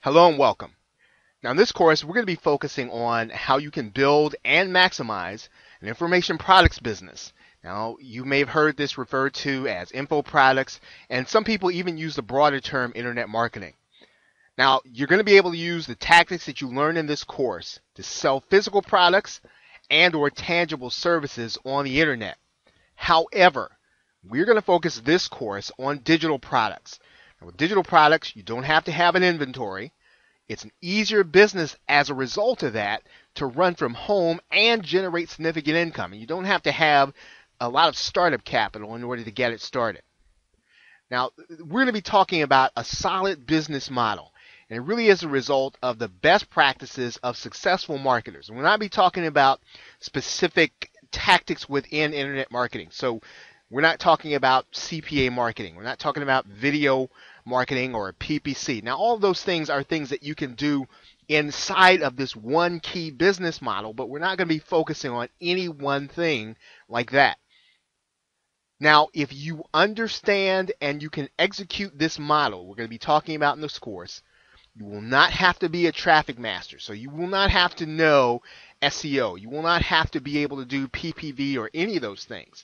Hello and welcome. Now in this course, we're going to be focusing on how you can build and maximize an information products business. Now, you may have heard this referred to as info products, and some people even use the broader term internet marketing. Now, you're going to be able to use the tactics that you learn in this course to sell physical products and or tangible services on the internet. However, we're going to focus this course on digital products. Now, with digital products, you don't have to have an inventory. It's an easier business as a result of that to run from home and generate significant income. And you don't have to have a lot of startup capital in order to get it started. Now, we're going to be talking about a solid business model. And it really is a result of the best practices of successful marketers. And we'll not be talking about specific tactics within internet marketing. So we're not talking about CPA marketing. We're not talking about video marketing or PPC. Now, all of those things are things that you can do inside of this one key business model, but we're not going to be focusing on any one thing like that. Now, if you understand and you can execute this model we're going to be talking about in this course, you will not have to be a traffic master. So you will not have to know SEO. You will not have to be able to do PPV or any of those things.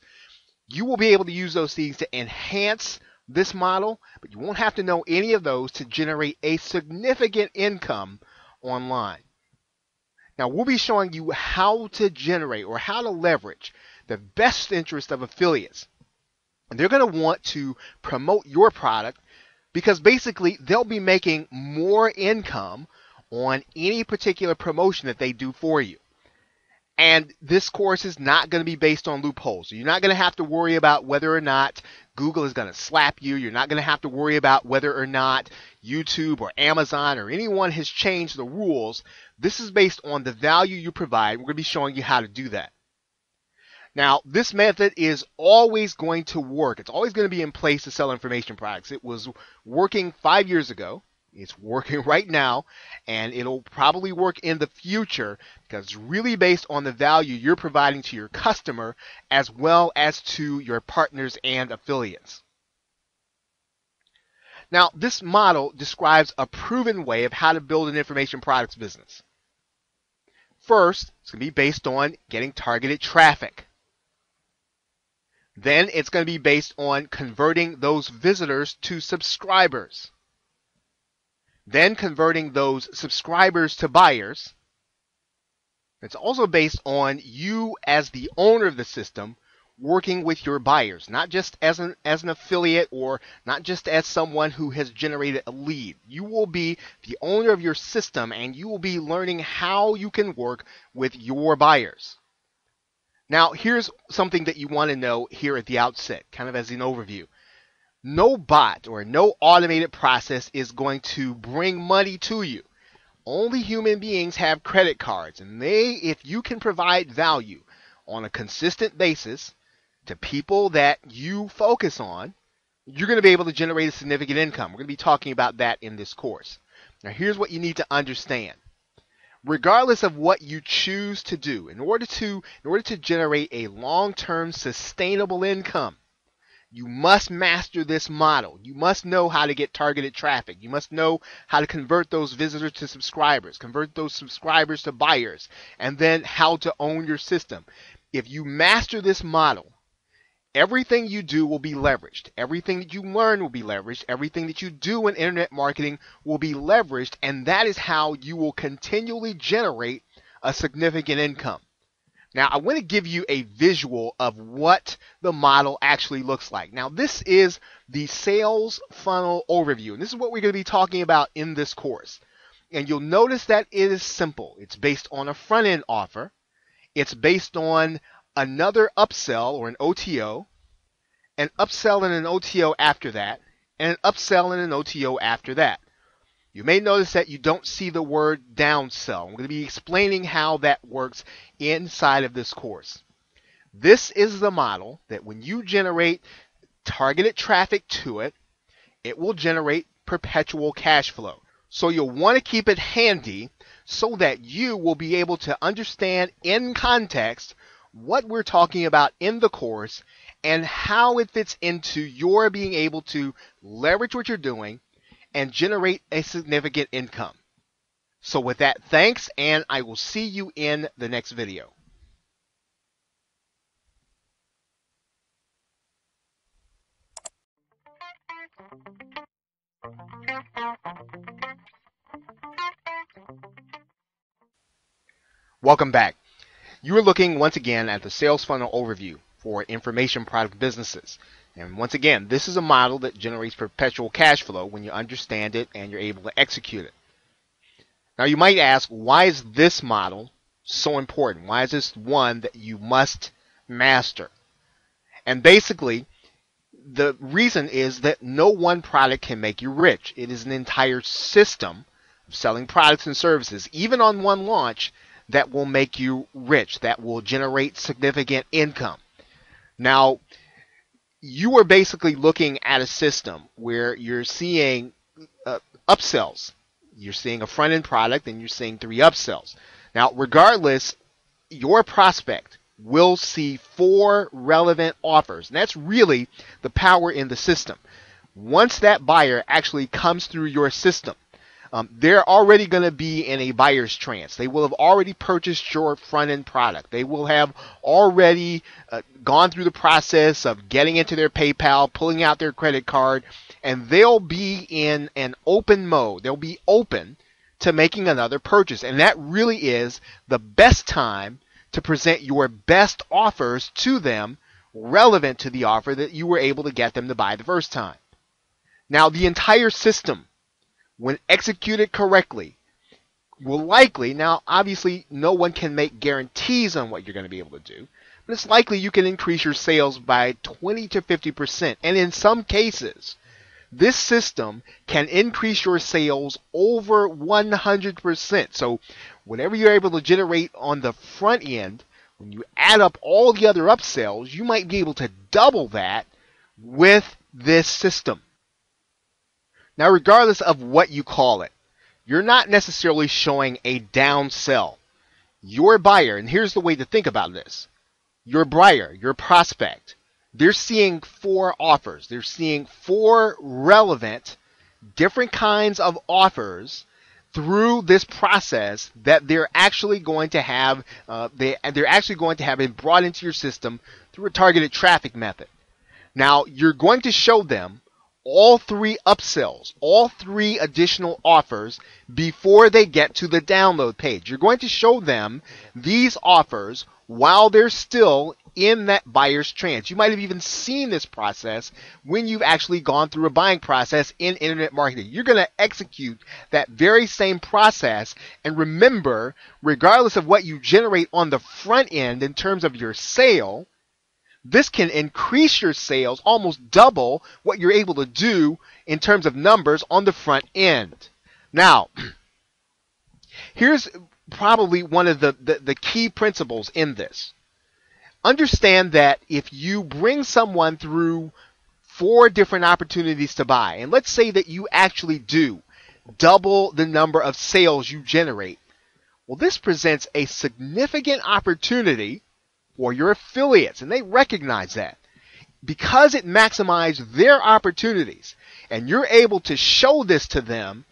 You will be able to use those things to enhance this model, but you won't have to know any of those to generate a significant income online. Now, we'll be showing you how to generate or how to leverage the best interest of affiliates. And they're going to want to promote your product because basically they'll be making more income on any particular promotion that they do for you. And this course is not going to be based on loopholes. So you're not going to have to worry about whether or not Google is going to slap you. You're not going to have to worry about whether or not YouTube or Amazon or anyone has changed the rules. This is based on the value you provide. We're going to be showing you how to do that. Now, this method is always going to work. It's always going to be in place to sell information products. It was working 5 years ago. It's working right now, and it'll probably work in the future because it's really based on the value you're providing to your customer as well as to your partners and affiliates. Now, this model describes a proven way of how to build an information products business. First, it's going to be based on getting targeted traffic. Then it's going to be based on converting those visitors to subscribers. Then converting those subscribers to buyers. It's also based on you as the owner of the system working with your buyers, not just as an affiliate or not just as someone who has generated a lead. You will be the owner of your system and you will be learning how you can work with your buyers. Now, here's something that you want to know here at the outset, kind of as an overview. No bot or no automated process is going to bring money to you. Only human beings have credit cards, and if you can provide value on a consistent basis to people that you focus on, you're going to be able to generate a significant income. We're going to be talking about that in this course. Now, here's what you need to understand. Regardless of what you choose to do, in order to generate a long-term sustainable income, you must master this model. You must know how to get targeted traffic. You must know how to convert those visitors to subscribers, convert those subscribers to buyers, and then how to own your system. If you master this model, everything you do will be leveraged. Everything that you learn will be leveraged. Everything that you do in internet marketing will be leveraged, and that is how you will continually generate a significant income. Now, I want to give you a visual of what the model actually looks like. Now, this is the sales funnel overview, and this is what we're going to be talking about in this course. And you'll notice that it is simple. It's based on a front-end offer. It's based on another upsell or an OTO, an upsell and an OTO after that, and an upsell and an OTO after that. You may notice that you don't see the word downsell. I'm going to be explaining how that works inside of this course. This is the model that when you generate targeted traffic to it, it will generate perpetual cash flow. So you'll want to keep it handy so that you will be able to understand in context what we're talking about in the course and how it fits into your being able to leverage what you're doing and generate a significant income. So with that, thanks, and I will see you in the next video. Welcome back. You are looking once again at the sales funnel overview for information product businesses. And once again, this is a model that generates perpetual cash flow when you understand it and you're able to execute it. Now you might ask, why is this model so important? Why is this one that you must master? And basically, the reason is that no one product can make you rich. It is an entire system of selling products and services, even on one launch, that will make you rich, that will generate significant income. Now, you are basically looking at a system where you're seeing upsells. You're seeing a front-end product and you're seeing 3 upsells. Now, regardless, your prospect will see 4 relevant offers. And that's really the power in the system. Once that buyer actually comes through your system, they're already going to be in a buyer's trance. They will have already purchased your front-end product. They will have already gone through the process of getting into their PayPal, pulling out their credit card, and they'll be in an open mode. They'll be open to making another purchase. And that really is the best time to present your best offers to them relevant to the offer that you were able to get them to buy the first time. Now, the entire system, when executed correctly, will likely, now obviously no one can make guarantees on what you're going to be able to do, but it's likely you can increase your sales by 20 to 50%. And in some cases, this system can increase your sales over 100%. So whatever you're able to generate on the front end, when you add up all the other upsells, you might be able to double that with this system. Now, regardless of what you call it, you're not necessarily showing a down sell. Your buyer, and here's the way to think about this, your buyer, your prospect, they're seeing 4 offers. They're seeing 4 relevant, different kinds of offers through this process that they're actually going to have. They're actually going to have it brought into your system through a targeted traffic method. Now, you're going to show them all 3 upsells, all 3 additional offers before they get to the download page. You're going to show them these offers while they're still in that buyer's trance. You might have even seen this process when you've actually gone through a buying process in internet marketing. You're going to execute that very same process, and remember, regardless of what you generate on the front end in terms of your sale, this can increase your sales, almost double what you're able to do in terms of numbers on the front end. Now, here's probably one of the key principles in this. Understand that if you bring someone through 4 different opportunities to buy, and let's say that you actually do double the number of sales you generate, well, this presents a significant opportunity for your affiliates, and they recognize that. Because it maximizes their opportunities, and you're able to show this to them,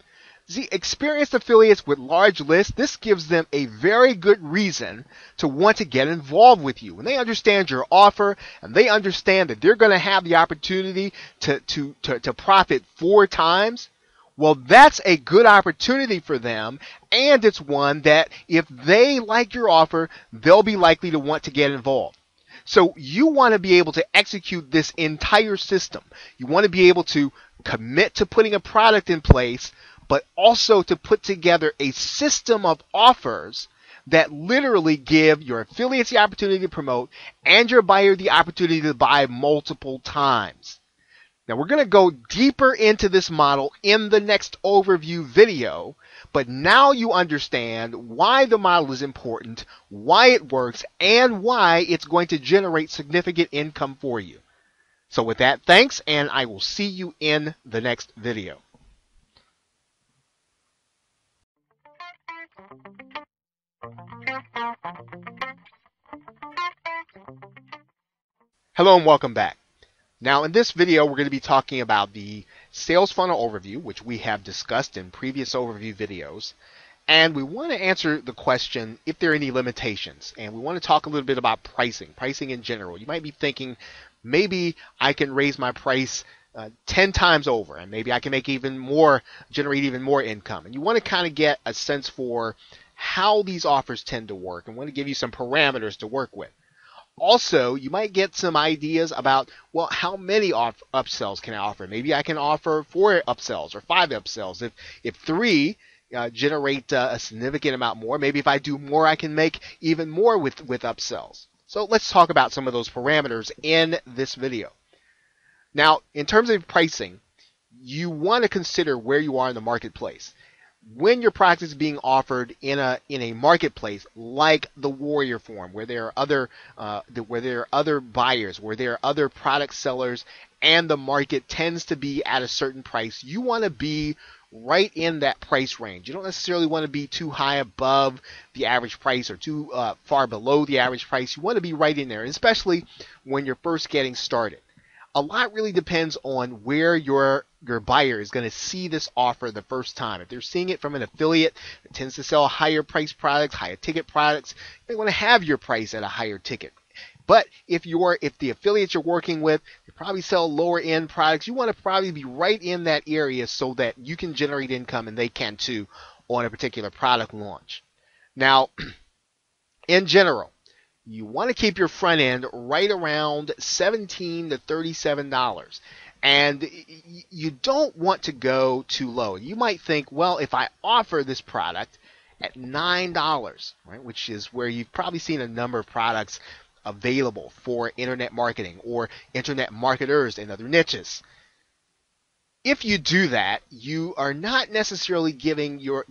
see, experienced affiliates with large lists, this gives them a very good reason to want to get involved with you. When they understand your offer, and they understand that they're going to have the opportunity to profit 4 times, well, that's a good opportunity for them, and it's one that if they like your offer, they'll be likely to want to get involved. So you want to be able to execute this entire system. You want to be able to commit to putting a product in place, but also to put together a system of offers that literally give your affiliates the opportunity to promote and your buyer the opportunity to buy multiple times. Now, we're going to go deeper into this model in the next overview video, but now you understand why the model is important, why it works, and why it's going to generate significant income for you. So with that, thanks, and I will see you in the next video. Hello and welcome back. Now in this video we're going to be talking about the sales funnel overview, which we have discussed in previous overview videos. And we want to answer the question if there are any limitations. And we want to talk a little bit about pricing in general. You might be thinking maybe I can raise my price 10 times over and maybe I can make even more, generate even more income. And you want to kind of get a sense for how these offers tend to work and want to give you some parameters to work with. Also, you might get some ideas about, well, how many upsells can I offer? Maybe I can offer 4 upsells or 5 upsells. If 3 generate a significant amount more, maybe if I do more, I can make even more with upsells. So let's talk about some of those parameters in this video. Now, in terms of pricing, you want to consider where you are in the marketplace. When your product is being offered in a marketplace like the Warrior Forum, where there are other buyers, where there are other product sellers, and the market tends to be at a certain price, you want to be right in that price range. You don't necessarily want to be too high above the average price or too far below the average price. You want to be right in there, especially when you're first getting started. A lot really depends on where your buyer is going to see this offer the first time. If they're seeing it from an affiliate that tends to sell higher price products, higher ticket products, they want to have your price at a higher ticket. But if the affiliates you're working with, they probably sell lower end products, you want to probably be right in that area so that you can generate income and they can too on a particular product launch. Now, in general, you want to keep your front end right around $17 to $37. And you don't want to go too low. You might think, well, if I offer this product at $9, right, which is where you've probably seen a number of products available for internet marketing or internet marketers and other niches. If you do that, you are not necessarily giving your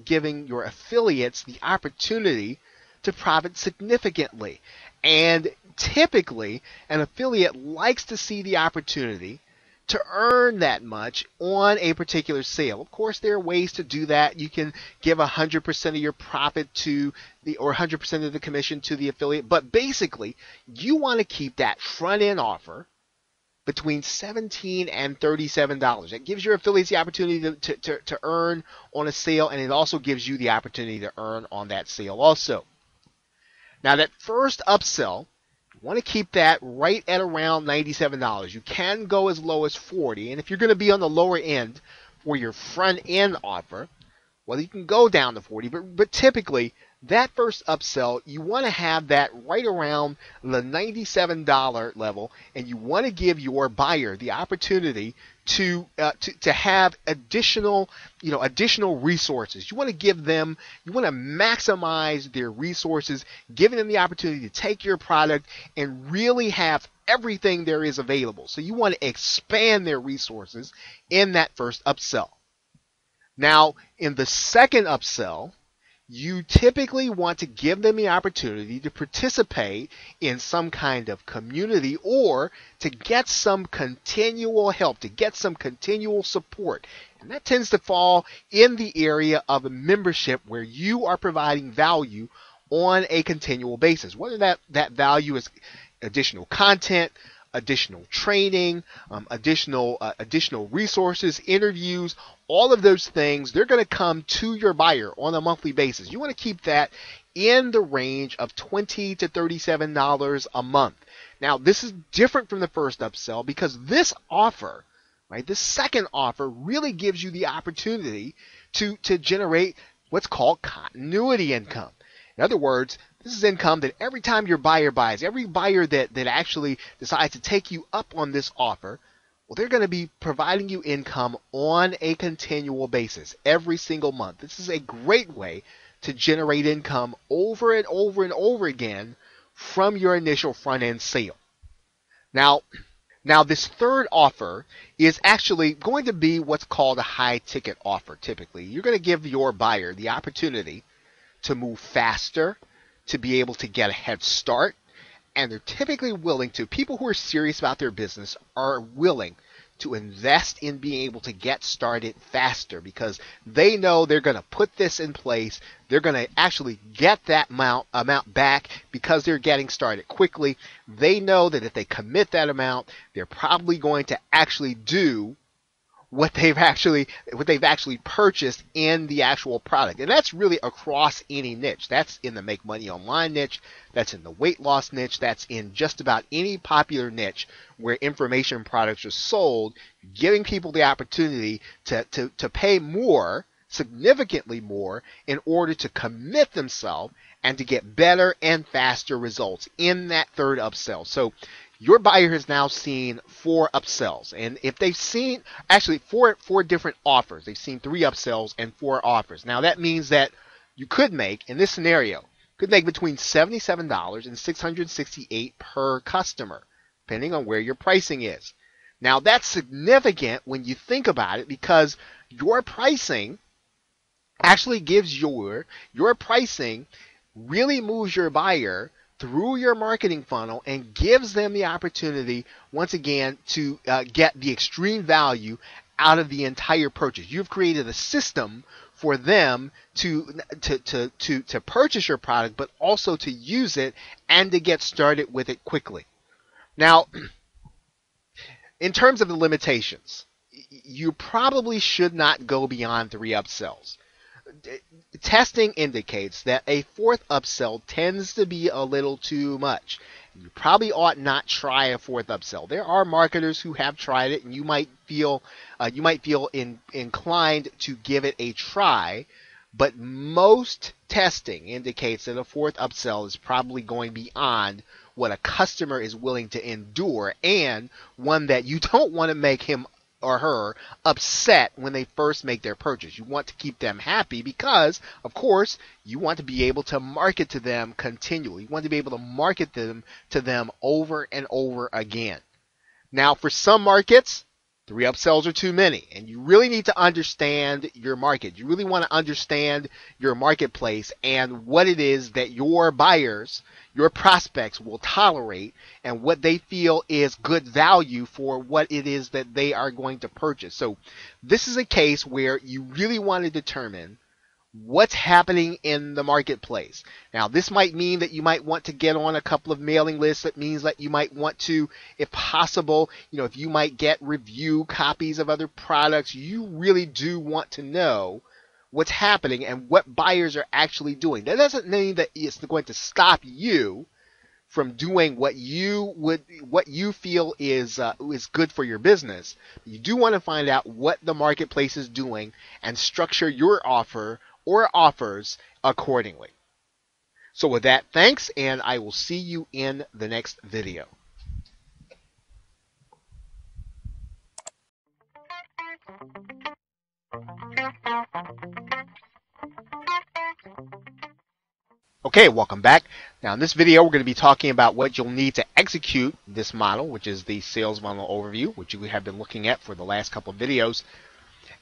affiliates the opportunity to profit significantly. And typically, an affiliate likes to see the opportunity to earn that much on a particular sale. Of course, there are ways to do that. You can give 100% of your profit or 100% of the commission to the affiliate. But basically, you want to keep that front end offer between $17 and $37. It gives your affiliates the opportunity to earn on a sale, and it also gives you the opportunity to earn on that sale also. Now, that first upsell, you want to keep that right at around $97. You can go as low as $40, and if you're going to be on the lower end for your front end offer, well, you can go down to $40, but typically that first upsell, you want to have that right around the $97 level, and you want to give your buyer the opportunity to have additional resources. You want to maximize their resources, giving them the opportunity to take your product and really have everything there is available. So you want to expand their resources in that first upsell. Now, in the second upsell, you typically want to give them the opportunity to participate in some kind of community or to get some continual help, to get some continual support. And that tends to fall in the area of a membership where you are providing value on a continual basis. Whether that value is additional content, additional training, additional resources, interviews, all of those things, they're going to come to your buyer on a monthly basis. You want to keep that in the range of $20 to $37 a month. Now, this is different from the first upsell because this offer, right, this second offer really gives you the opportunity to generate what's called continuity income. In other words, this is income that every time your buyer buys, every buyer that actually decides to take you up on this offer, well, they're going to be providing you income on a continual basis every single month. This is a great way to generate income over and over and over again from your initial front end sale. Now this third offer is actually going to be what's called a high ticket offer. Typically, you're going to give your buyer the opportunity to move faster, to be able to get a head start, and they're typically willing to, people who are serious about their business are willing to invest in being able to get started faster, because they know they're going to put this in place. They're going to actually get that amount back because they're getting started quickly. They know that if they commit that amount, they're probably going to actually do what they've actually purchased in the actual product. And that's really across any niche. That's in the make money online niche, that's in the weight loss niche, that's in just about any popular niche where information products are sold, giving people the opportunity to pay more, significantly more, in order to commit themselves and to get better and faster results in that third upsell. So your buyer has now seen 4 upsells, and if they've seen actually four different offers, they've seen 3 upsells and 4 offers. Now that means that you could make, in this scenario, between $77 and $668 per customer, depending on where your pricing is. Now that's significant when you think about it, because your pricing actually gives your pricing really moves your buyer through your marketing funnel and gives them the opportunity, once again, to get the extreme value out of the entire purchase. You've created a system for them to purchase your product, but also to use it and to get started with it quickly. Now, in terms of the limitations, you probably should not go beyond 3 upsells. Testing indicates that a 4th upsell tends to be a little too much. You probably ought not try a 4th upsell. There are marketers who have tried it, and you might feel inclined to give it a try. But most testing indicates that a 4th upsell is probably going beyond what a customer is willing to endure, and one that you don't want to make him or her upset when they first make their purchase. You want to keep them happy because, of course, you want to be able to market to them continually. You want to be able to market them to them over and over again. Now, for some markets, 3 upsells are too many, and you really need to understand your market. You really want to understand your marketplace and what it is that your buyers, your prospects will tolerate, and what they feel is good value for what it is that they are going to purchase. So this is a case where you really want to determine what's happening in the marketplace. Now, this might mean that you might want to get on a couple of mailing lists. That means that you might want to, if possible, if you might get review copies of other products. You really do want to know what's happening and what buyers are actually doing. That doesn't mean that it's going to stop you from doing what you feel is good for your business. You do want to find out what the marketplace is doing and structure your offer or offers accordingly. So with that, thanks, and I will see you in the next video. Okay, welcome back. Now in this video, we're going to be talking about what you'll need to execute this model, which is the sales funnel overview, which you have been looking at for the last couple of videos.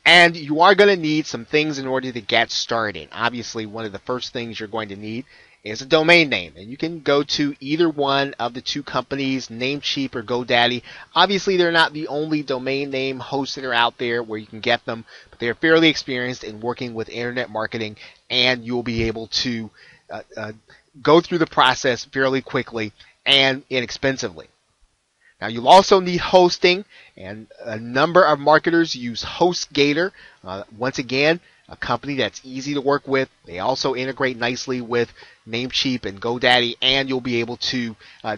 And you are going to need some things in order to get started. Obviously, one of the first things you're going to need is a domain name. And you can go to either one of the 2 companies, Namecheap or GoDaddy. Obviously, they're not the only domain name hosts that are out there where you can get them, but they're fairly experienced in working with internet marketing, and you'll be able to go through the process fairly quickly and inexpensively. Now, you'll also need hosting, and a number of marketers use HostGator. Once again, a company that's easy to work with. They also integrate nicely with Namecheap and GoDaddy, and you'll be able to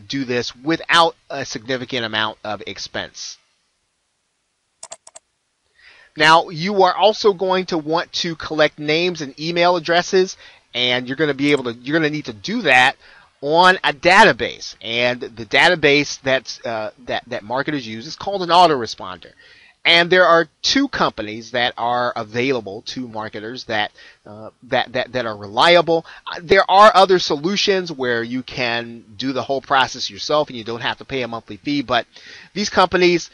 do this without a significant amount of expense. Now, you are also going to want to collect names and email addresses, and you're going to need to do that on a database, and the database that marketers use is called an autoresponder. And there are 2 companies that are available to marketers that are reliable. There are other solutions where you can do the whole process yourself and you don't have to pay a monthly fee, but these companies,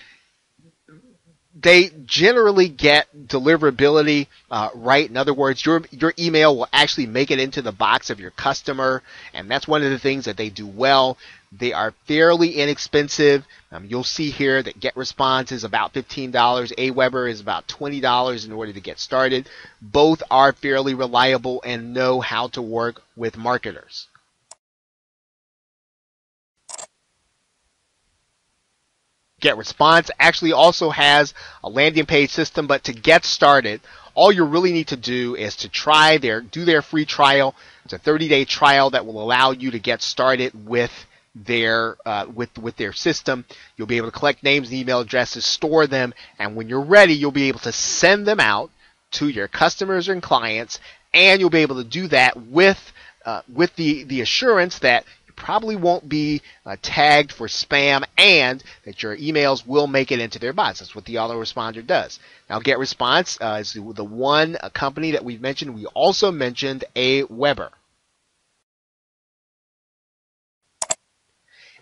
they generally get deliverability right. In other words, your email will actually make it into the box of your customer, and that's one of the things that they do well. They are fairly inexpensive. You'll see here that GetResponse is about $15. Aweber is about $20 in order to get started. Both are fairly reliable and know how to work with marketers. GetResponse actually also has a landing page system, but to get started, all you really need to do is to do their free trial. It's a 30-day trial that will allow you to get started with their system. You'll be able to collect names and email addresses, store them, and when you're ready, you'll be able to send them out to your customers and clients, and you'll be able to do that with the assurance that probably won't be tagged for spam and that your emails will make it into their box. That's what the autoresponder does. Now, GetResponse is the one company that we've mentioned. We also mentioned Aweber.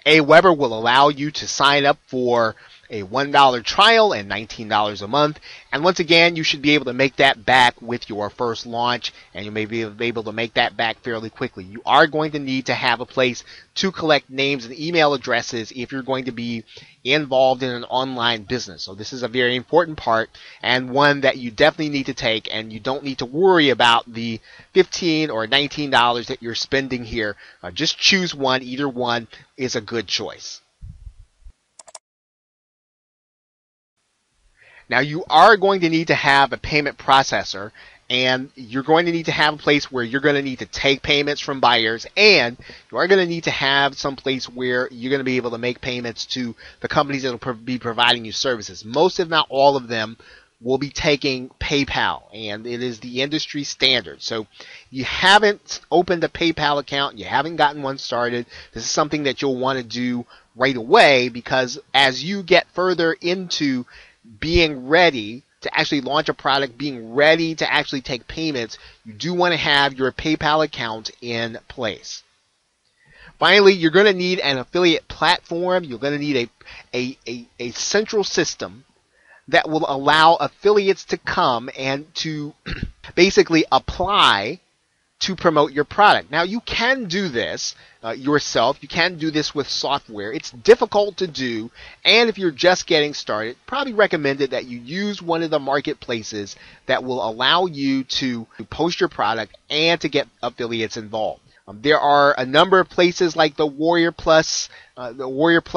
Aweber will allow you to sign up for a $1 trial and $19 a month. And once again, you should be able to make that back with your first launch, and you may be able to make that back fairly quickly. You are going to need to have a place to collect names and email addresses if you're going to be involved in an online business. So this is a very important part, and one that you definitely need to take, and you don't need to worry about the $15 or $19 that you're spending here. Just choose one. Either one is a good choice. Now, you are going to need to have a payment processor, and you're going to need to have a place where you're going to need to take payments from buyers, and you are going to need to have some place where you're going to be able to make payments to the companies that will be providing you services. Most, if not all of them, will be taking PayPal, and it is the industry standard. So you haven't opened a PayPal account, you haven't gotten one started, this is something that you'll want to do right away, because as you get further into being ready to actually launch a product, being ready to actually take payments, you do want to have your PayPal account in place. Finally, you're going to need an affiliate platform. You're going to need a central system that will allow affiliates to come and to basically apply to promote your product. Now, you can do this yourself. You can do this with software. It's difficult to do, and if you're just getting started, probably recommended that you use one of the marketplaces that will allow you to post your product and to get affiliates involved. There are a number of places like the Warrior Plus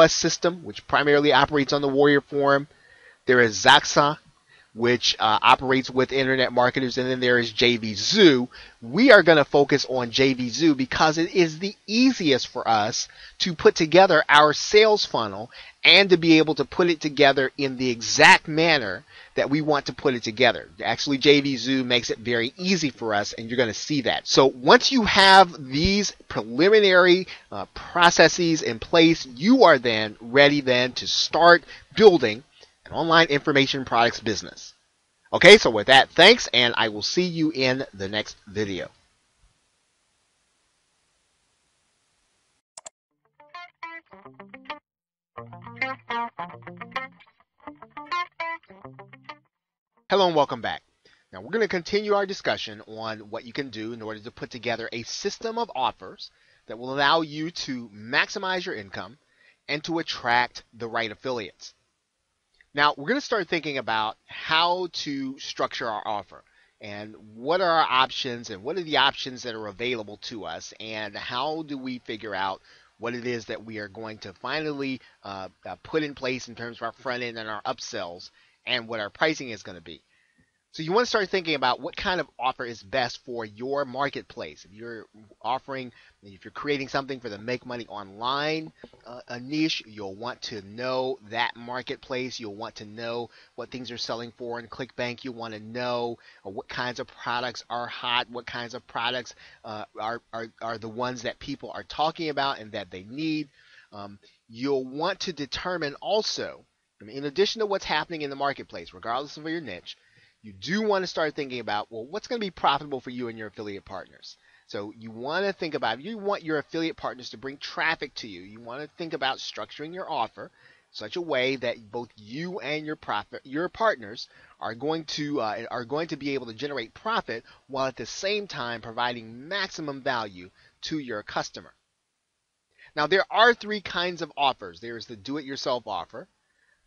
system, which primarily operates on the Warrior Forum. There is Zaxa, which operates with internet marketers, and then there is JVZoo. We are going to focus on JVZoo because it is the easiest for us to put together our sales funnel and to be able to put it together in the exact manner that we want to put it together. Actually, JVZoo makes it very easy for us, and you're going to see that. So once you have these preliminary processes in place, you are then ready then to start building an online information products business. Okay, so with that, thanks, and I will see you in the next video. Hello and welcome back. Now we're going to continue our discussion on what you can do in order to put together a system of offers that will allow you to maximize your income and to attract the right affiliates. Now, we're going to start thinking about how to structure our offer and what are our options and what are the options that are available to us, and how do we figure out what it is that we are going to finally put in place in terms of our front end and our upsells and what our pricing is going to be. So you want to start thinking about what kind of offer is best for your marketplace. If you're creating something for the make money online a niche, you'll want to know that marketplace. You'll want to know what things are selling for in ClickBank. You want to know what kinds of products are hot, what kinds of products are the ones that people are talking about and that they need. You'll want to determine also, in addition to what's happening in the marketplace, regardless of your niche, you do want to start thinking about, well, what's going to be profitable for you and your affiliate partners. So you want to think about, if you want your affiliate partners to bring traffic to you, you want to think about structuring your offer such a way that both you and your partners are going to be able to generate profit while at the same time providing maximum value to your customer. Now, there are three kinds of offers. There's the do-it-yourself offer,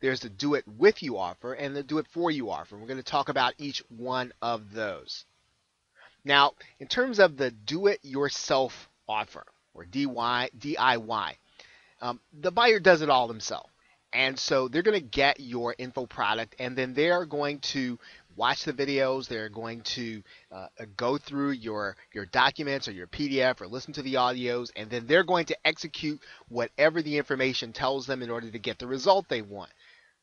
there's the do-it-with-you offer, and the do-it-for-you offer. We're going to talk about each one of those. Now, in terms of the do-it-yourself offer, or DIY, the buyer does it all themselves. And so they're going to get your info product, and then they're going to watch the videos. They're going to go through your documents or your PDF or listen to the audios, and then they're going to execute whatever the information tells them in order to get the result they want.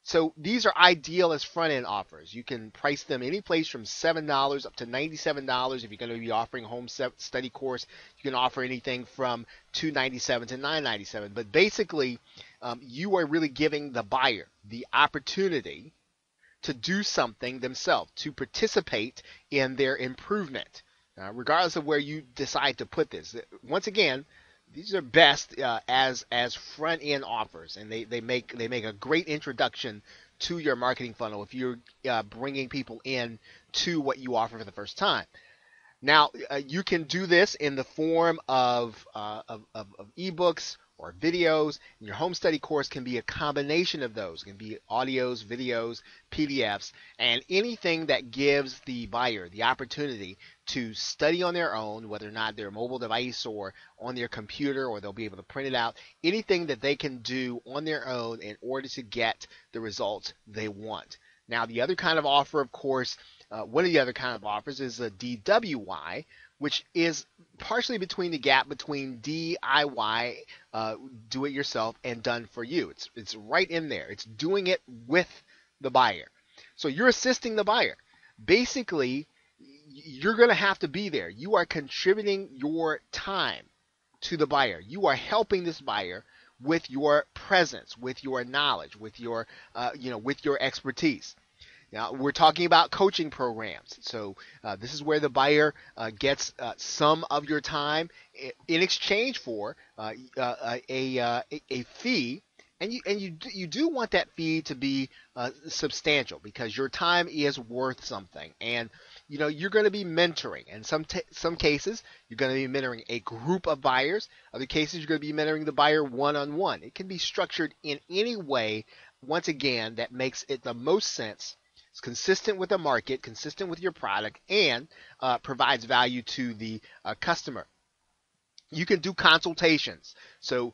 So these are ideal as front-end offers. You can price them any place from $7 up to $97. If you're going to be offering a home study course, you can offer anything from $297 to $997. But basically, you are really giving the buyer the opportunity to do something themselves, to participate in their improvement, regardless of where you decide to put this. Once again, these are best as front-end offers, and they make a great introduction to your marketing funnel if you're bringing people in to what you offer for the first time. Now, you can do this in the form of ebooks or videos. Your home study course can be a combination of those. It can be audios, videos, PDFs, and anything that gives the buyer the opportunity to study on their own, whether or not they're a mobile device or on their computer, or they'll be able to print it out. Anything that they can do on their own in order to get the results they want. Now, the other kind of offer, of course, one of the other kind of offers is a DWY, which is partially between the gap between DIY, do it yourself, and done for you. It's right in there. It's doing it with the buyer. So you're assisting the buyer. Basically, you're going to have to be there. You are contributing your time to the buyer. You are helping this buyer with your presence, with your knowledge, with your with your expertise. Now, we're talking about coaching programs. So this is where the buyer gets some of your time in exchange for a fee. And you do want that fee to be substantial, because your time is worth something. And you're going to be mentoring. In some cases, you're going to be mentoring a group of buyers. Other cases, you're going to be mentoring the buyer one-on-one. It can be structured in any way, once again, that makes it the most sense. It's consistent with the market, consistent with your product, and provides value to the customer. You can do consultations. So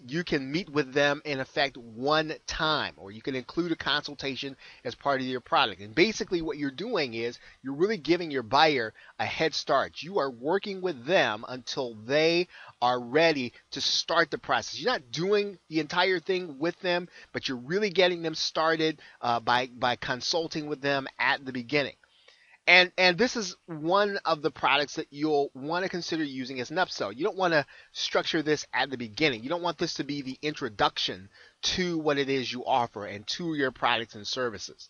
you can meet with them in effect one time, or you can include a consultation as part of your product. And basically what you're doing is you're really giving your buyer a head start. You are working with them until they are ready to start the process. You're not doing the entire thing with them, but you're really getting them started by consulting with them at the beginning. And this is one of the products that you'll want to consider using as an upsell. You don't want to structure this at the beginning. You don't want this to be the introduction to what it is you offer and to your products and services.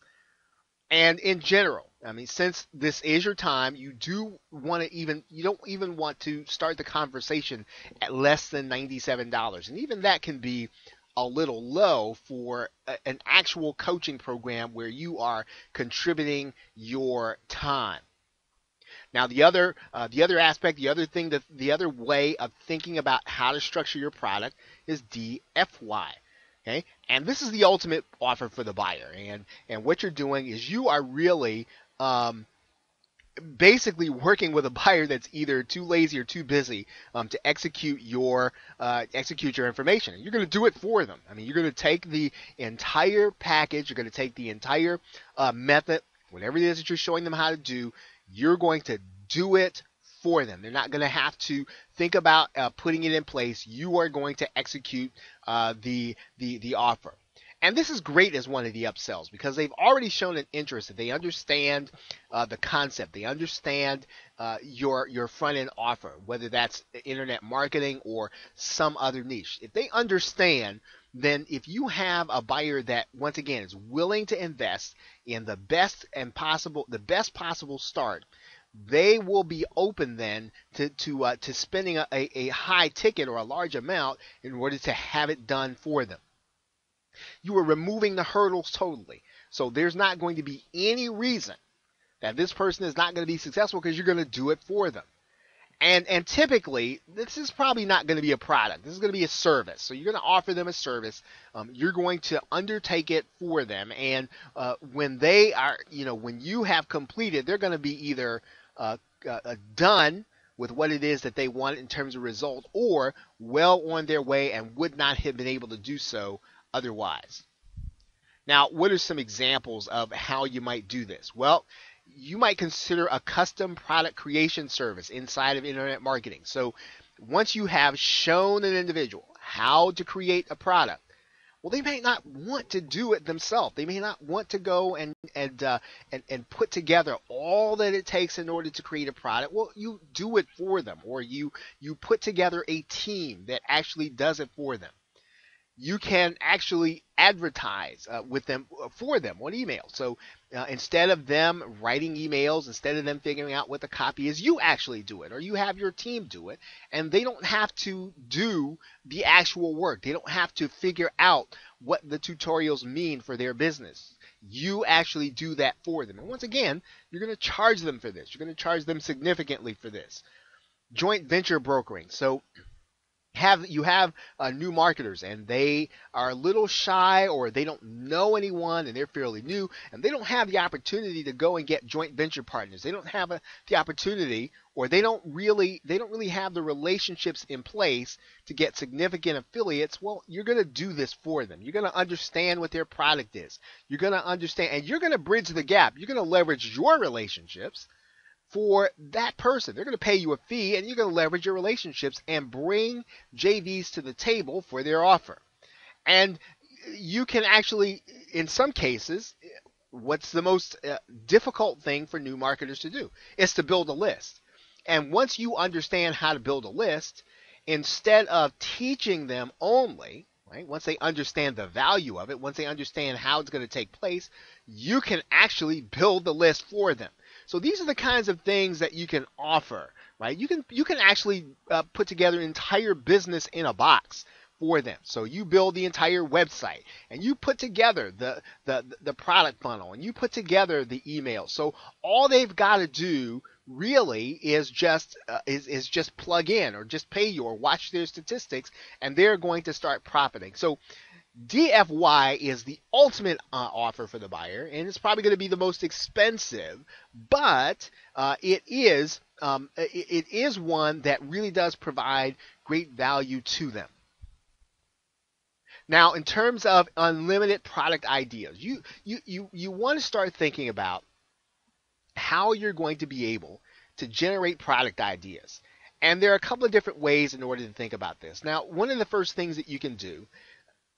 And in general, I mean, since this is your time, you don't even want to start the conversation at less than $97. And even that can be a little low for an actual coaching program where you are contributing your time. Now, the other aspect, the other way of thinking about how to structure your product is DFY. Okay, and this is the ultimate offer for the buyer. And what you're doing is you are really basically working with a buyer that's either too lazy or too busy to execute your information. And you're going to do it for them. I mean, you're going to take the entire package. You're going to take the entire method, whatever it is that you're showing them how to do. You're going to do it for them. They're not going to have to think about putting it in place. You are going to execute the offer. And this is great as one of the upsells, because they've already shown an interest, that they understand the concept. They understand your front-end offer, whether that's internet marketing or some other niche. If they understand, then if you have a buyer that, once again, is willing to invest in the best possible start, they will be open then to spending a high ticket or a large amount in order to have it done for them. You are removing the hurdles totally. So there's not going to be any reason that this person is not going to be successful because you're going to do it for them. And typically, this is probably not going to be a product. This is going to be a service. So you're going to offer them a service. You're going to undertake it for them. And when they are, when you have completed, they're going to be either done with what it is that they want in terms of result, or well on their way and would not have been able to do so otherwise. Now, what are some examples of how you might do this? Well, you might consider a custom product creation service inside of internet marketing. So once you have shown an individual how to create a product, well, they may not want to do it themselves. They may not want to go and put together all that it takes in order to create a product. Well, you do it for them, or you put together a team that actually does it for them. You can actually advertise with them for them on email. So instead of them writing emails, instead of them figuring out what the copy is, you actually do it, or you have your team do it, and they don't have to do the actual work. They don't have to figure out what the tutorials mean for their business. You actually do that for them. And once again, you're going to charge them for this. You're going to charge them significantly for this. Joint venture brokering. So you have new marketers, and they are a little shy, or they don't know anyone, and they're fairly new, and they don't have the opportunity to go and get joint venture partners. They don't have the opportunity, or they don't really have the relationships in place to get significant affiliates. Well, you're going to do this for them. You're going to understand what their product is. You're going to understand, and you're going to bridge the gap. You're going to leverage your relationships for that person. They're going to pay you a fee, and you're going to leverage your relationships and bring JVs to the table for their offer. And you can actually, in some cases, what's the most difficult thing for new marketers to do is to build a list. And once you understand how to build a list, instead of teaching them only, right, once they understand the value of it, once they understand how it's going to take place, you can actually build the list for them. So these are the kinds of things that you can offer, right? You can actually put together an entire business in a box for them. So you build the entire website, and you put together the product funnel, and you put together the email. So all they've got to do really is just plug in, or just pay you, or watch their statistics, and they're going to start profiting. So DFY is the ultimate offer for the buyer, and it's probably going to be the most expensive, but it is one that really does provide great value to them. Now, in terms of unlimited product ideas, you want to start thinking about how you're going to be able to generate product ideas. And there are a couple of different ways in order to think about this. Now, one of the first things that you can do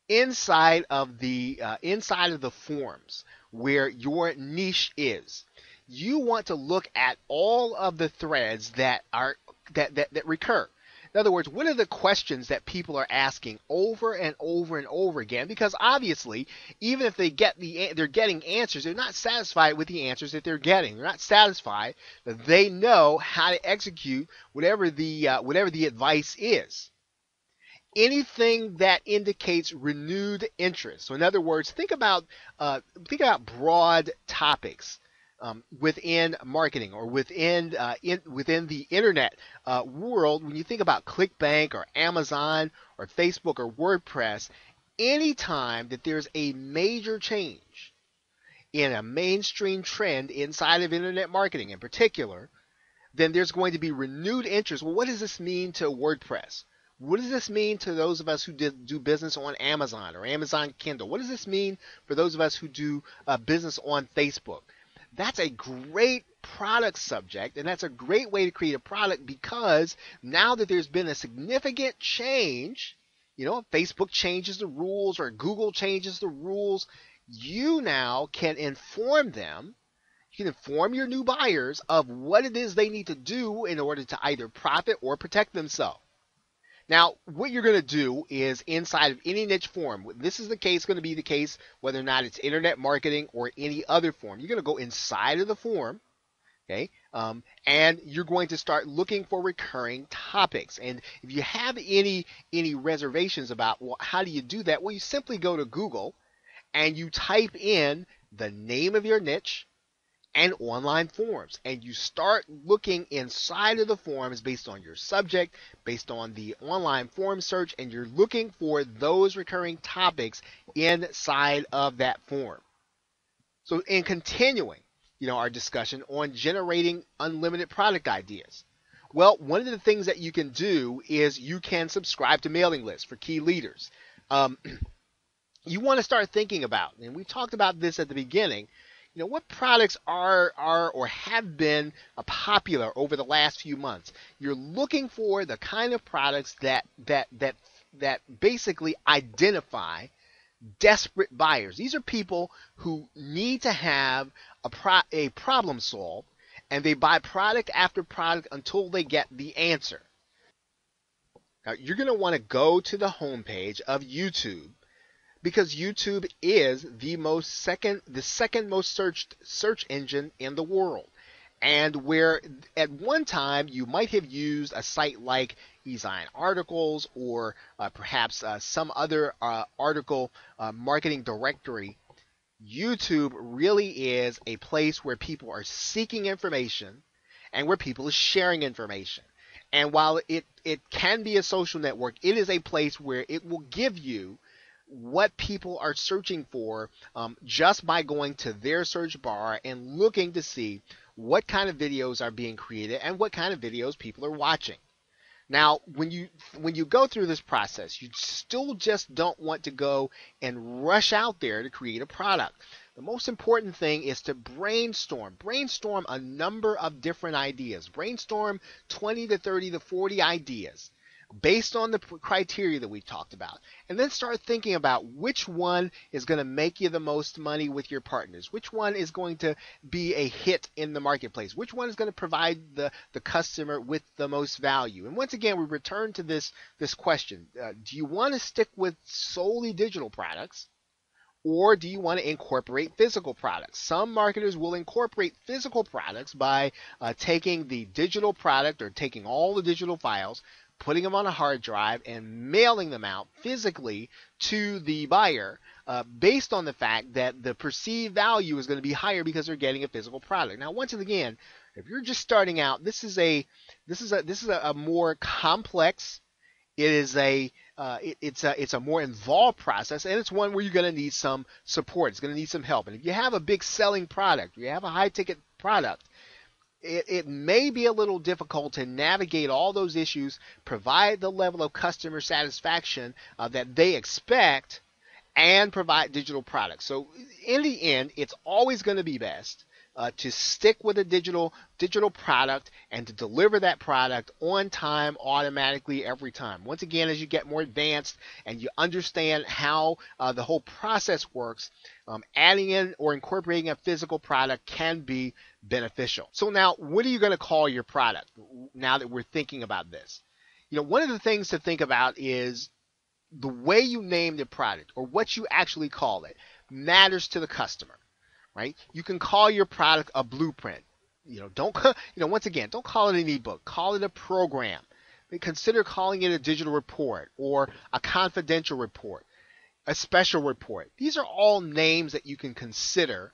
inside of the forums where your niche is, you want to look at all of the threads that recur. In other words, what are the questions that people are asking over and over and over again? Because obviously, even if they're getting answers, they're not satisfied with the answers that they're getting. They're not satisfied that they know how to execute whatever the advice is. Anything that indicates renewed interest. So in other words, think about broad topics within marketing, or within the internet world. When you think about ClickBank or Amazon or Facebook or WordPress, anytime that there's a major change in a mainstream trend inside of internet marketing in particular, then there's going to be renewed interest. Well, what does this mean to WordPress? What does this mean to those of us who do business on Amazon or Amazon Kindle? What does this mean for those of us who do business on Facebook? That's a great product subject, and that's a great way to create a product, because now that there's been a significant change, Facebook changes the rules or Google changes the rules, you now can inform them. You can inform your new buyers of what it is they need to do in order to either profit or protect themselves. Now, what you're going to do is, inside of any niche forum, this is going to be the case whether or not it's internet marketing or any other forum, you're going to go inside of the forum, okay? And you're going to start looking for recurring topics. And if you have any reservations about, well, how do you do that? Well, you simply go to Google and you type in the name of your niche and online forums, and you start looking inside of the forums based on your subject, based on the online forum search, and you're looking for those recurring topics inside of that forum. So in continuing, our discussion on generating unlimited product ideas. Well, one of the things that you can do is you can subscribe to mailing lists for key leaders. You want to start thinking about, and we talked about this at the beginning, what products are or have been popular over the last few months. You're looking for the kind of products that basically identify desperate buyers. These are people who need to have a problem solved, and they buy product after product until they get the answer. Now, you're going to want to go to the homepage of YouTube, because YouTube is the second most searched search engine in the world. And where at one time you might have used a site like Design Articles or perhaps some other article marketing directory, YouTube really is a place where people are seeking information and where people are sharing information. And while it can be a social network, it is a place where it will give you what people are searching for just by going to their search bar and looking to see what kind of videos are being created and what kind of videos people are watching. Now, when you go through this process, you still just don't want to go and rush out there to create a product. The most important thing is to brainstorm a number of different ideas. Brainstorm 20 to 30 to 40 ideas based on the criteria that we talked about, and then start thinking about which one is going to make you the most money with your partners, which one is going to be a hit in the marketplace, which one is going to provide the customer with the most value. And once again, we return to this question. Do you want to stick with solely digital products, or do you want to incorporate physical products? Some marketers will incorporate physical products by taking the digital product or taking all the digital files, putting them on a hard drive, and mailing them out physically to the buyer based on the fact that the perceived value is going to be higher because they're getting a physical product. Now, once again, if you're just starting out, this is a more complex. It's a more involved process, and it's one where you're going to need some support. It's going to need some help. And if you have a big selling product, you have a high ticket product, it may be a little difficult to navigate all those issues, provide the level of customer satisfaction that they expect, and provide digital products. So in the end, it's always going to be best to stick with a digital product and to deliver that product on time, automatically, every time. Once again, as you get more advanced and you understand how the whole process works, adding in or incorporating a physical product can be beneficial. So now, what are you going to call your product now that we're thinking about this? One of the things to think about is the way you name the product, or what you actually call it, matters to the customer. Right? You can call your product a blueprint. Once again, don't call it an ebook. Call it a program. Consider calling it a digital report or a confidential report, a special report. These are all names that you can consider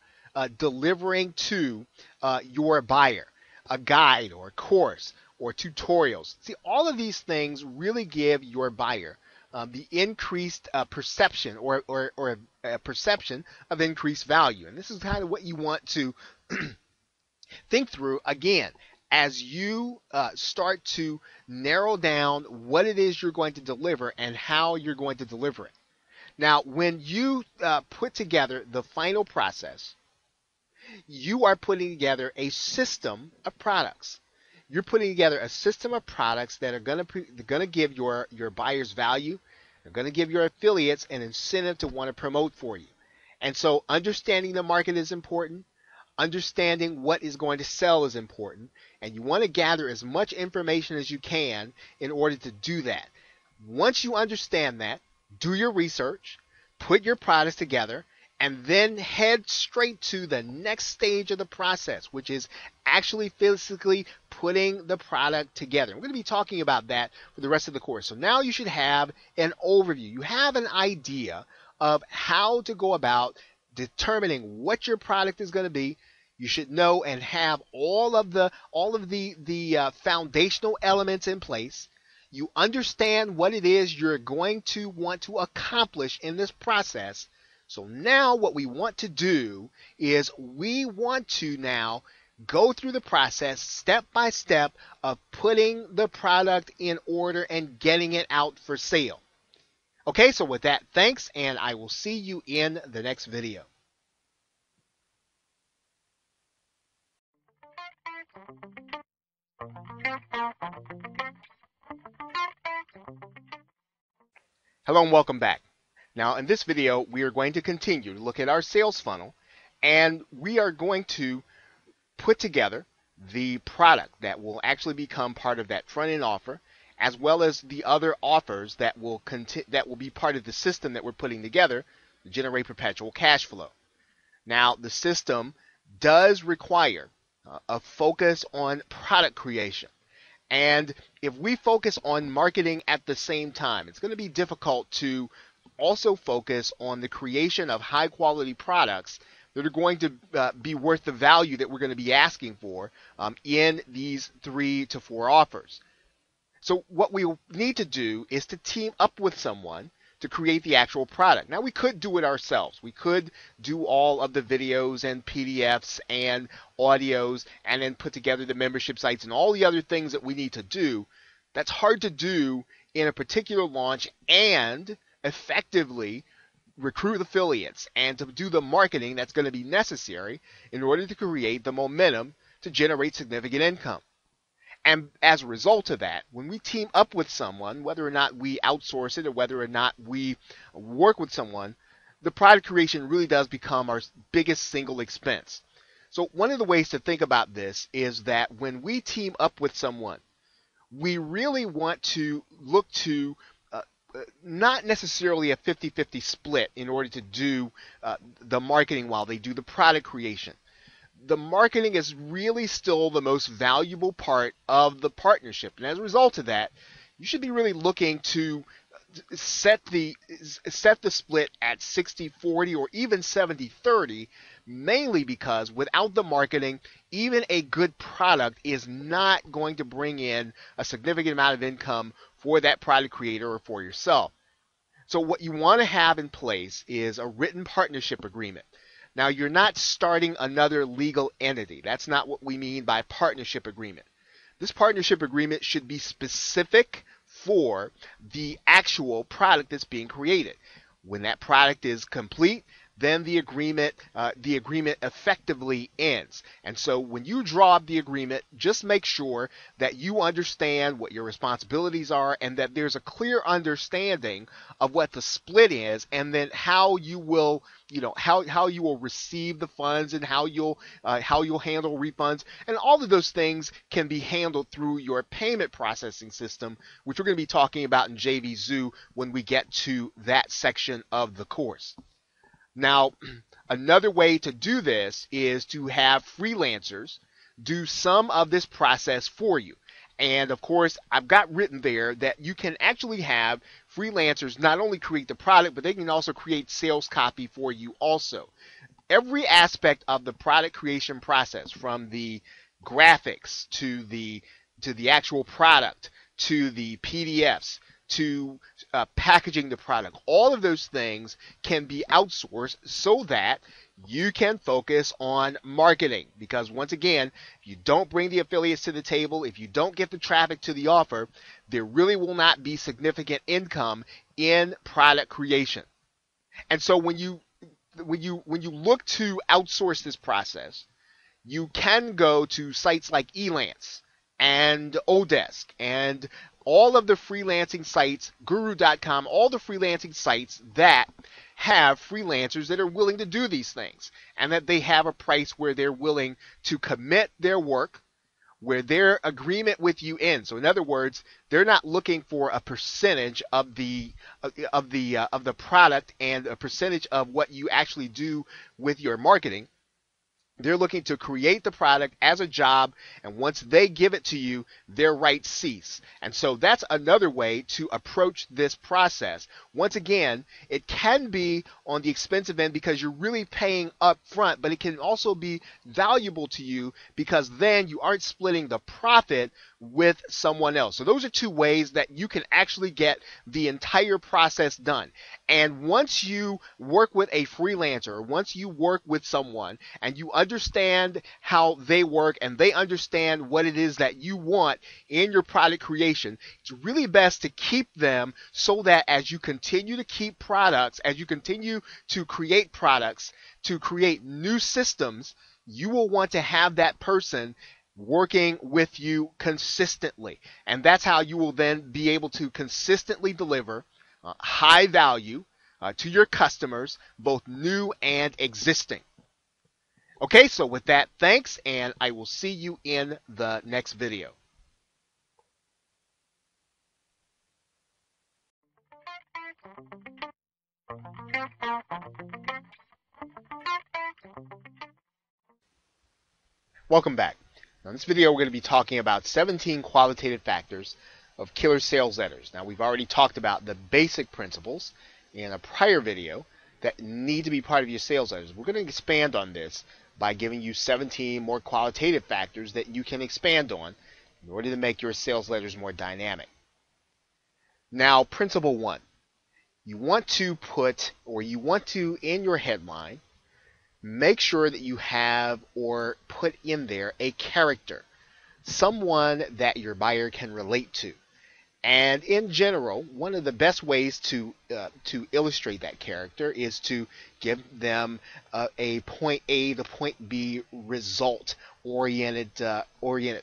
delivering to your buyer. A guide or a course or tutorials. See, all of these things really give your buyer the increased perception or a perception of increased value. And this is kind of what you want to think through again as you start to narrow down what it is you're going to deliver and how you're going to deliver it. Now, when you put together the final process, you are putting together a system of products. You're putting together a system of products that are going to give your buyers value. They're going to give your affiliates an incentive to want to promote for you. And so understanding the market is important. Understanding what is going to sell is important. And you want to gather as much information as you can in order to do that. Once you understand that, do your research, put your products together, and then head straight to the next stage of the process, which is actually physically putting the product together. We're going to be talking about that for the rest of the course. So now you should have an overview. You have an idea of how to go about determining what your product is going to be. You should know and have all of the foundational elements in place. You understand what it is you're going to want to accomplish in this process. So now what we want to do is we want to now go through the process step by step of putting the product in order and getting it out for sale. Okay, so with that, thanks, and I will see you in the next video. Hello and welcome back. Now in this video, we are going to continue to look at our sales funnel, and we are going to put together the product that will actually become part of that front-end offer, as well as the other offers that will be part of the system that we're putting together to generate perpetual cash flow. Now, the system does require a focus on product creation. And if we focus on marketing at the same time, it's going to be difficult to also focus on the creation of high quality products that are going to be worth the value that we're going to be asking for in these 3 to 4 offers. So what we need to do is to team up with someone to create the actual product. Now, we could do it ourselves. We could do all of the videos and PDFs and audios and then put together the membership sites and all the other things that we need to do. That's hard to do in a particular launch and effectively recruit affiliates and to do the marketing that's going to be necessary in order to create the momentum to generate significant income. And as a result of that, when we team up with someone, whether or not we outsource it or whether or not we work with someone, the product creation really does become our biggest single expense. So one of the ways to think about this is that when we team up with someone, we really want to look to not necessarily a 50-50 split in order to do the marketing while they do the product creation. The marketing is really still the most valuable part of the partnership. And as a result of that, you should be really looking to set the split at 60-40 or even 70-30, mainly because without the marketing, even a good product is not going to bring in a significant amount of income for that product creator or for yourself. So what you want to have in place is a written partnership agreement. Now, you're not starting another legal entity. That's not what we mean by partnership agreement. This partnership agreement should be specific for the actual product that's being created. When that product is complete, then the agreement effectively ends. And so when you draw up the agreement, just make sure that you understand what your responsibilities are and that there's a clear understanding of what the split is, and then how you will, how you will receive the funds and how you'll handle refunds, and all of those things can be handled through your payment processing system, which we're going to be talking about in JVZoo when we get to that section of the course. Now, another way to do this is to have freelancers do some of this process for you. And of course, I've got written there that you can actually have freelancers not only create the product, but they can also create sales copy for you also. Every aspect of the product creation process, from the graphics to the actual product, to the PDFs, to packaging the product, all of those things can be outsourced so that you can focus on marketing. Because once again, if you don't bring the affiliates to the table, if you don't get the traffic to the offer, there really will not be significant income in product creation. And so when you look to outsource this process, you can go to sites like Elance and Odesk and all of the freelancing sites, guru.com, all the freelancing sites that have freelancers that are willing to do these things, and that they have a price where they're willing to commit their work where their agreement with you ends. So in other words, they're not looking for a percentage of the product and a percentage of what you actually do with your marketing. They're looking to create the product as a job, and once they give it to you, their rights cease. And so that's another way to approach this process. Once again, it can be on the expensive end because you're really paying up front, but it can also be valuable to you because then you aren't splitting the profit with someone else. So those are two ways that you can actually get the entire process done. And once you work with a freelancer, or once you work with someone and you understand how they work and they understand what it is that you want in your product creation, it's really best to keep them so that as you continue to keep products, as you continue to create products, to create new systems, you will want to have that person working with you consistently. And that's how you will then be able to consistently deliver high value to your customers, both new and existing. Okay, so with that, thanks, and I will see you in the next video. Welcome back. Now, in this video, we're going to be talking about 17 qualitative factors of killer sales letters. Now, we've already talked about the basic principles in a prior video that need to be part of your sales letters. We're going to expand on this by giving you 17 more qualitative factors that you can expand on in order to make your sales letters more dynamic. Now, principle one, you want to in your headline, make sure that you have or put in there a character, someone that your buyer can relate to. And in general, one of the best ways to illustrate that character is to give them a point A to point B result oriented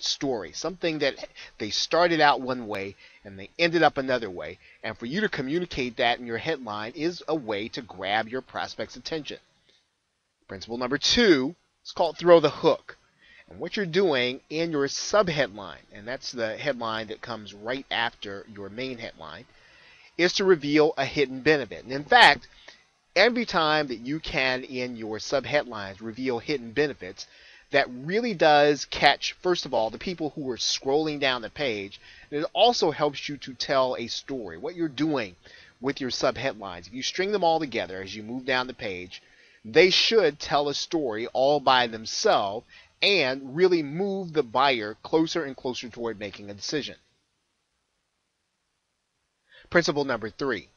story, something that they started out one way and they ended up another way. And for you to communicate that in your headline is a way to grab your prospect's attention. Principle number two is called throw the hook. And what you're doing in your subheadline, and that's the headline that comes right after your main headline, is to reveal a hidden benefit. And in fact, every time that you can in your subheadlines reveal hidden benefits, that really does catch, first of all, the people who are scrolling down the page. And it also helps you to tell a story, what you're doing with your subheadlines. If you string them all together as you move down the page, they should tell a story all by themselves and really move the buyer closer and closer toward making a decision. Principle number three,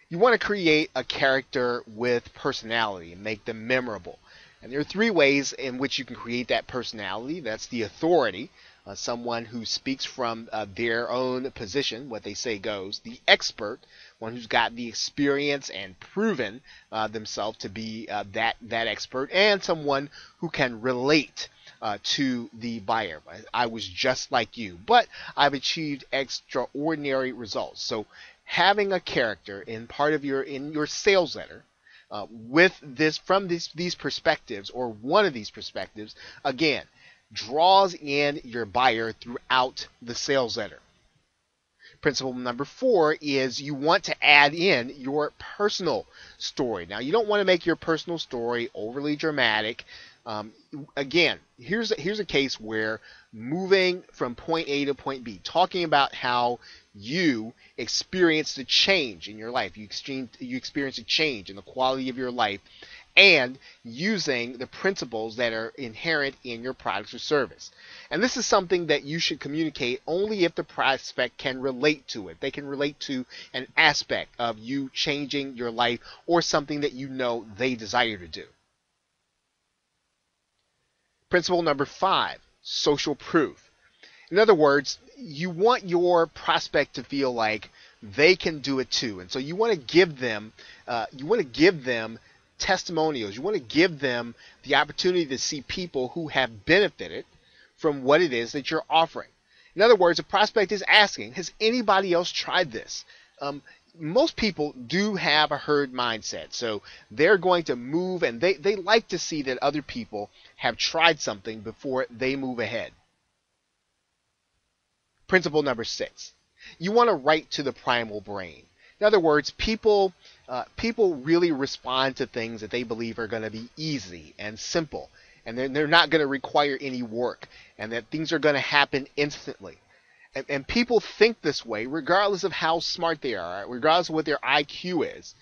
you want to create a character with personality and make them memorable. And there are three ways in which you can create that personality. That's the authority, someone who speaks from their own position, what they say goes. The expert, one who's got the experience and proven themselves to be that expert, and someone who can relate to the buyer. I was just like you, but I've achieved extraordinary results. So having a character in your sales letter with this from these perspectives, or one of these perspectives, again, draws in your buyer throughout the sales letter. Principle number four is you want to add in your personal story. Now, you don't want to make your personal story overly dramatic. Again, here's a case where moving from point A to point B, talking about how you experienced a change in your life, you experienced a change in the quality of your life, and using the principles that are inherent in your products or service. And this is something that you should communicate only if the prospect can relate to it. They can relate to an aspect of you changing your life or something that you know they desire to do. Principle number five, social proof. In other words, you want your prospect to feel like they can do it too. And so you want to give them testimonials. You want to give them the opportunity to see people who have benefited from what it is that you're offering. In other words, a prospect is asking, has anybody else tried this? Most people do have a herd mindset, so they're going to move, and they like to see that other people have tried something before they move ahead. Principle number 6. You want to write to the primal brain. In other words, people really respond to things that they believe are going to be easy and simple, and they're not going to require any work, and that things are going to happen instantly. And people think this way regardless of how smart they are, regardless of what their IQ is.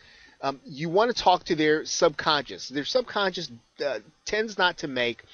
You want to talk to their subconscious. Their subconscious tend not to make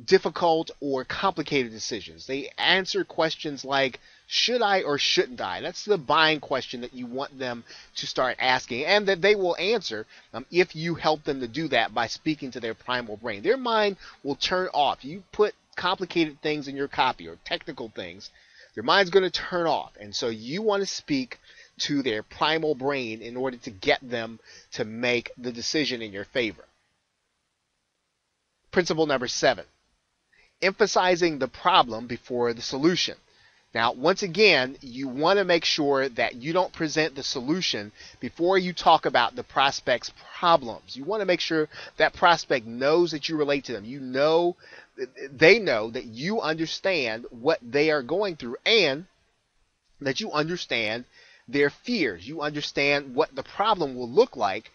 difficult or complicated decisions. They answer questions like, should I or shouldn't I? That's the buying question that you want them to start asking, and that they will answer if you help them to do that by speaking to their primal brain. Their mind will turn off. You put complicated things in your copy or technical things, their mind's going to turn off. And so you want to speak to their primal brain in order to get them to make the decision in your favor. Principle number 7. Emphasizing the problem before the solution. Now, once again, you want to make sure that you don't present the solution before you talk about the prospect's problems. You want to make sure that prospect knows that you relate to them. They know that you understand what they are going through, and that you understand their fears. You understand what the problem will look like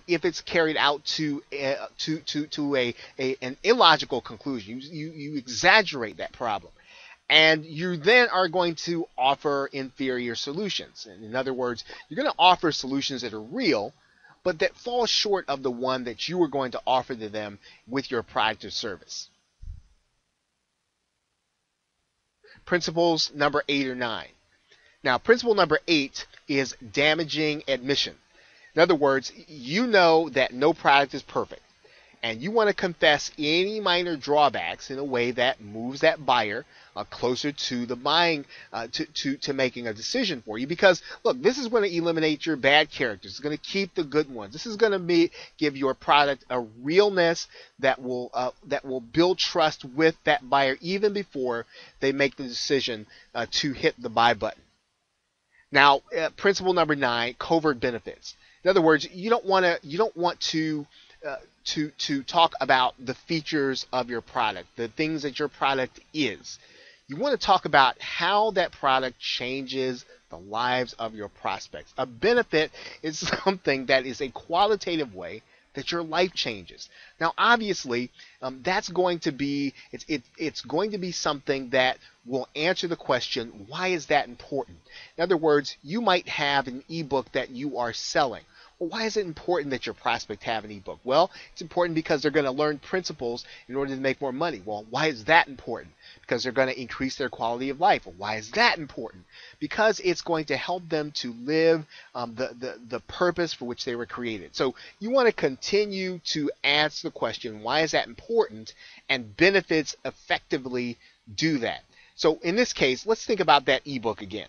if it's carried out to an illogical conclusion. You exaggerate that problem. And you then are going to offer inferior solutions. In other words, you're going to offer solutions that are real, but that fall short of the one that you were going to offer to them with your product or service. Principles number 8 or 9. Now, principle number 8 is damaging admission. In other words, you know that no product is perfect, and you want to confess any minor drawbacks in a way that moves that buyer closer to the buying, to making a decision for you. Because look, this is going to eliminate your bad characters. It's going to keep the good ones. This is going to give your product a realness that will build trust with that buyer even before they make the decision to hit the buy button. Now, principle number 9: covert benefits. In other words, you don't want to talk about the features of your product, the things that your product is. You want to talk about how that product changes the lives of your prospects. A benefit is something that is a qualitative way that your life changes. Now, obviously, that's going to be it's going to be something that will answer the question, why is that important? In other words, you might have an ebook that you are selling. Well, why is it important that your prospect have an ebook? Well, it's important because they're going to learn principles in order to make more money. Well, why is that important? Because they're going to increase their quality of life. Well, why is that important? Because it's going to help them to live the purpose for which they were created. So you want to continue to ask the question, why is that important? And benefits effectively do that. So in this case, let's think about that ebook again.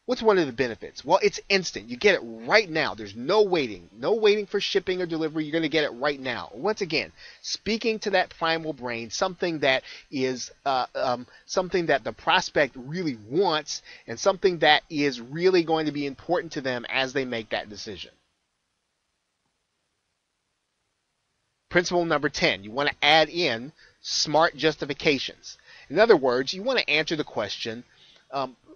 What's one of the benefits? Well, it's instant. You get it right now. There's no waiting. No waiting for shipping or delivery. You're going to get it right now. Once again, speaking to that primal brain, something that is something that the prospect really wants, and something that is really going to be important to them as they make that decision. Principle number 10, you want to add in smart justifications. In other words, you want to answer the question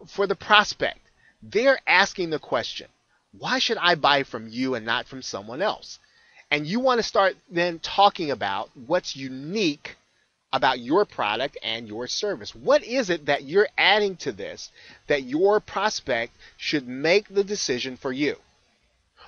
for the prospect. They're asking the question, why should I buy from you and not from someone else? And you want to start then talking about what's unique about your product and your service. What is it that you're adding to this that your prospect should make the decision for you?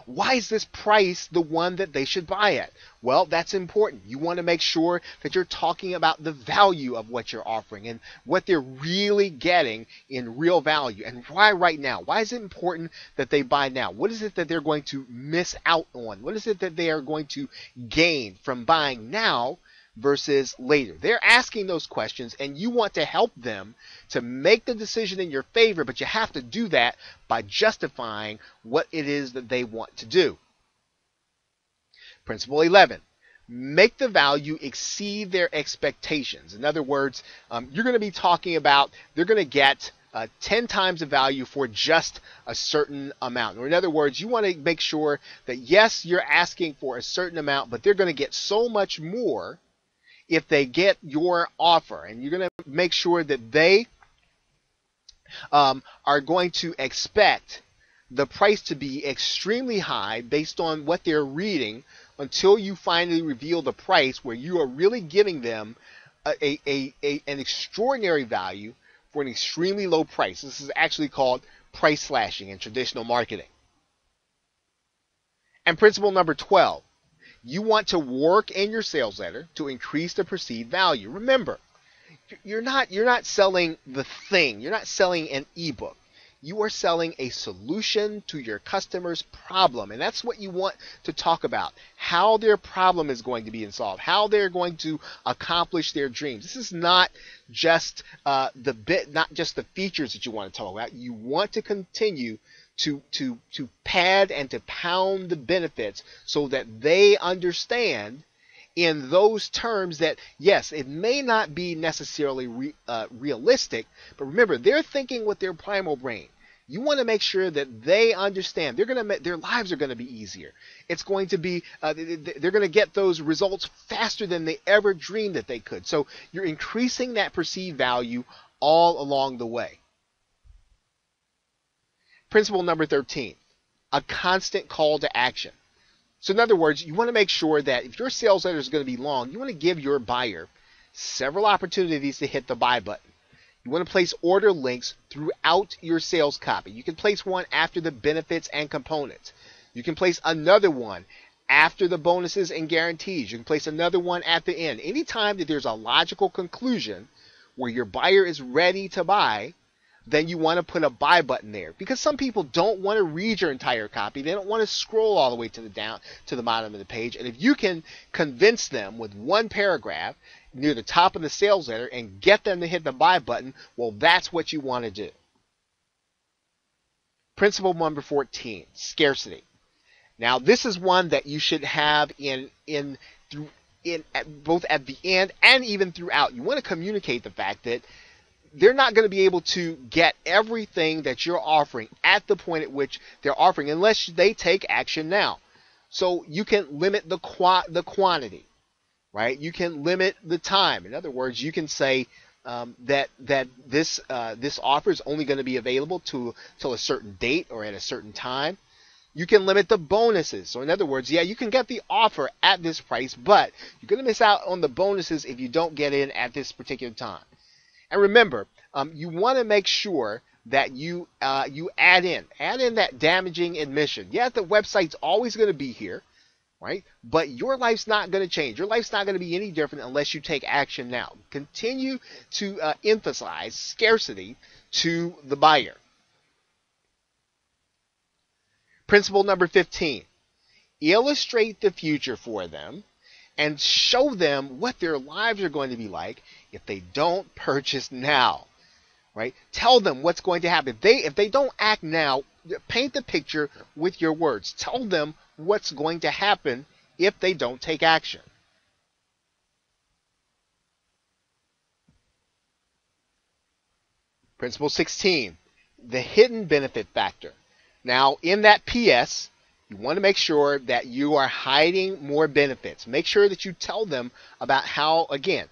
Why is this price the one that they should buy at? Well, that's important. You want to make sure that you're talking about the value of what you're offering and what they're really getting in real value. And why right now? Why is it important that they buy now? What is it that they're going to miss out on? What is it that they are going to gain from buying now versus later? They're asking those questions, and you want to help them to make the decision in your favor, but you have to do that by justifying what it is that they want to do. Principle 11, make the value exceed their expectations. In other words, you're going to be talking about they're going to get 10 times the value for just a certain amount. Or in other words, you want to make sure that yes, you're asking for a certain amount, but they're going to get so much more if they get your offer, and you're going to make sure that they are going to expect the price to be extremely high based on what they're reading until you finally reveal the price where you are really giving them an extraordinary value for an extremely low price. This is actually called price slashing in traditional marketing. And principle number 12, you want to work in your sales letter to increase the perceived value. Remember, you're not selling the thing. You're not selling an ebook. You are selling a solution to your customer's problem. And that's what you want to talk about. How their problem is going to be solved. How they're going to accomplish their dreams. This is not just not just the features that you want to talk about. You want to continue to pad and to pound the benefits so that they understand in those terms that, yes, it may not be necessarily realistic, but remember, they're thinking with their primal brain. You want to make sure that they understand. Their lives are going to be easier. It's going to be, they're going to get those results faster than they ever dreamed that they could. So you're increasing that perceived value all along the way. Principle number 13, a constant call to action. So in other words, you want to make sure that if your sales letter is going to be long, you want to give your buyer several opportunities to hit the buy button. You want to place order links throughout your sales copy. You can place one after the benefits and components. You can place another one after the bonuses and guarantees. You can place another one at the end. Anytime that there's a logical conclusion where your buyer is ready to buy, then you want to put a buy button there, because some people don't want to read your entire copy. They don't want to scroll all the way to the bottom of the page. And if you can convince them with one paragraph near the top of the sales letter and get them to hit the buy button, well, that's what you want to do. Principle number 14, scarcity. Now, this is one that you should have both at the end and even throughout. You want to communicate the fact that they're not going to be able to get everything that you're offering at the point at which they're offering unless they take action now. So you can limit the quantity, right? You can limit the time. In other words, you can say that this offer is only going to be available till a certain date or at a certain time. You can limit the bonuses. So in other words, yeah, you can get the offer at this price, but you're going to miss out on the bonuses if you don't get in at this particular time. And remember, you want to make sure that you add in that damaging admission. Yeah, the website's always going to be here, right? But your life's not going to change. Your life's not going to be any different unless you take action now. Continue to emphasize scarcity to the buyer. Principle number 15, illustrate the future for them and show them what their lives are going to be like if they don't purchase now, right? Tell them what's going to happen. If they don't act now, paint the picture with your words. Tell them what's going to happen if they don't take action. Principle 16, the hidden benefit factor. Now, in that PS, you want to make sure that you are hiding more benefits. Make sure that you tell them about how, again,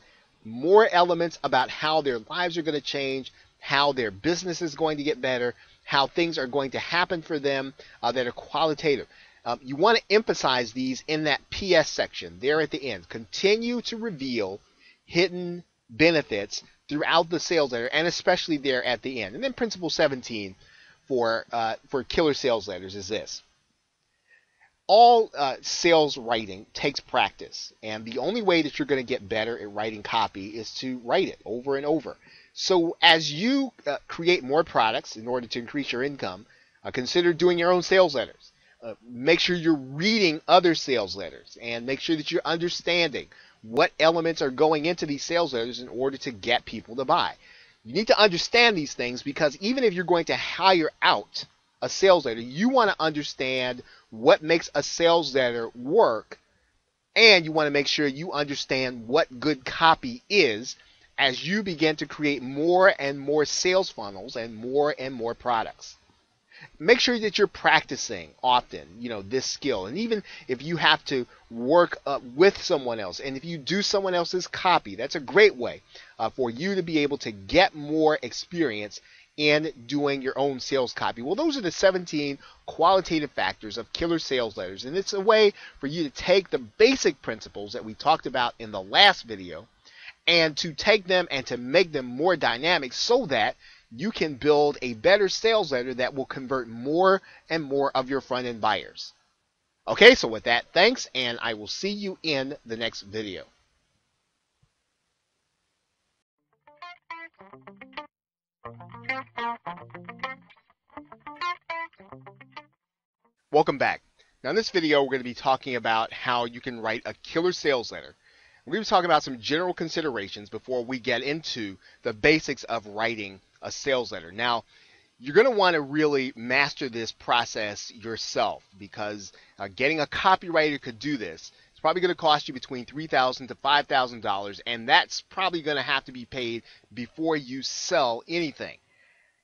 more elements about how their lives are going to change, how their business is going to get better, how things are going to happen for them that are qualitative. You want to emphasize these in that PS section there at the end. Continue to reveal hidden benefits throughout the sales letter and especially there at the end. And then principle 17 for killer sales letters is this. All sales writing takes practice, and the only way that you're going to get better at writing copy is to write it over and over. So as you create more products in order to increase your income, consider doing your own sales letters. Make sure you're reading other sales letters, and make sure that you're understanding what elements are going into these sales letters in order to get people to buy. You need to understand these things, because even if you're going to hire out a sales letter, you want to understand what makes a sales letter work, and you want to make sure you understand what good copy is as you begin to create more and more sales funnels and more products. Make sure that you're practicing often, this skill. And even if you have to work with someone else, and if you do someone else's copy, that's a great way for you to be able to get more experience in doing your own sales copy. Well, those are the 17 qualitative factors of killer sales letters. And it's a way for you to take the basic principles that we talked about in the last video and to take them and to make them more dynamic so that you can build a better sales letter that will convert more and more of your front-end buyers. Okay, so with that, thanks, and I will see you in the next video. Welcome back. Now in this video, we're going to be talking about how you can write a killer sales letter. We're going to be talking about some general considerations before we get into the basics of writing a sales letter. Now, you're going to want to really master this process yourself because getting a copywriter could do this. It's probably going to cost you between $3,000 to $5,000, and that's probably going to have to be paid before you sell anything.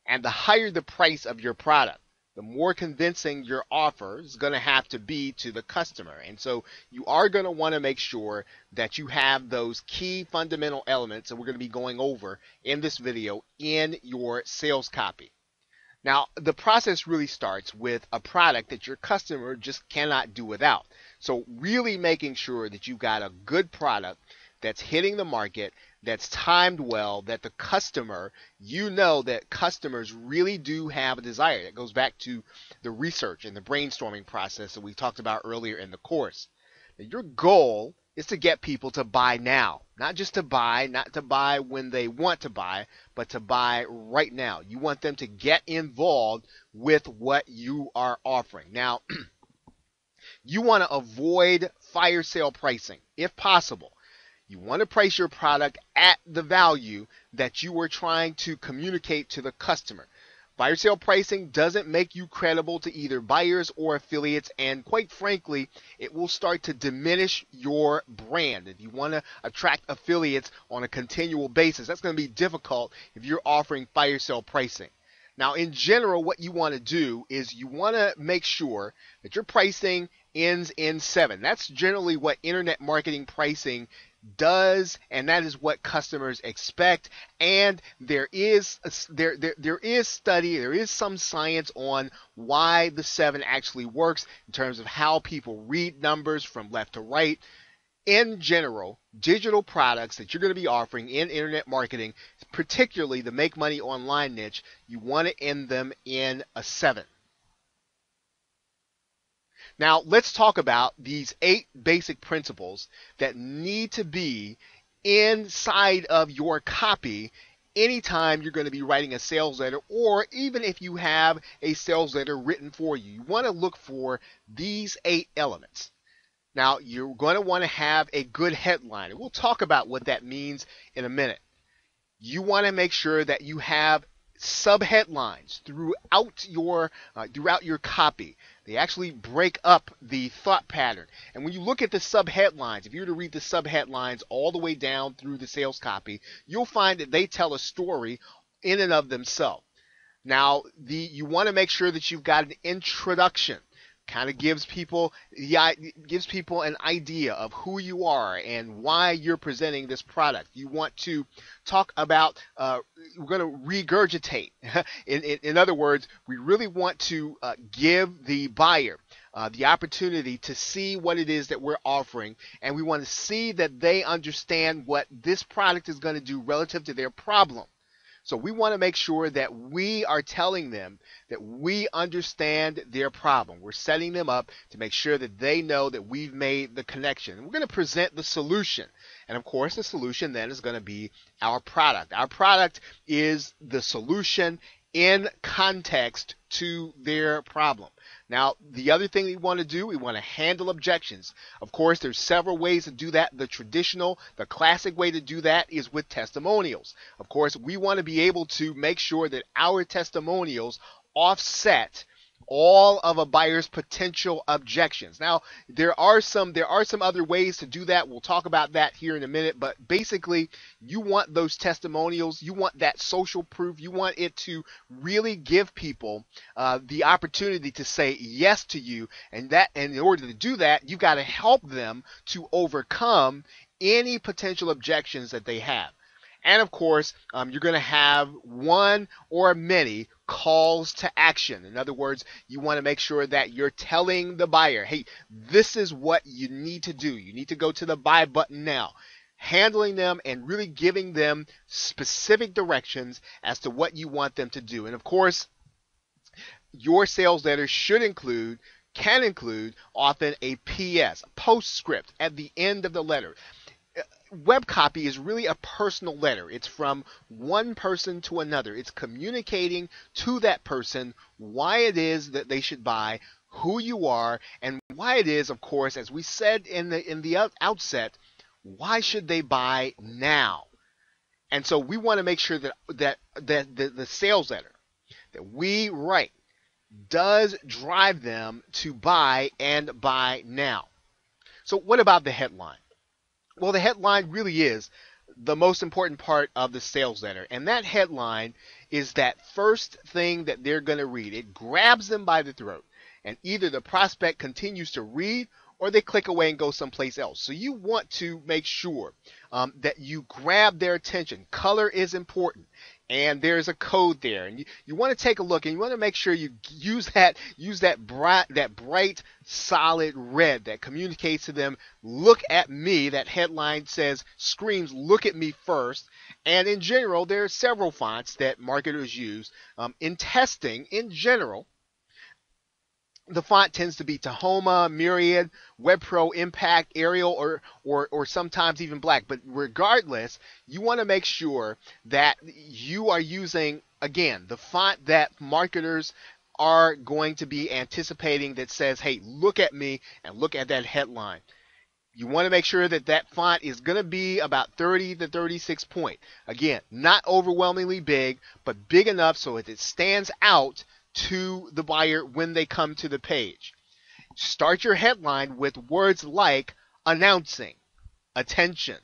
And the higher the price of your product, the more convincing your offer is going to have to be to the customer. And so you are going to want to make sure that you have those key fundamental elements that we're going to be going over in this video in your sales copy. Now, the process really starts with a product that your customer just cannot do without. So really making sure that you've got a good product that's hitting the market, that's timed well, that the customer, that customers really do have a desire. That goes back to the research and the brainstorming process that we talked about earlier in the course. Now, your goal is to get people to buy now. Not just to buy, not to buy when they want to buy, but to buy right now. You want them to get involved with what you are offering. Now, you want to avoid fire sale pricing if possible. You want to price your product at the value that you are trying to communicate to the customer. Fire sale pricing doesn't make you credible to either buyers or affiliates, and quite frankly, it will start to diminish your brand. If you want to attract affiliates on a continual basis, that's going to be difficult if you're offering fire sale pricing. Now, in general, what you want to do is you want to make sure that your pricing ends in 7. That's generally what internet marketing pricing does, and that is what customers expect. And there is some science on why the 7 actually works in terms of how people read numbers from left to right. In general, digital products that you're going to be offering in internet marketing, particularly the make money online niche, you want to end them in a 7. Now, let's talk about these 8 basic principles that need to be inside of your copy anytime you're going to be writing a sales letter, or even if you have a sales letter written for you. You want to look for these 8 elements. Now, you're going to want to have a good headline, and we'll talk about what that means in a minute. You want to make sure that you have subheadlines throughout your copy. They actually break up the thought pattern. And when you look at the subheadlines, if you were to read the subheadlines all the way down through the sales copy, you'll find that they tell a story in and of themselves. Now, you want to make sure that you've got an introduction. Kind of gives people an idea of who you are and why you're presenting this product. You want to talk about, we're going to regurgitate. In other words, we really want to give the buyer the opportunity to see what it is that we're offering, and we want to see that they understand what this product is going to do relative to their problem. So we want to make sure that we are telling them that we understand their problem. We're setting them up to make sure that they know that we've made the connection. And we're going to present the solution. And of course, the solution then is going to be our product. Our product is the solution in context to their problem. Now, the other thing we want to do, we want to handle objections. Of course, there's several ways to do that. The classic way to do that is with testimonials. Of course, we want to be able to make sure that our testimonials offset all of a buyer's potential objections. Now, there are some other ways to do that. We'll talk about that here in a minute, but basically, you want those testimonials, you want that social proof, you want it to really give people the opportunity to say yes to you, and in order to do that, you've got to help them to overcome any potential objections that they have. And of course, you're going to have one or many calls to action. In other words, you want to make sure that you're telling the buyer, hey, this is what you need to do. You need to go to the buy button now. Handling them and really giving them specific directions as to what you want them to do. And of course, your sales letter can include often a PS, a postscript at the end of the letter. Web copy is really a personal letter. It's from one person to another. It's communicating to that person why it is that they should buy, who you are, and why it is, of course, as we said in the outset, why should they buy now? And so we want to make sure that the sales letter that we write does drive them to buy and buy now. So what about the headline? Well, the headline really is the most important part of the sales letter. And that headline is that first thing that they're going to read. It grabs them by the throat. And either the prospect continues to read or they click away and go someplace else. So you want to make sure that you grab their attention. Color is important. And there's a code there, and you want to take a look, and you want to make sure you use that bright, solid red that communicates to them, look at me. That headline screams, look at me first. And in general, there are several fonts that marketers use. In testing, in general, the font tends to be Tahoma, Myriad, WebPro, Impact, Arial, or sometimes even black. But regardless, you want to make sure that you are using, again, the font that marketers are going to be anticipating that says, hey, look at me and look at that headline. You want to make sure that that font is going to be about 30 to 36 point. Again, not overwhelmingly big, but big enough so that it stands out to the buyer when they come to the page. Start your headline with words like announcing, attention,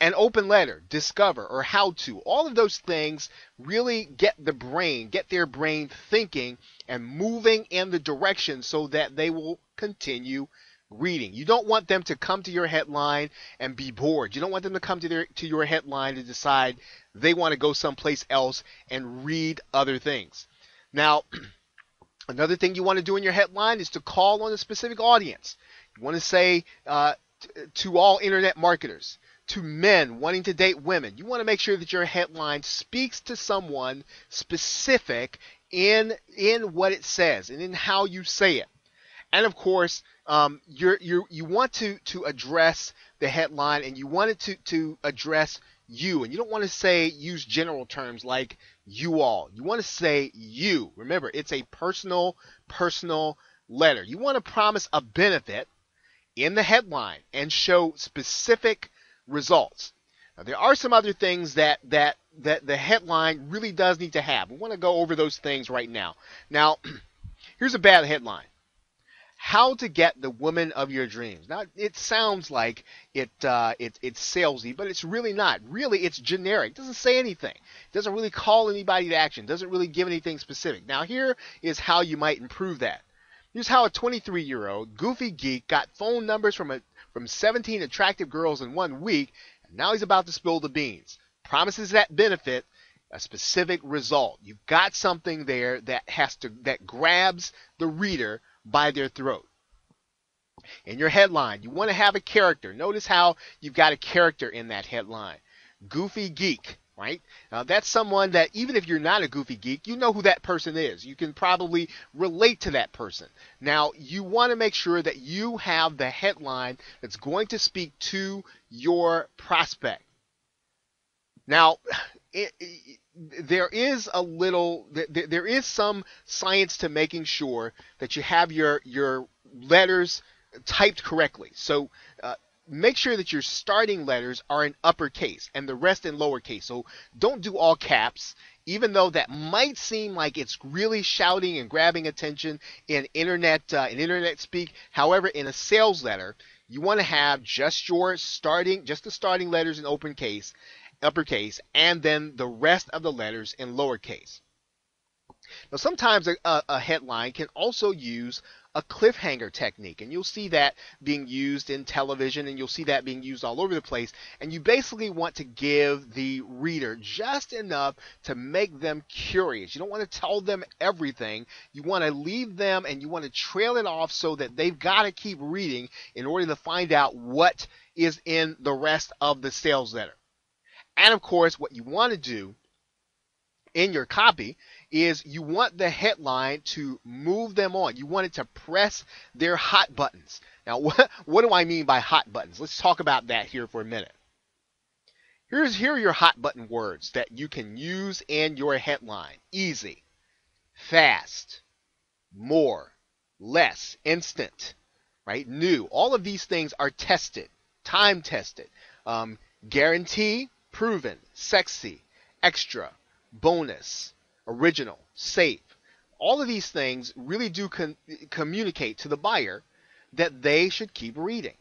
an open letter, discover, or how to. All of those things really get their brain thinking and moving in the direction so that they will continue reading. You don't want them to come to your headline and be bored. You don't want them to come to your headline and decide they want to go someplace else and read other things. Now, another thing you want to do in your headline is to call on a specific audience. You want to say to all internet marketers, to men wanting to date women. You want to make sure that your headline speaks to someone specific in what it says and in how you say it. And of course, you want to address the headline, and you want it to address you, and you don't want to use general terms like you all. You want to say you. Remember, it's a personal letter. You want to promise a benefit in the headline and show specific results. Now, there are some other things that the headline really does need to have. We want to go over those things right now. Now, here's a bad headline. How to get the woman of your dreams. Now, it sounds like it's salesy, but it's really not. Really, it's generic. It doesn't say anything. It doesn't really call anybody to action. It doesn't really give anything specific. Now, here is how you might improve that. Here's how a 23-year-old goofy geek got phone numbers from 17 attractive girls in 1 week, and now he's about to spill the beans. Promises that benefit a specific result. You've got something there that grabs the reader by their throat. In your headline, you want to have a character. Notice how you've got a character in that headline. Goofy geek, right? Now, that's someone that even if you're not a goofy geek, you know who that person is. You can probably relate to that person. Now, you want to make sure that you have the headline that's going to speak to your prospect. Now, there is some science to making sure that you have your letters typed correctly. So make sure that your starting letters are in uppercase and the rest in lowercase. So don't do all caps, even though that might seem like it's really shouting and grabbing attention in internet speak. However, in a sales letter, you want to have just the starting letters in uppercase, and then the rest of the letters in lowercase. Now, sometimes a headline can also use a cliffhanger technique, and you'll see that being used in television, and you'll see that being used all over the place. And you basically want to give the reader just enough to make them curious. You don't want to tell them everything. You want to leave them, and you want to trail it off so that they've got to keep reading in order to find out what is in the rest of the sales letter. And of course, what you want to do in your copy is you want the headline to move them on. You want it to press their hot buttons. Now, what do I mean by hot buttons? Let's talk about that here for a minute. Here are your hot button words that you can use in your headline. Easy, fast, more, less, instant, right? New. All of these things are tested, time tested. Guarantee, proven, sexy, extra, bonus, original, safe. All of these things really do communicate to the buyer that they should keep reading,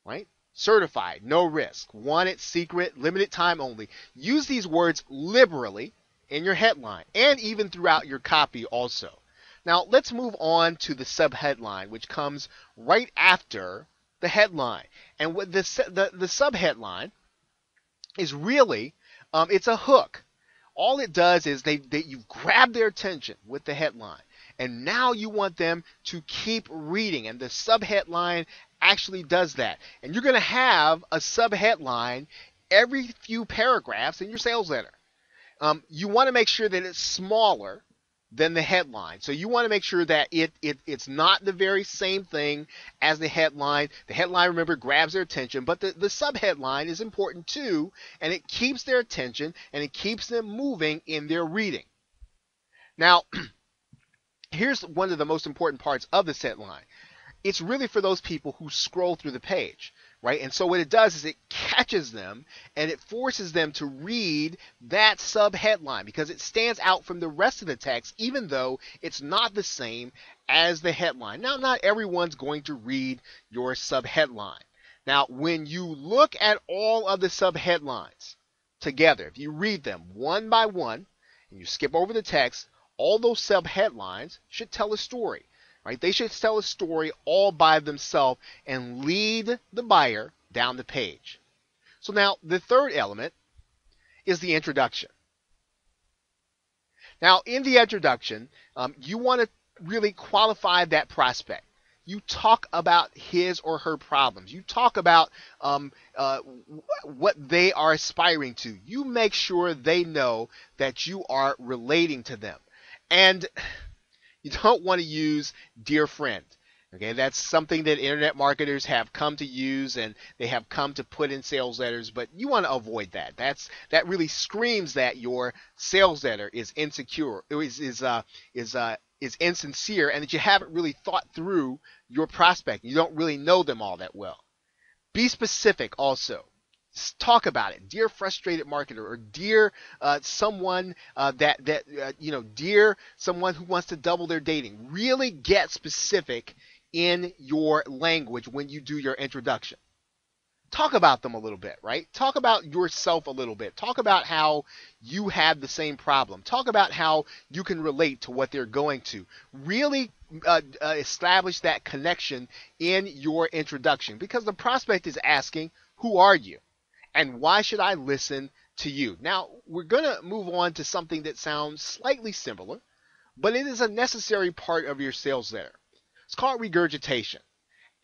right? Certified, no risk, wanted, secret, limited time only. Use these words liberally in your headline and even throughout your copy also. Now, let's move on to the subheadline, which comes right after the headline. And what the subheadline is really, it's a hook. All it does is you've grabbed their attention with the headline, and now you want them to keep reading, and the subheadline actually does that. And you're going to have a subheadline every few paragraphs in your sales letter. You want to make sure that it's smaller than the headline. So you want to make sure that it's not the very same thing as the headline. The headline, remember, grabs their attention, but the subheadline is important too, and it keeps their attention and it keeps them moving in their reading. Now, here's one of the most important parts of this headline. It's really for those people who scroll through the page, right? And so what it does is it catches them and it forces them to read that subheadline because it stands out from the rest of the text, even though it's not the same as the headline. Now, not everyone's going to read your subheadline. Now, when you look at all of the subheadlines together, if you read them one by one and you skip over the text, all those subheadlines should tell a story. Right? They should tell a story all by themselves and lead the buyer down the page. So now the third element is the introduction. Now in the introduction, you want to really qualify that prospect. You talk about his or her problems. You talk about what they are aspiring to. You make sure they know that you are relating to them. And you don't want to use dear friend. Okay, that's something that internet marketers have come to use and they have come to put in sales letters, but you want to avoid that. That really screams that your sales letter is insecure, is insincere, and that you haven't really thought through your prospect. You don't really know them all that well. Be specific also. Talk about it, dear frustrated marketer, or dear someone dear someone who wants to double their dating. Really get specific in your language when you do your introduction. Talk about them a little bit, right? Talk about yourself a little bit. Talk about how you have the same problem. Talk about how you can relate to what they're going to. Really establish that connection in your introduction, because the prospect is asking, who are you? And why should I listen to you? Now, we're going to move on to something that sounds slightly similar, but it is a necessary part of your sales letter. It's called regurgitation.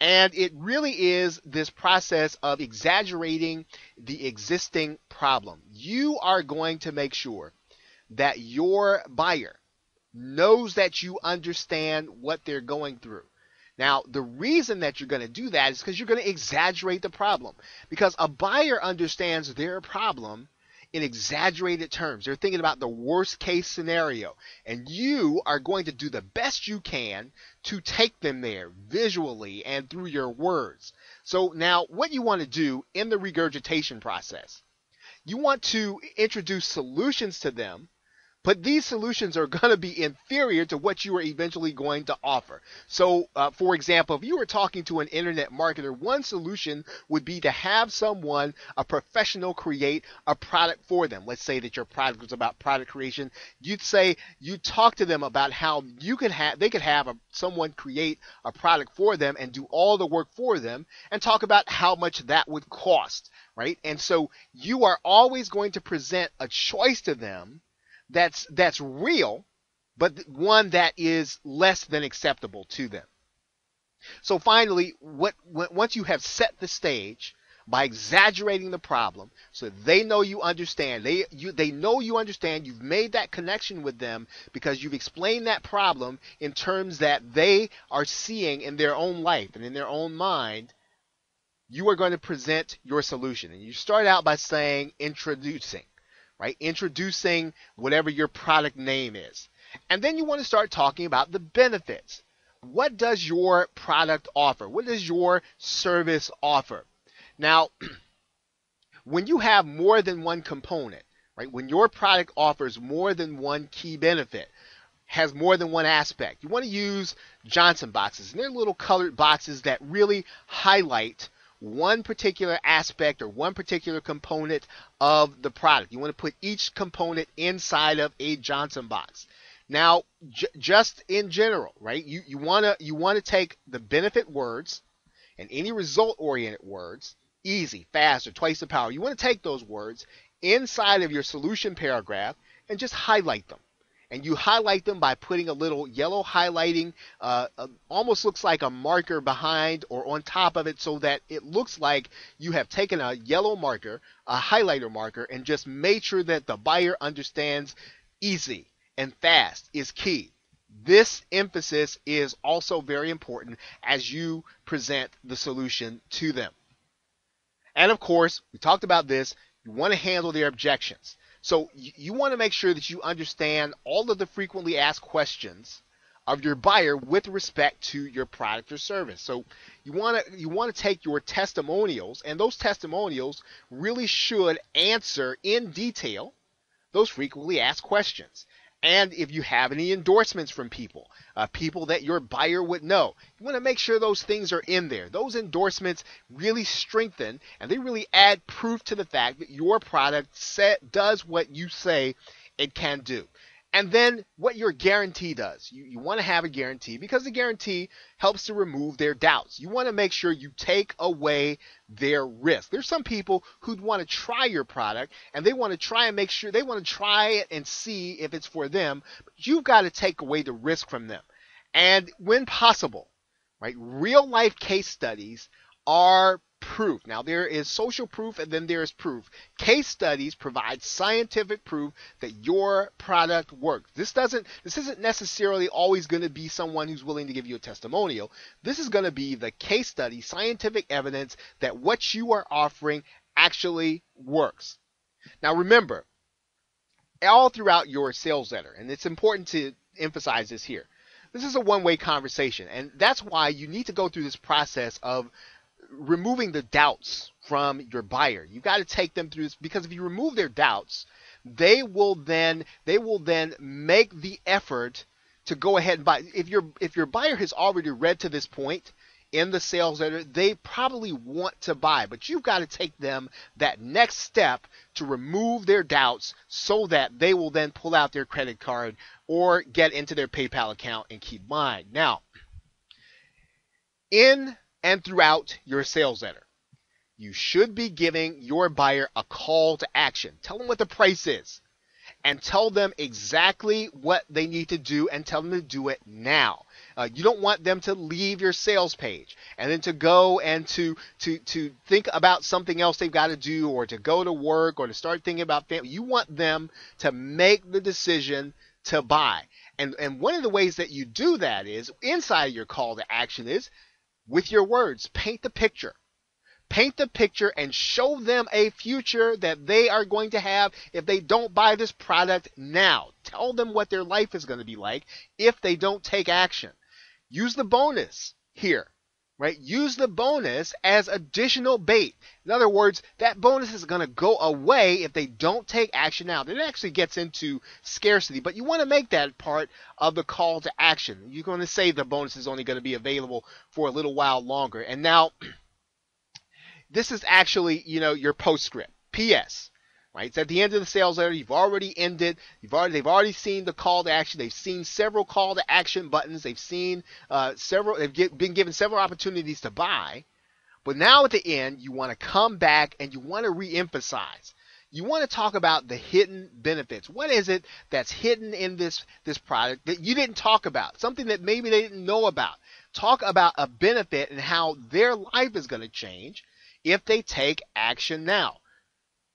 And it really is this process of exaggerating the existing problem. You are going to make sure that your buyer knows that you understand what they're going through. Now, the reason that you're going to do that is because you're going to exaggerate the problem. Because a buyer understands their problem in exaggerated terms. They're thinking about the worst case scenario. And you are going to do the best you can to take them there visually and through your words. So now what you want to do in the regurgitation process, you want to introduce solutions to them, but these solutions are going to be inferior to what you are eventually going to offer. So, for example, if you were talking to an internet marketer, one solution would be to have someone, a professional, create a product for them. Let's say that your product was about product creation. You'd talk to them about how they could have someone create a product for them and do all the work for them, and talk about how much that would cost, right? And so you are always going to present a choice to them that's real, but one that is less than acceptable to them. So finally, once you have set the stage by exaggerating the problem, so they know you understand, they know you understand, you've made that connection with them because you've explained that problem in terms that they are seeing in their own life and in their own mind, you are going to present your solution. And you start out by saying introducing. Right? Introducing whatever your product name is. And then you want to start talking about the benefits. What does your product offer? What does your service offer? Now, when you have more than one component, right? When your product offers more than one key benefit, has more than one aspect, you want to use Johnson boxes. And they're little colored boxes that really highlight one particular aspect or one particular component of the product. You want to put each component inside of a Johnson box. Now, just in general, right? You want to take the benefit words and any result-oriented words, easy, fast, or twice the power. You want to take those words inside of your solution paragraph and just highlight them. And you highlight them by putting a little yellow highlighting, almost looks like a marker behind or on top of it, so that it looks like you have taken a yellow marker, a highlighter marker, and just made sure that the buyer understands easy and fast is key. This emphasis is also very important as you present the solution to them. And of course, we talked about this, you want to handle their objections. So you want to make sure that you understand all of the frequently asked questions of your buyer with respect to your product or service. So you want to take your testimonials, and those testimonials really should answer in detail those frequently asked questions. And if you have any endorsements from people that your buyer would know, you want to make sure those things are in there. Those endorsements really strengthen and they really add proof to the fact that your product does what you say it can do. And then what your guarantee does. You want to have a guarantee because the guarantee helps to remove their doubts. You want to make sure you take away their risk. There's some people who'd want to try your product and they want to try and make sure, they want to try it and see if it's for them. But you've got to take away the risk from them. And when possible, right, real life case studies are proof. Now there is social proof and then there is proof. Case studies provide scientific proof that your product works. This isn't necessarily always going to be someone who's willing to give you a testimonial. This is going to be the case study, scientific evidence that what you are offering actually works. Now remember, all throughout your sales letter, and it's important to emphasize this here, this is a one-way conversation, and that's why you need to go through this process of removing the doubts from your buyer. You got to take them through this, because if you remove their doubts, they will then make the effort to go ahead and buy. If your buyer has already read to this point in the sales letter, they probably want to buy, but you've got to take them that next step to remove their doubts so that they will then pull out their credit card or get into their PayPal account and keep buying. Now, in and throughout your sales letter, you should be giving your buyer a call to action. Tell them what the price is and tell them exactly what they need to do and tell them to do it now. You don't want them to leave your sales page and then to go and to think about something else they've got to do, or to go to work, or to start thinking about family. You want them to make the decision to buy. And one of the ways that you do that is inside your call to action is with your words. Paint the picture. Paint the picture and show them a future that they are going to have if they don't buy this product now. Tell them what their life is going to be like if they don't take action. Use the bonus here, right? Use the bonus as additional bait. In other words, that bonus is going to go away if they don't take action now. It actually gets into scarcity, but you want to make that part of the call to action. You're going to say the bonus is only going to be available for a little while longer. And now, this is actually, your postscript. P.S. Right? It's at the end of the sales letter. You've already ended. They've already seen the call to action. They've seen several call to action buttons. They've seen been given several opportunities to buy. But now at the end, you want to come back and you want to reemphasize. You want to talk about the hidden benefits. What is it that's hidden in this product that you didn't talk about? Something that maybe they didn't know about. Talk about a benefit and how their life is going to change if they take action now.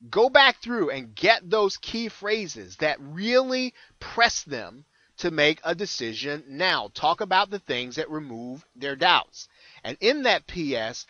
Go back through and get those key phrases that really press them to make a decision now. Talk about the things that remove their doubts. And in that PS,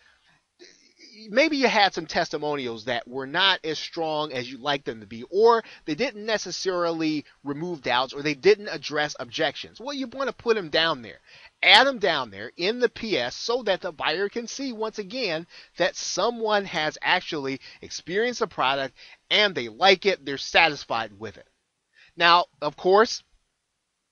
maybe you had some testimonials that were not as strong as you'd like them to be, or they didn't necessarily remove doubts, or they didn't address objections. Well, you want to put them down there. Add them down there in the PS so that the buyer can see once again that someone has actually experienced a product and they like it, they're satisfied with it. Now, of course,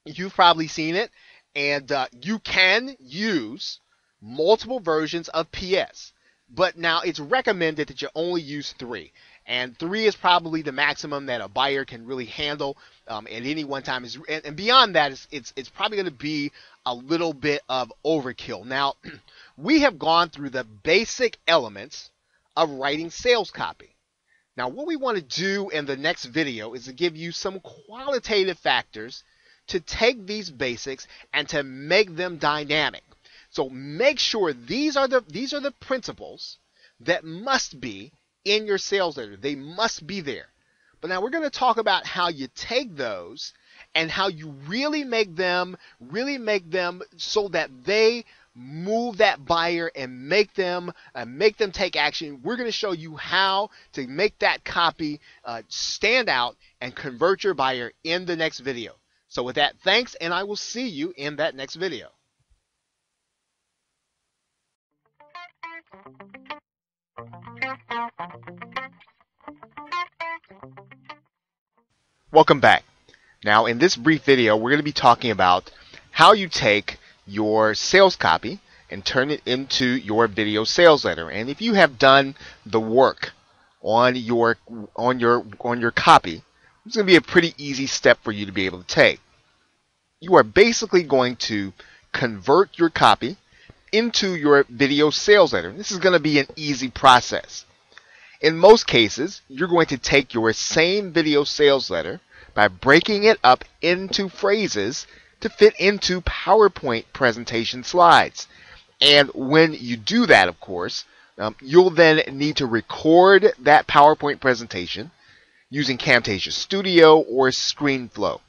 you've probably seen it, and you can use multiple versions of PS. But now it's recommended that you only use 3. And 3 is probably the maximum that a buyer can really handle at any one time. And beyond that, it's probably going to be a little bit of overkill. Now, we have gone through the basic elements of writing sales copy. Now, what we want to do in the next video is to give you some qualitative factors to take these basics and to make them dynamic. So make sure these are the principles that must be in your sales letter. They must be there. But now we're going to talk about how you take those and how you really make them so that they move that buyer and make them take action. We're going to show you how to make that copy stand out and convert your buyer in the next video. So with that, thanks, and I will see you in that next video. Welcome back. Now in this brief video, we're going to be talking about how you take your sales copy and turn it into your video sales letter. And if you have done the work on your copy, it's going to be a pretty easy step for you to be able to take. You are basically going to convert your copy into your video sales letter. This is going to be an easy process. In most cases, you're going to take your same video sales letter by breaking it up into phrases to fit into PowerPoint presentation slides. And when you do that, of course, you'll then need to record that PowerPoint presentation using Camtasia Studio or ScreenFlow.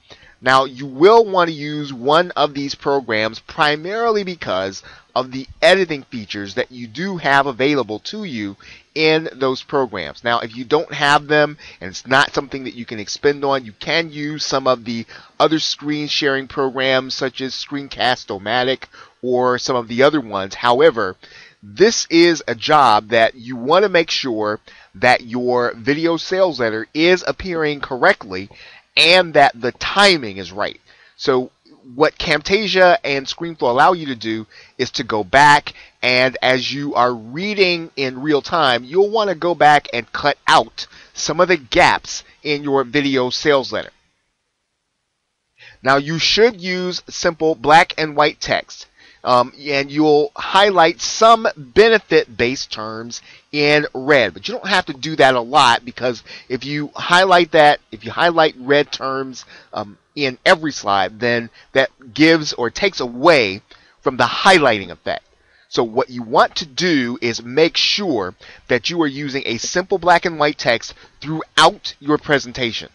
Now, you will want to use one of these programs primarily because of the editing features that you do have available to you in those programs. Now, if you don't have them and it's not something that you can expend on, you can use some of the other screen sharing programs such as Screencast-O-Matic or some of the other ones. However, this is a job that you want to make sure that your video sales letter is appearing correctly and that the timing is right. So what Camtasia and ScreenFlow allow you to do is to go back, and as you are reading in real time, you'll want to go back and cut out some of the gaps in your video sales letter. Now, you should use simple black and white text, and you'll highlight some benefit-based terms in red. But you don't have to do that a lot, because if you highlight red terms in every slide, then that gives or takes away from the highlighting effect. So what you want to do is make sure that you are using a simple black and white text throughout your presentation.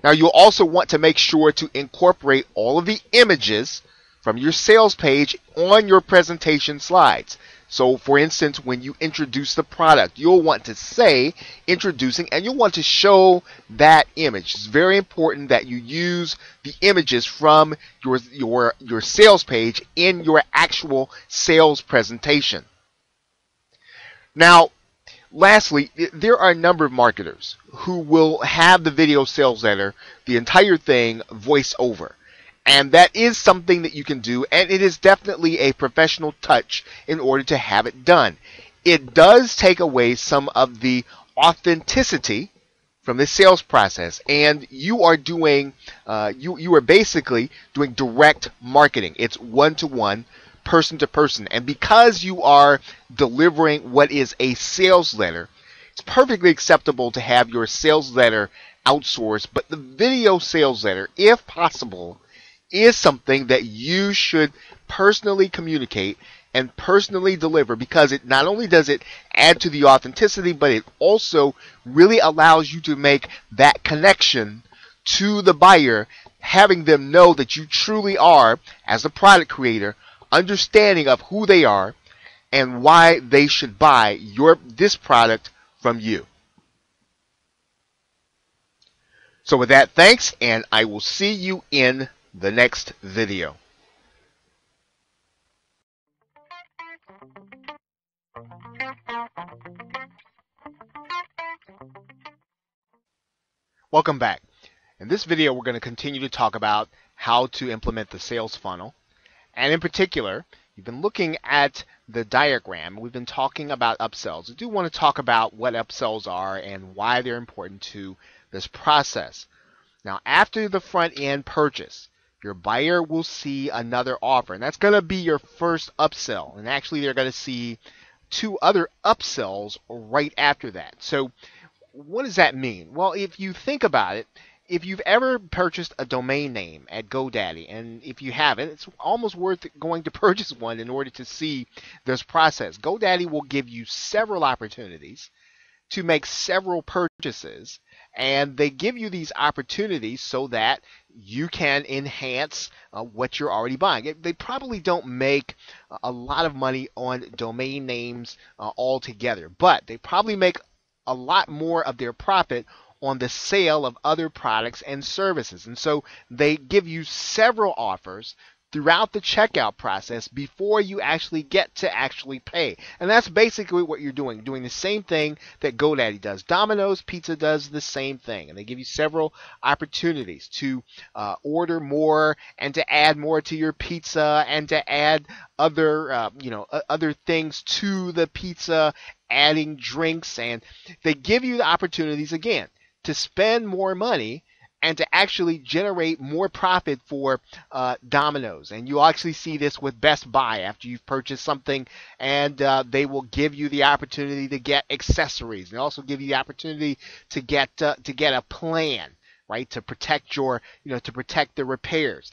Now, you'll also want to make sure to incorporate all of the images from your sales page on your presentation slides. So for instance, when you introduce the product, you'll want to say introducing, and you'll want to show that image. It's very important that you use the images from your sales page in your actual sales presentation. Now, lastly, there are a number of marketers who will have the video sales letter, the entire thing, voice over. And that is something that you can do, and it is definitely a professional touch in order to have it done. It does take away some of the authenticity from the sales process, and you are doing, you are basically doing direct marketing. It's one-to-one, person to person. And because you are delivering what is a sales letter, it's perfectly acceptable to have your sales letter outsourced, but the video sales letter, if possible, is something that you should personally communicate and personally deliver, because it not only does it add to the authenticity, but it also really allows you to make that connection to the buyer, having them know that you truly are, as a product creator, understanding of who they are and why they should buy this product from you. So with that, thanks, and I will see you in the next video. Welcome back. In this video, we're going to continue to talk about how to implement the sales funnel. And in particular, you've been looking at the diagram. We've been talking about upsells. I do want to talk about what upsells are and why they're important to this process. Now, after the front end purchase, your buyer will see another offer, and that's going to be your first upsell. And actually, they're going to see 2 other upsells right after that. So what does that mean? Well, if you think about it, if you've ever purchased a domain name at GoDaddy, and if you haven't, it's almost worth going to purchase one in order to see this process. GoDaddy will give you several opportunities to make several purchases, and they give you these opportunities so that you can enhance what you're already buying. They probably don't make a lot of money on domain names altogether, but they probably make a lot more of their profit on the sale of other products and services. And so they give you several offers throughout the checkout process before you actually get to actually pay. And that's basically what you're doing the same thing that GoDaddy does. Domino's Pizza does the same thing, and they give you several opportunities to order more and to add more to your pizza and to add other other things to the pizza, adding drinks, and they give you the opportunities again to spend more money and to actually generate more profit for Domino's. And you'll actually see this with Best Buy after you've purchased something, and they will give you the opportunity to get accessories. They also give you the opportunity to get a plan, right, to protect to protect the repairs.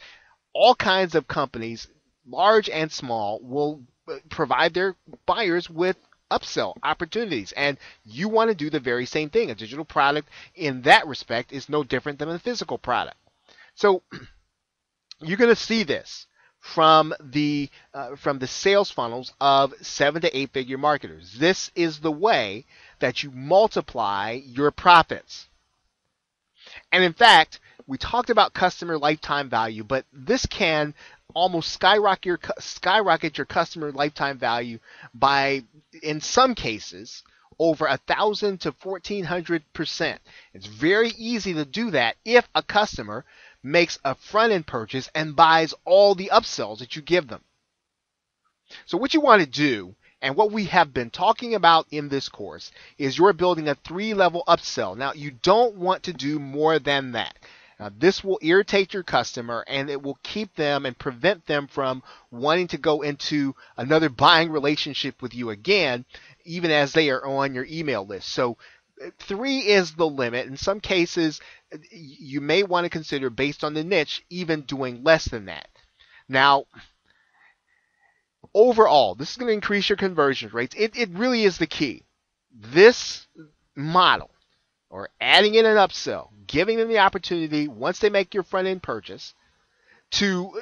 All kinds of companies, large and small, will provide their buyers with upsell opportunities, and you want to do the very same thing. A digital product in that respect is no different than a physical product. So you're going to see this from the sales funnels of 7 to 8 figure marketers. This is the way that you multiply your profits. And in fact, we talked about customer lifetime value, but this can almost skyrocket your customer lifetime value by, in some cases, over 1,000 to 1,400%. It's very easy to do that if a customer makes a front-end purchase and buys all the upsells that you give them. So what you want to do, and what we have been talking about in this course, is you're building a 3-level upsell. Now, you don't want to do more than that. Now, this will irritate your customer, and it will keep them and prevent them from wanting to go into another buying relationship with you again, even as they are on your email list. So 3 is the limit. In some cases, you may want to consider, based on the niche, even doing less than that. Now, overall, this is going to increase your conversion rates. It really is the key. This model, or adding in an upsell, giving them the opportunity once they make your front end purchase to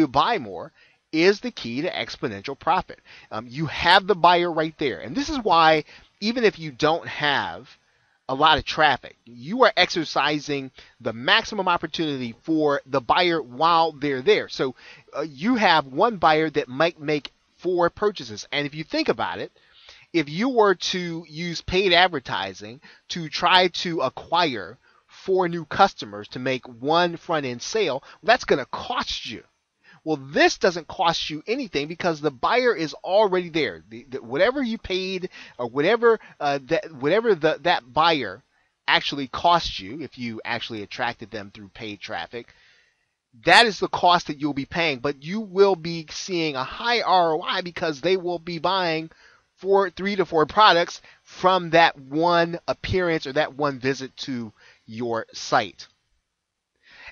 buy more, is the key to exponential profit. You have the buyer right there. And this is why, even if you don't have a lot of traffic, you are exercising the maximum opportunity for the buyer while they're there. So you have one buyer that might make 4 purchases. And if you think about it, if you were to use paid advertising to try to acquire 4 new customers to make 1 front end sale, that's going to cost you. Well, this doesn't cost you anything because the buyer is already there. Whatever you paid or whatever that buyer actually cost you, if you actually attracted them through paid traffic, that is the cost that you'll be paying. But you will be seeing a high ROI because they will be buying 3 to 4 products from that one appearance or that one visit to your site.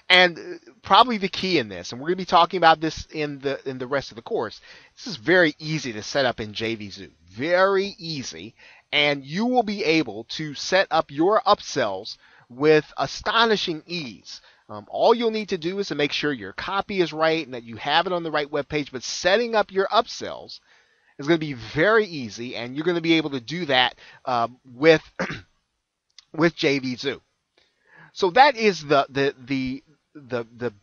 And probably the key in this, and we're going to be talking about this in the rest of the course, this is very easy to set up in JVZoo. Very easy. And you will be able to set up your upsells with astonishing ease. All you'll need to do is to make sure your copy is right and that you have it on the right web page. But setting up your upsells is going to be very easy, and you're going to be able to do that with JVZoo. So that is the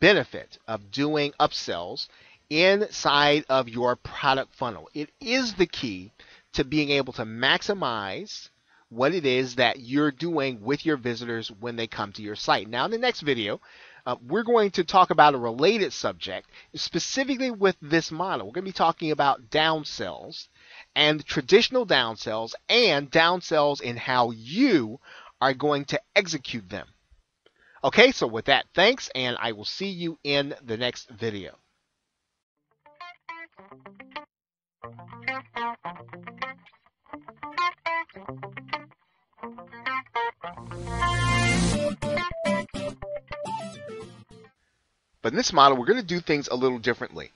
benefit of doing upsells inside of your product funnel. It is the key to being able to maximize what it is that you're doing with your visitors when they come to your site. Now, in the next video, we're going to talk about a related subject, specifically with this model. We're going to be talking about downsells and traditional downsells and downsells and how you are going to execute them. Okay, so with that, thanks, and I will see you in the next video. But in this model, we're going to do things a little differently.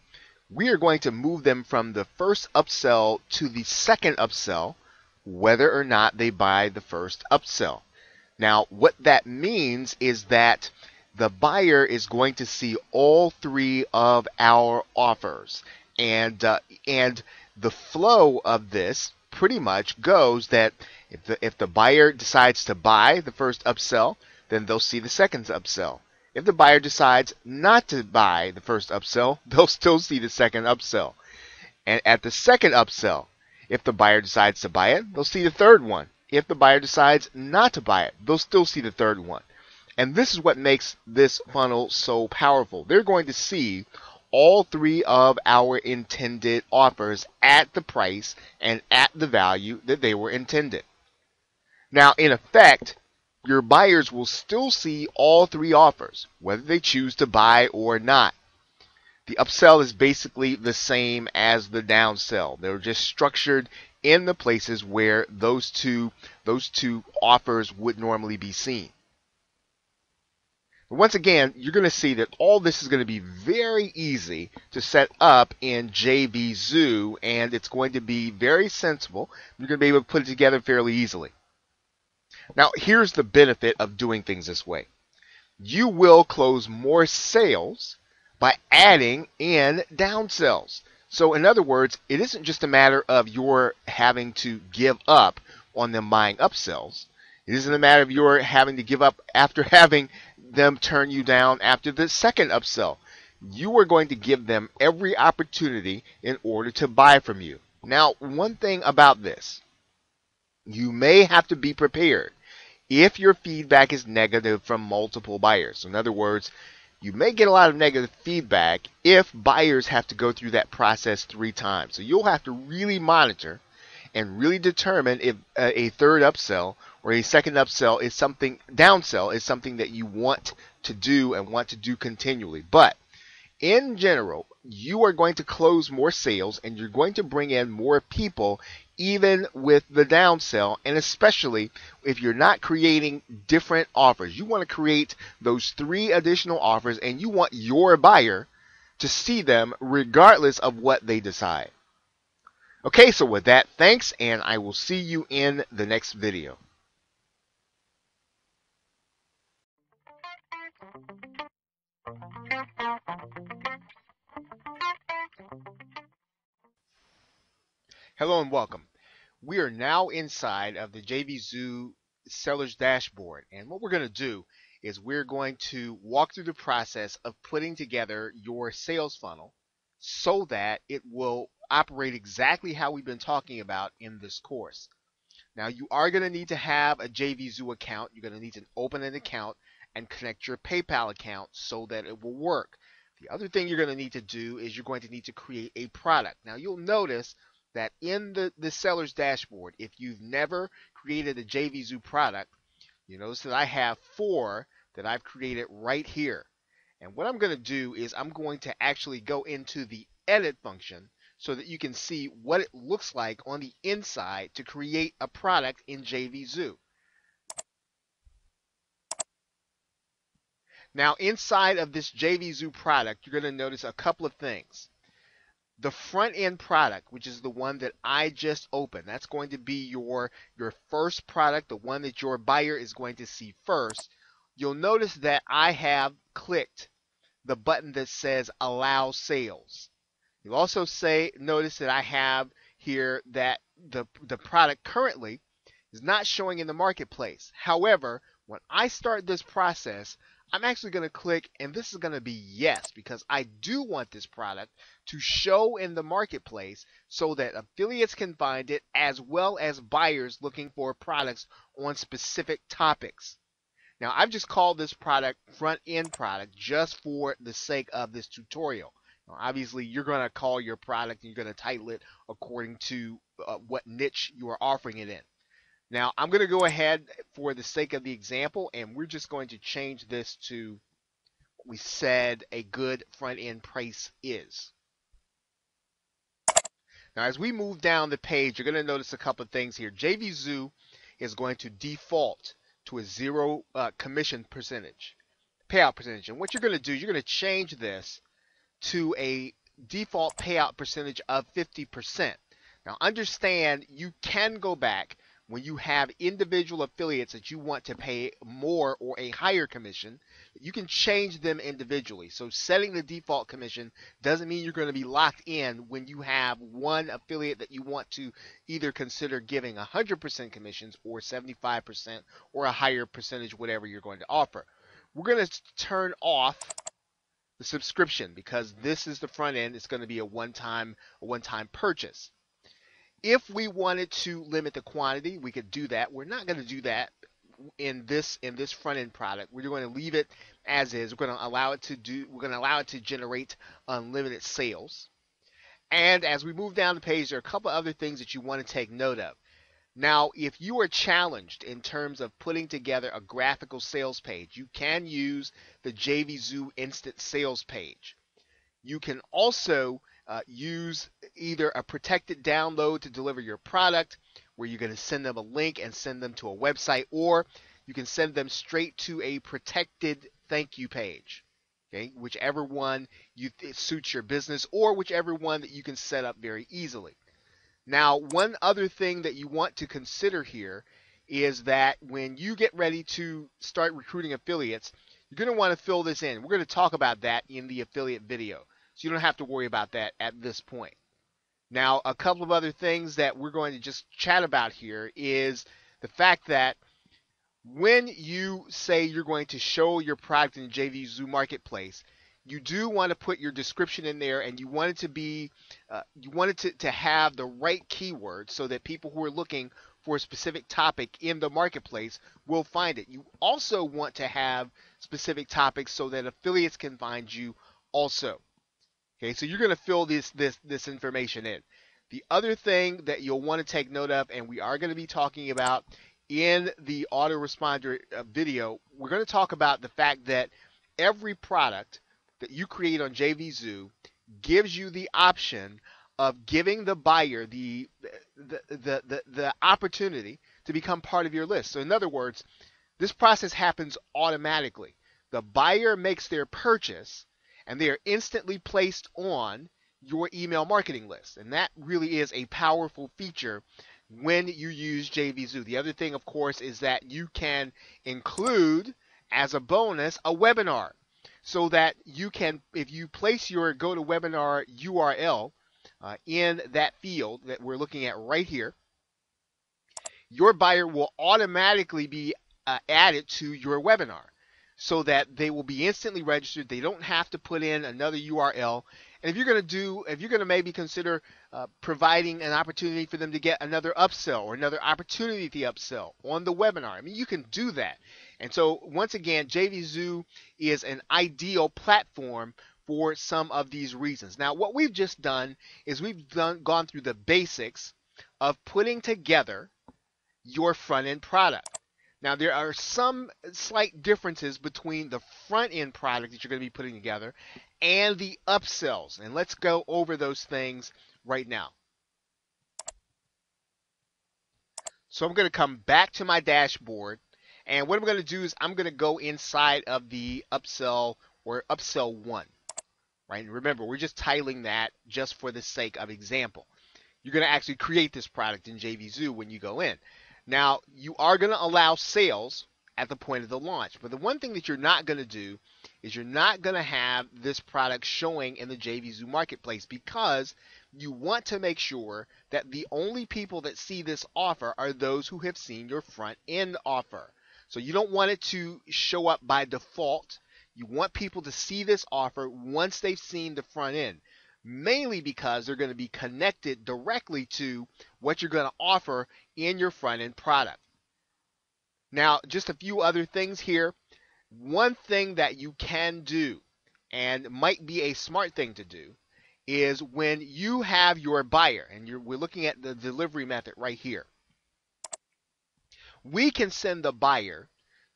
We are going to move them from the first upsell to the second upsell, whether or not they buy the first upsell. Now, what that means is that the buyer is going to see all 3 of our offers. And the flow of this pretty much goes that if the buyer decides to buy the first upsell, then they'll see the second upsell. If the buyer decides not to buy the first upsell, they'll still see the second upsell. And at the second upsell, if the buyer decides to buy it, they'll see the third one. If the buyer decides not to buy it, they'll still see the third one. And this is what makes this funnel so powerful. They're going to see all 3 of our intended offers at the price and at the value that they were intended. Now, in effect, your buyers will still see all 3 offers, whether they choose to buy or not. The upsell is basically the same as the downsell. They're just structured in the places where those two offers would normally be seen. But once again, you're going to see that all this is going to be very easy to set up in JVZoo, and it's going to be very sensible. You're going to be able to put it together fairly easily. Now, here's the benefit of doing things this way. You will close more sales by adding in downsells. So in other words, it isn't just a matter of your having to give up on them buying upsells. It isn't a matter of your having to give up after having them turn you down after the second upsell. You are going to give them every opportunity in order to buy from you. Now, one thing about this, you may have to be prepared if your feedback is negative from multiple buyers. So in other words, you may get a lot of negative feedback if buyers have to go through that process 3 times. So you'll have to really monitor and really determine if a third upsell or a second upsell is something, downsell is something that you want to do and want to do continually. But in general, you are going to close more sales and you're going to bring in more people even with the downsell, and especially if you're not creating different offers. You want to create those 3 additional offers and you want your buyer to see them regardless of what they decide. Okay, so with that, thanks, and I will see you in the next video. Hello and welcome. We are now inside of the JVZoo seller's dashboard. And what we're going to do is we're going to walk through the process of putting together your sales funnel so that it will operate exactly how we've been talking about in this course. Now, you are going to need to have a JVZoo account. You're going to need to open an account and connect your PayPal account so that it will work. The other thing you're going to need to do is you're going to need to create a product. Now, you'll notice that in the seller's dashboard, if you've never created a JVZoo product, you notice that I have 4 that I've created right here. And what I'm going to do is I'm going to actually go into the edit function so that you can see what it looks like on the inside to create a product in JVZoo. Now, inside of this JVZoo product, you're going to notice a couple of things. The front end product, which is the one that I just opened, that's going to be your first product, the one that your buyer is going to see first. You'll notice that I have clicked the button that says allow sales. You'll also notice that I have here that the product currently is not showing in the marketplace. However, when I start this process, I'm actually going to click, and this is going to be yes, because I do want this product to show in the marketplace so that affiliates can find it as well as buyers looking for products on specific topics. Now, I've just called this product front end product just for the sake of this tutorial. Now, obviously, you're going to call your product and you're going to title it according to what niche you are offering it in. Now, I'm going to go ahead for the sake of the example, and we're just going to change this to what we said a good front end price is. Now, as we move down the page, you're going to notice a couple of things here. JVZoo is going to default to a 0 commission percentage, payout percentage. And what you're going to do, you're going to change this to a default payout percentage of 50%. Now, understand you can go back when you have individual affiliates that you want to pay more or a higher commission, you can change them individually. So setting the default commission doesn't mean you're going to be locked in when you have one affiliate that you want to either consider giving 100% commissions or 75% or a higher percentage, whatever you're going to offer. We're going to turn off the subscription because this is the front end. It's going to be a one-time purchase. If we wanted to limit the quantity, we could do that. We're not going to do that in this front end product. We're going to leave it as is. We're going to allow it to generate unlimited sales. And as we move down the page, there are a couple other things that you want to take note of. Now, if you are challenged in terms of putting together a graphical sales page, you can use the JVZoo instant sales page. You can also use either a protected download to deliver your product, where you're going to send them a link and send them to a website, or you can send them straight to a protected thank you page. Okay, whichever one it suits your business, or whichever one that you can set up very easily. Now, one other thing that you want to consider here is that when you get ready to start recruiting affiliates, you're going to want to fill this in. We're going to talk about that in the affiliate video. So you don't have to worry about that at this point. Now, a couple of other things that we're going to just chat about here is the fact that when you say you're going to show your product in the JVZoo marketplace, you do want to put your description in there, and you want it to be, to have the right keywords so that people who are looking for a specific topic in the marketplace will find it. You also want to have specific topics so that affiliates can find you also. Okay, so you're going to fill this information in. The other thing that you'll want to take note of, and we are going to be talking about in the autoresponder video, we're going to talk about the fact that every product that you create on JVZoo gives you the option of giving the buyer the opportunity to become part of your list. So in other words, this process happens automatically. The buyer makes their purchase, and they are instantly placed on your email marketing list. And that really is a powerful feature when you use JVZoo. The other thing, of course, is that you can include as a bonus a webinar, so that you can, if you place your GoToWebinar URL in that field that we're looking at right here, your buyer will automatically be added to your webinar so that they will be instantly registered. They don't have to put in another URL. And if you're going to maybe consider providing an opportunity for them to get another upsell or another opportunity to upsell on the webinar, I mean, you can do that. And so once again, JVZoo is an ideal platform for some of these reasons. Now, what we've just done is gone through the basics of putting together your front-end product. Now, there are some slight differences between the front-end product that you're going to be putting together and the upsells. And let's go over those things right now. So I'm going to come back to my dashboard. And what I'm going to do is I'm going to go inside of the upsell or upsell 1. Right? And remember, we're just titling that just for the sake of example. You're going to actually create this product in JVZoo when you go in. Now, you are going to allow sales at the point of the launch. But the one thing that you're not going to do is you're not going to have this product showing in the JVZoo marketplace, because you want to make sure that the only people that see this offer are those who have seen your front end offer. So you don't want it to show up by default. You want people to see this offer once they've seen the front end, mainly because they're going to be connected directly to what you're going to offer in your front-end product. Now, just a few other things here. One thing that you can do, and might be a smart thing to do, is when you have your buyer, and we're looking at the delivery method right here, we can send the buyer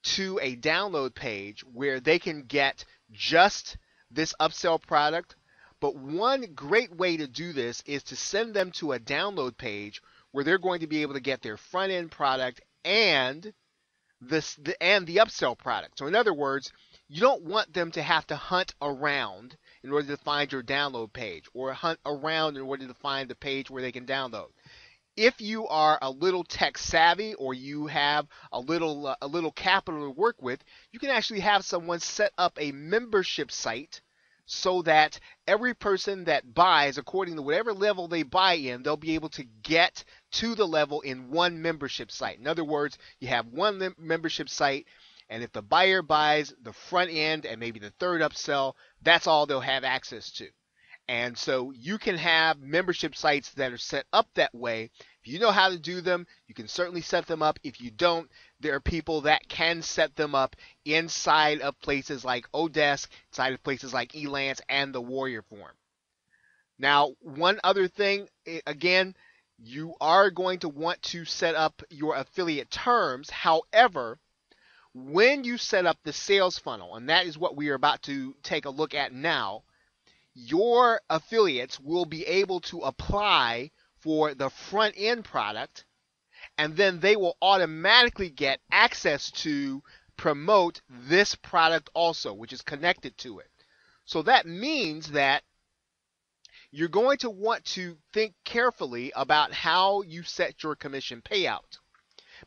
to a download page where they can get just this upsell product. But one great way to do this is to send them to a download page where they're going to be able to get their front end product and the upsell product. So in other words, you don't want them to have to hunt around in order to find your download page, or hunt around in order to find the page where they can download. If you are a little tech savvy, or you have a little capital to work with, you can actually have someone set up a membership site so that every person that buys, according to whatever level they buy in, they'll be able to get to the level in one membership site. In other words, you have one membership site, and if the buyer buys the front end and maybe the third upsell, that's all they'll have access to. And so you can have membership sites that are set up that way. If you know how to do them, you can certainly set them up. If you don't, there are people that can set them up inside of places like Odesk, inside of places like Elance and the Warrior Forum. Now, one other thing, again, you are going to want to set up your affiliate terms. However, when you set up the sales funnel, and that is what we are about to take a look at now, your affiliates will be able to apply for the front end product, and then they will automatically get access to promote this product also, which is connected to it. So that means that you're going to want to think carefully about how you set your commission payout.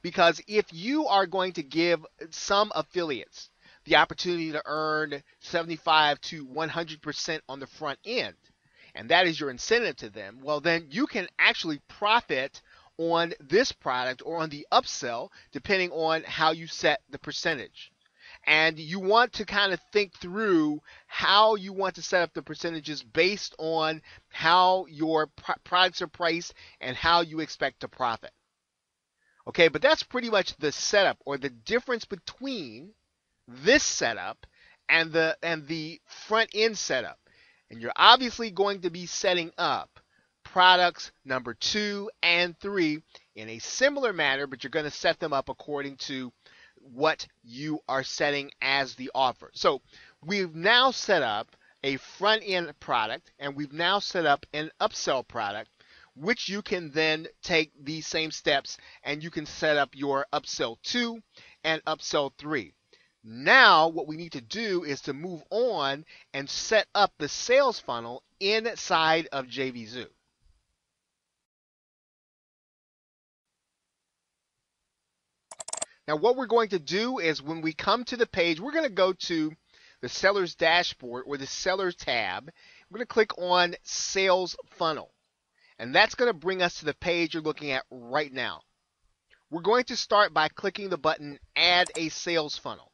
Because if you are going to give some affiliates the opportunity to earn 75 to 100% on the front end, and that is your incentive to them, well, then you can actually profit on this product or on the upsell, depending on how you set the percentage. And you want to kind of think through how you want to set up the percentages based on how your products are priced and how you expect to profit. Okay, but that's pretty much the setup, or the difference between this setup and the front end setup. And you're obviously going to be setting up products number 2 and 3 in a similar manner, but you're going to set them up according to what you are setting as the offer. So we've now set up a front end product, and we've now set up an upsell product, which you can then take these same steps and you can set up your upsell 2 and upsell 3. Now what we need to do is to move on and set up the sales funnel inside of JVZoo. Now what we're going to do is, when we come to the page, we're going to go to the seller's dashboard or the seller tab. We're going to click on sales funnel. And that's going to bring us to the page you're looking at right now. We're going to start by clicking the button Add a Sales Funnel.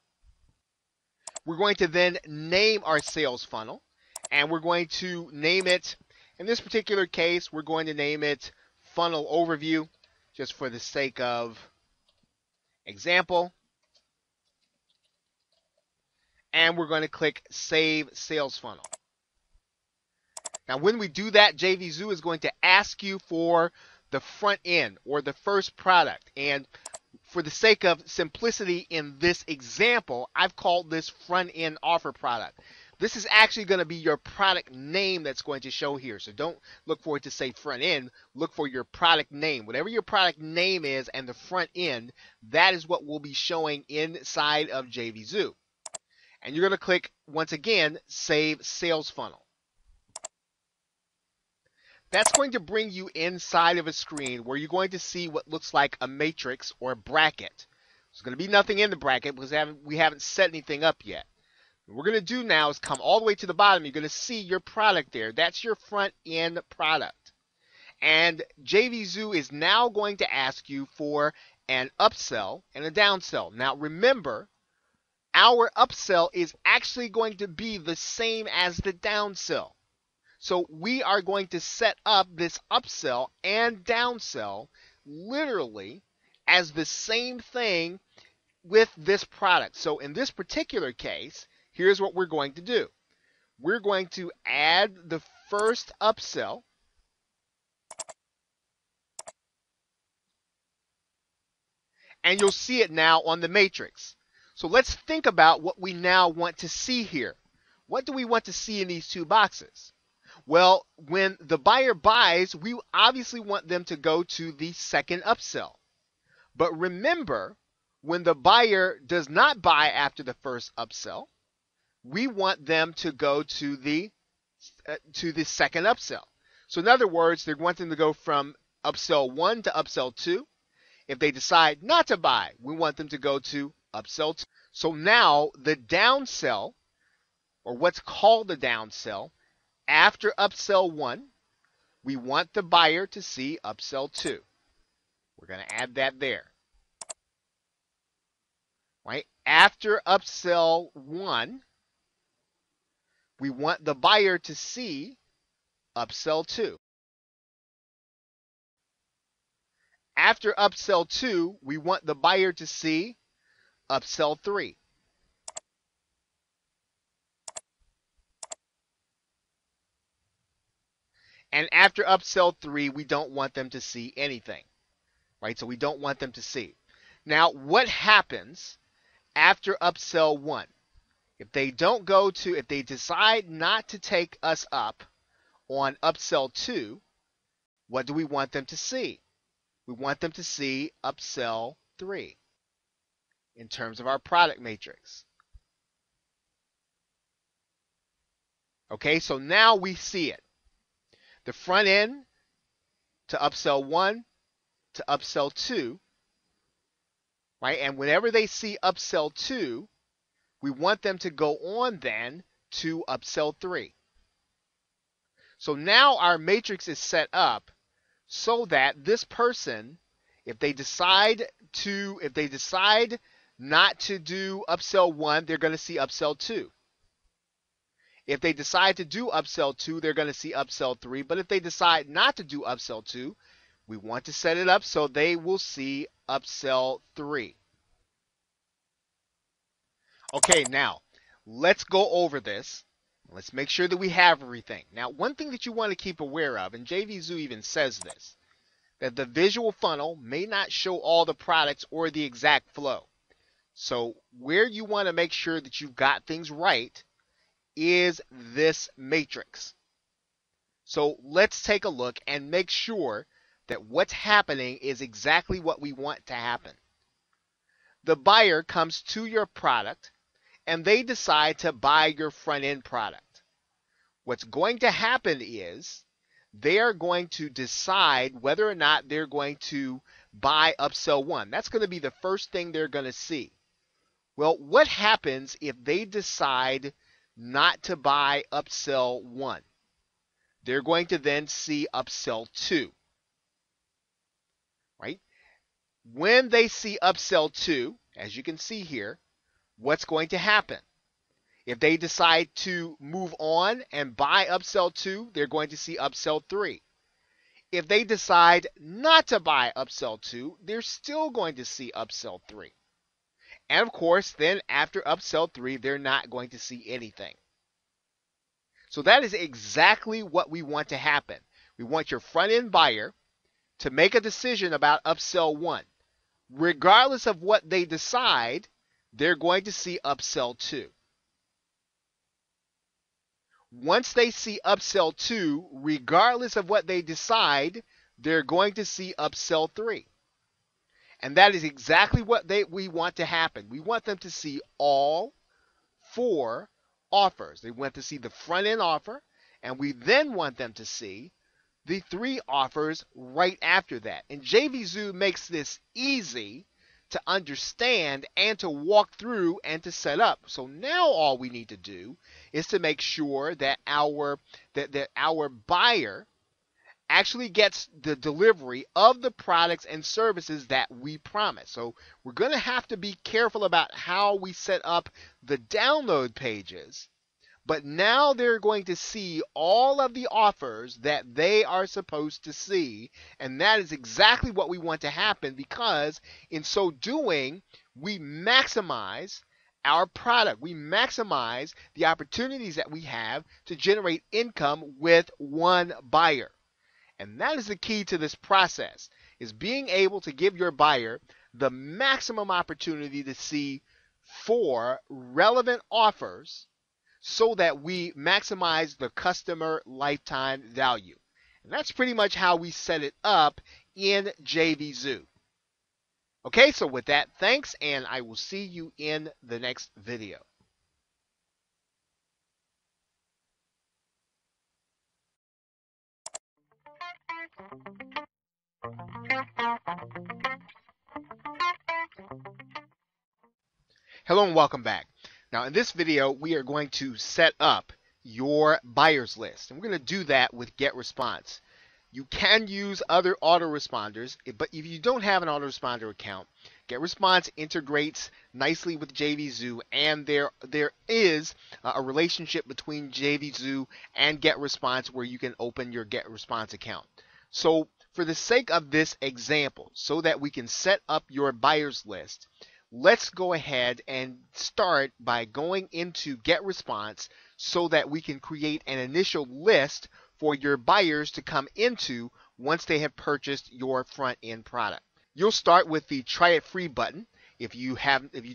We're going to then name our sales funnel, and we're going to name it, in this particular case, we're going to name it Funnel Overview, just for the sake of example. And we're going to click Save Sales Funnel. Now, when we do that, JVZoo is going to ask you for the front end or the first product. And for the sake of simplicity in this example, I've called this front end offer product. This is actually going to be your product name that's going to show here. So don't look for it to say front end. Look for your product name. Whatever your product name is and the front end, that is what will be showing inside of JVZoo. And you're going to click, once again, Save Sales Funnel. That's going to bring you inside of a screen where you're going to see what looks like a matrix or a bracket. There's going to be nothing in the bracket because we haven't set anything up yet. What we're going to do now is come all the way to the bottom. You're going to see your product there. That's your front end product. And JVZoo is now going to ask you for an upsell and a downsell. Now remember, our upsell is actually going to be the same as the downsell. So we are going to set up this upsell and downsell literally as the same thing with this product. So in this particular case, here's what we're going to do. We're going to add the first upsell. And you'll see it now on the matrix. So let's think about what we now want to see here. What do we want to see in these two boxes? Well, when the buyer buys, we obviously want them to go to the second upsell. But remember, when the buyer does not buy after the first upsell, we want them to go to the second upsell. So in other words, they want them to go from upsell 1 to upsell 2. If they decide not to buy, we want them to go to upsell 2. So now the downsell, or what's called the downsell, after upsell 1, we want the buyer to see upsell 2. We're going to add that there. Right? After upsell 1, we want the buyer to see upsell 2. After upsell 2, we want the buyer to see upsell 3. And after upsell 3, we don't want them to see anything. Right? So we don't want them to see. Now, what happens after upsell 1? If they decide not to take us up on upsell 2, what do we want them to see? We want them to see upsell 3 in terms of our product matrix. Okay, so now we see it. The front end to upsell 1 to upsell 2, right? And whenever they see upsell 2, we want them to go on then to upsell 3. So now our matrix is set up so that this person, if they decide not to do upsell 1, they're going to see upsell 2. If they decide to do upsell 2, they're going to see upsell 3. But if they decide not to do upsell 2, we want to set it up so they will see upsell 3. Okay, now let's go over this. Let's make sure that we have everything. Now, one thing that you want to keep aware of, and JVZoo even says this, that the visual funnel may not show all the products or the exact flow. So where you want to make sure that you've got things right is this matrix. So let's take a look and make sure that what's happening is exactly what we want to happen. The buyer comes to your product and they decide to buy your front end product. What's going to happen is they are going to decide whether or not they're going to buy upsell 1. That's going to be the first thing they're going to see. Well, what happens if they decide not to buy upsell 1? they're going to then see upsell 2, right? When they see upsell 2, as you can see here, what's going to happen? If they decide to move on and buy upsell 2, they're going to see upsell 3. If they decide not to buy upsell 2, they're still going to see upsell 3. And of course, then after upsell 3, they're not going to see anything. So that is exactly what we want to happen. We want your front-end buyer to make a decision about upsell 1. Regardless of what they decide, they're going to see upsell 2. Once they see upsell 2, regardless of what they decide, they're going to see upsell 3. And that is exactly what we want to happen. We want them to see all 4 offers. They want to see the front end offer, and we then want them to see the 3 offers right after that. And JVZoo makes this easy to understand and to walk through and to set up. So now all we need to do is to make sure that our buyer actually gets the delivery of the products and services that we promise. So we're going to have to be careful about how we set up the download pages. But now they're going to see all of the offers that they are supposed to see. And that is exactly what we want to happen, because in so doing, we maximize our product. We maximize the opportunities that we have to generate income with one buyer. And that is the key to this process, is being able to give your buyer the maximum opportunity to see 4 relevant offers so that we maximize the customer lifetime value. And that's pretty much how we set it up in JVZoo. Okay, so with that, thanks, and I will see you in the next video. Hello and welcome back. Now in this video, we are going to set up your buyers list. And we're going to do that with GetResponse. You can use other autoresponders, but if you don't have an autoresponder account, GetResponse integrates nicely with JVZoo, and there is a relationship between JVZoo and GetResponse where you can open your GetResponse account. So for the sake of this example, so that we can set up your buyers list, let's go ahead and start by going into GetResponse so that we can create an initial list for your buyers to come into once they have purchased your front-end product. You'll start with the Try It Free button if you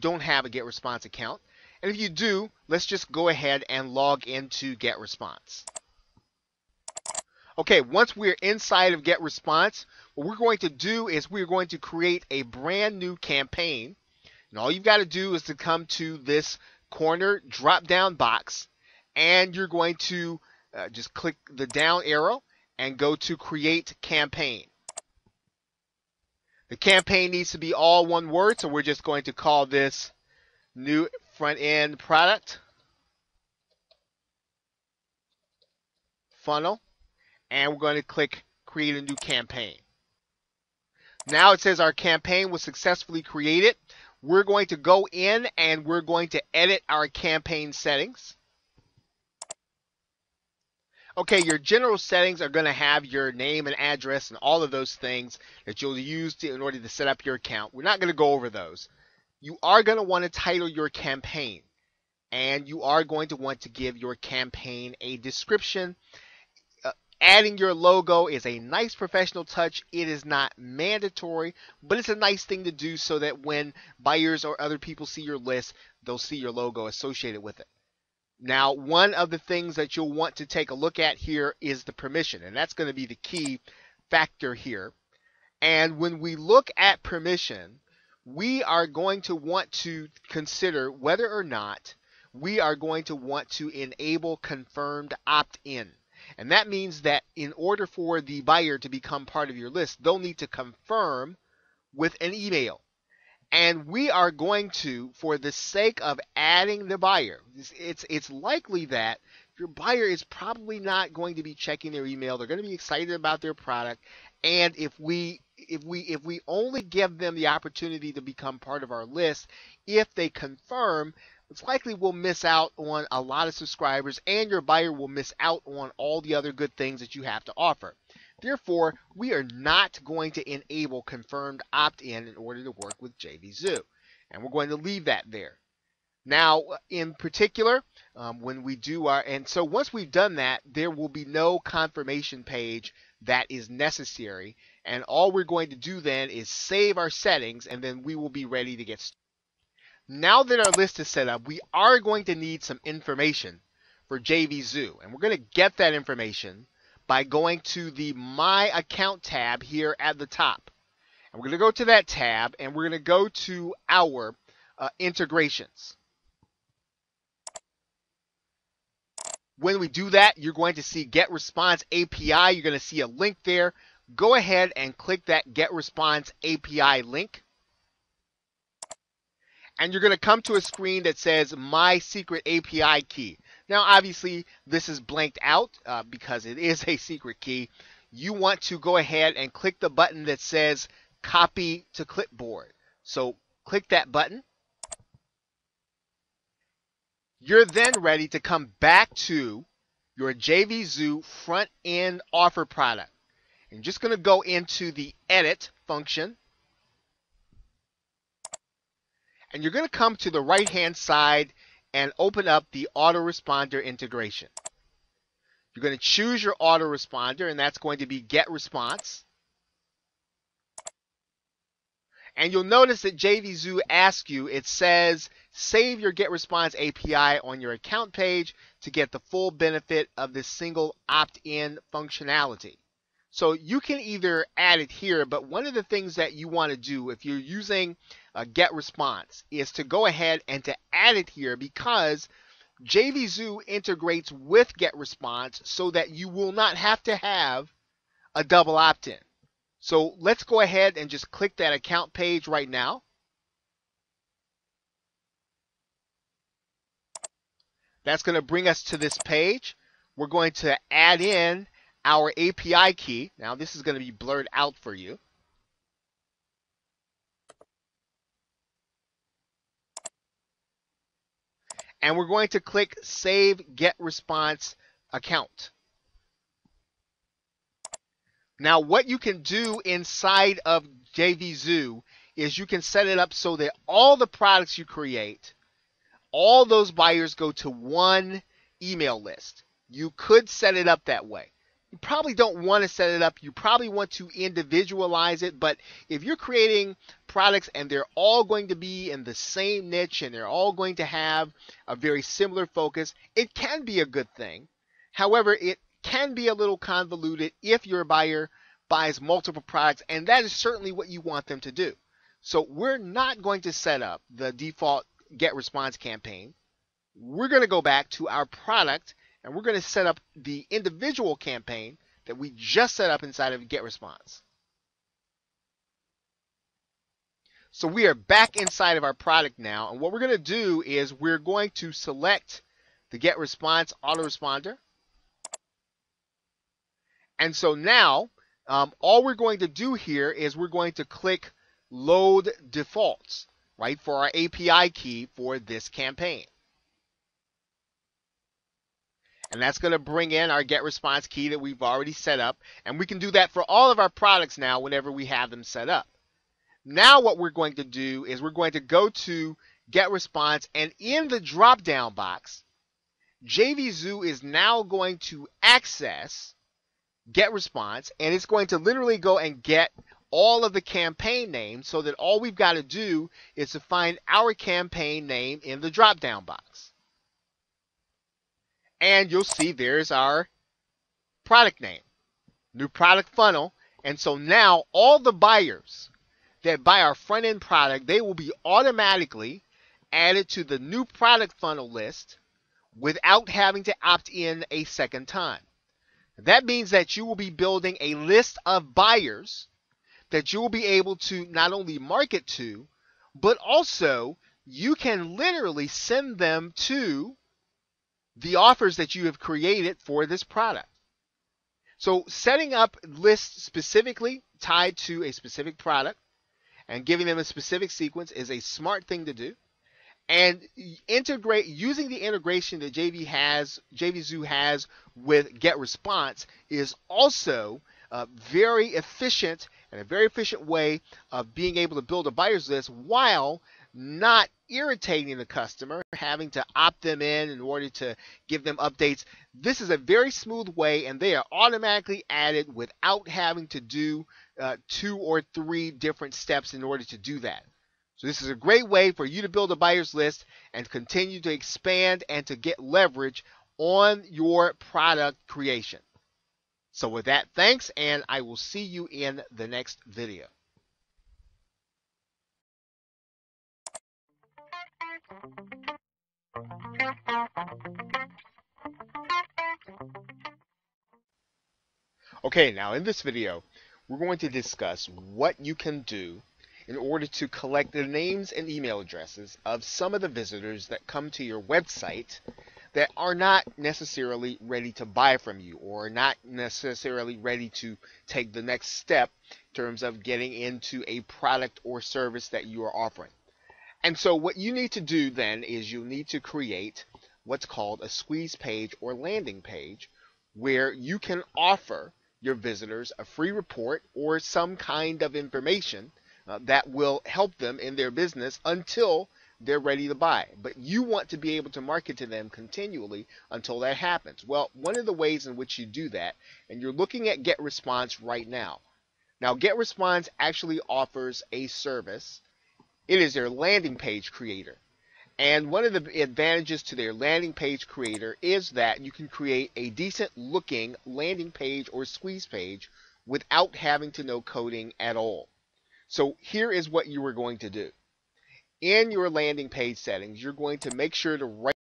don't have a GetResponse account. And if you do, let's just go ahead and log into GetResponse. Okay, once we're inside of GetResponse, what we're going to do is we're going to create a brand new campaign. And all you've got to do is to come to this corner drop-down box, and you're going to just click the down arrow and go to Create Campaign. The campaign needs to be all one word, so we're just going to call this New Front-End Product Funnel, and we're going to click Create a New Campaign. Now it says our campaign was successfully created. We're going to go in and we're going to edit our campaign settings. Okay, your general settings are going to have your name and address and all of those things that you'll use in order to set up your account. We're not going to go over those. You are going to want to title your campaign, and you are going to want to give your campaign a description. Adding your logo is a nice professional touch. It is not mandatory, but it's a nice thing to do so that when buyers or other people see your list, they'll see your logo associated with it. Now, one of the things that you'll want to take a look at here is the permission, and that's going to be the key factor here. And when we look at permission, we are going to want to consider whether or not we are going to want to enable confirmed opt-in. And that means that in order for the buyer to become part of your list, they'll need to confirm with an email. And we are going to, for the sake of adding the buyer, it's likely that your buyer is probably not going to be checking their email. They're going to be excited about their product. And if we only give them the opportunity to become part of our list, if they confirm, it's likely we'll miss out on a lot of subscribers, and your buyer will miss out on all the other good things that you have to offer. Therefore, we are not going to enable confirmed opt-in in order to work with JVZoo. And we're going to leave that there. Now, in particular, when we do and so once we've done that, there will be no confirmation page that is necessary. And all we're going to do then is save our settings, and then we will be ready to get started. Now that our list is set up, we are going to need some information for JVZoo. And we're going to get that information by going to the My Account tab here at the top. And we're going to go to that tab, and we're going to go to our integrations. When we do that, you're going to see Get Response API. You're going to see a link there. Go ahead and click that Get Response API link. And you're going to come to a screen that says My Secret API Key. Now, obviously, this is blanked out because it is a secret key. You want to go ahead and click the button that says Copy to Clipboard. So click that button. You're then ready to come back to your JVZoo front-end offer product. I'm just going to go into the Edit function. And you're going to come to the right-hand side and open up the autoresponder integration. You're going to choose your autoresponder, and that's going to be Get Response. And you'll notice that JVZoo asks you, it says, save your Get Response API on your account page to get the full benefit of this single opt-in functionality. So you can either add it here, but one of the things that you want to do if you're using Get Response is to go ahead and to add it here, because JVZoo integrates with Get Response so that you will not have to have a double opt-in. So let's go ahead and just click that account page right now. That's going to bring us to this page. We're going to add in our API key. Now this is going to be blurred out for you. And we're going to click Save Get Response Account. Now what you can do inside of JVZoo is you can set it up so that all the products you create, all those buyers go to one email list. You could set it up that way. You probably don't want to set it up. You probably want to individualize it. But if you're creating products and they're all going to be in the same niche and they're all going to have a very similar focus, it can be a good thing. However, it can be a little convoluted if your buyer buys multiple products, and that is certainly what you want them to do. So we're not going to set up the default Get Response campaign. We're going to go back to our product, and we're going to set up the individual campaign that we just set up inside of Get Response. So we are back inside of our product now, and what we're going to do is we're going to select the Get Response autoresponder. And so now, all we're going to do here is we're going to click Load Defaults, right, for our API key for this campaign. And that's going to bring in our Get Response key that we've already set up. And we can do that for all of our products now whenever we have them set up. Now what we're going to do is we're going to go to Get Response, and in the drop-down box, JVZoo is now going to access Get Response, and it's going to literally go and get all of the campaign names, so that all we've got to do is to find our campaign name in the drop-down box. And you'll see there's our product name, new product funnel. And so now all the buyers that buy our front-end product, they will be automatically added to the new product funnel list without having to opt in a second time. That means that you will be building a list of buyers that you will be able to not only market to, but also you can literally send them to the offers that you have created for this product. So setting up lists specifically tied to a specific product and giving them a specific sequence is a smart thing to do. And integrate using the integration that JVZoo has with GetResponse is also very efficient and a very efficient way of being able to build a buyer's list while not irritating the customer, having to opt them in order to give them updates. This is a very smooth way, and they are automatically added without having to do 2 or 3 different steps in order to do that. So this is a great way for you to build a buyer's list and continue to expand and to get leverage on your product creation. So with that, thanks, and I will see you in the next video. Okay, now in this video, we're going to discuss what you can do in order to collect the names and email addresses of some of the visitors that come to your website that are not necessarily ready to buy from you or not necessarily ready to take the next step in terms of getting into a product or service that you are offering. And so what you need to do then is you need to create what's called a squeeze page or landing page where you can offer your visitors a free report or some kind of information that will help them in their business until they're ready to buy. But you want to be able to market to them continually until that happens. Well, one of the ways in which you do that, and you're looking at GetResponse right now. Now, GetResponse actually offers a service. It is their landing page creator. And one of the advantages to their landing page creator is that you can create a decent looking landing page or squeeze page without having to know coding at all. So here is what you are going to do. In your landing page settings, you're going to make sure to right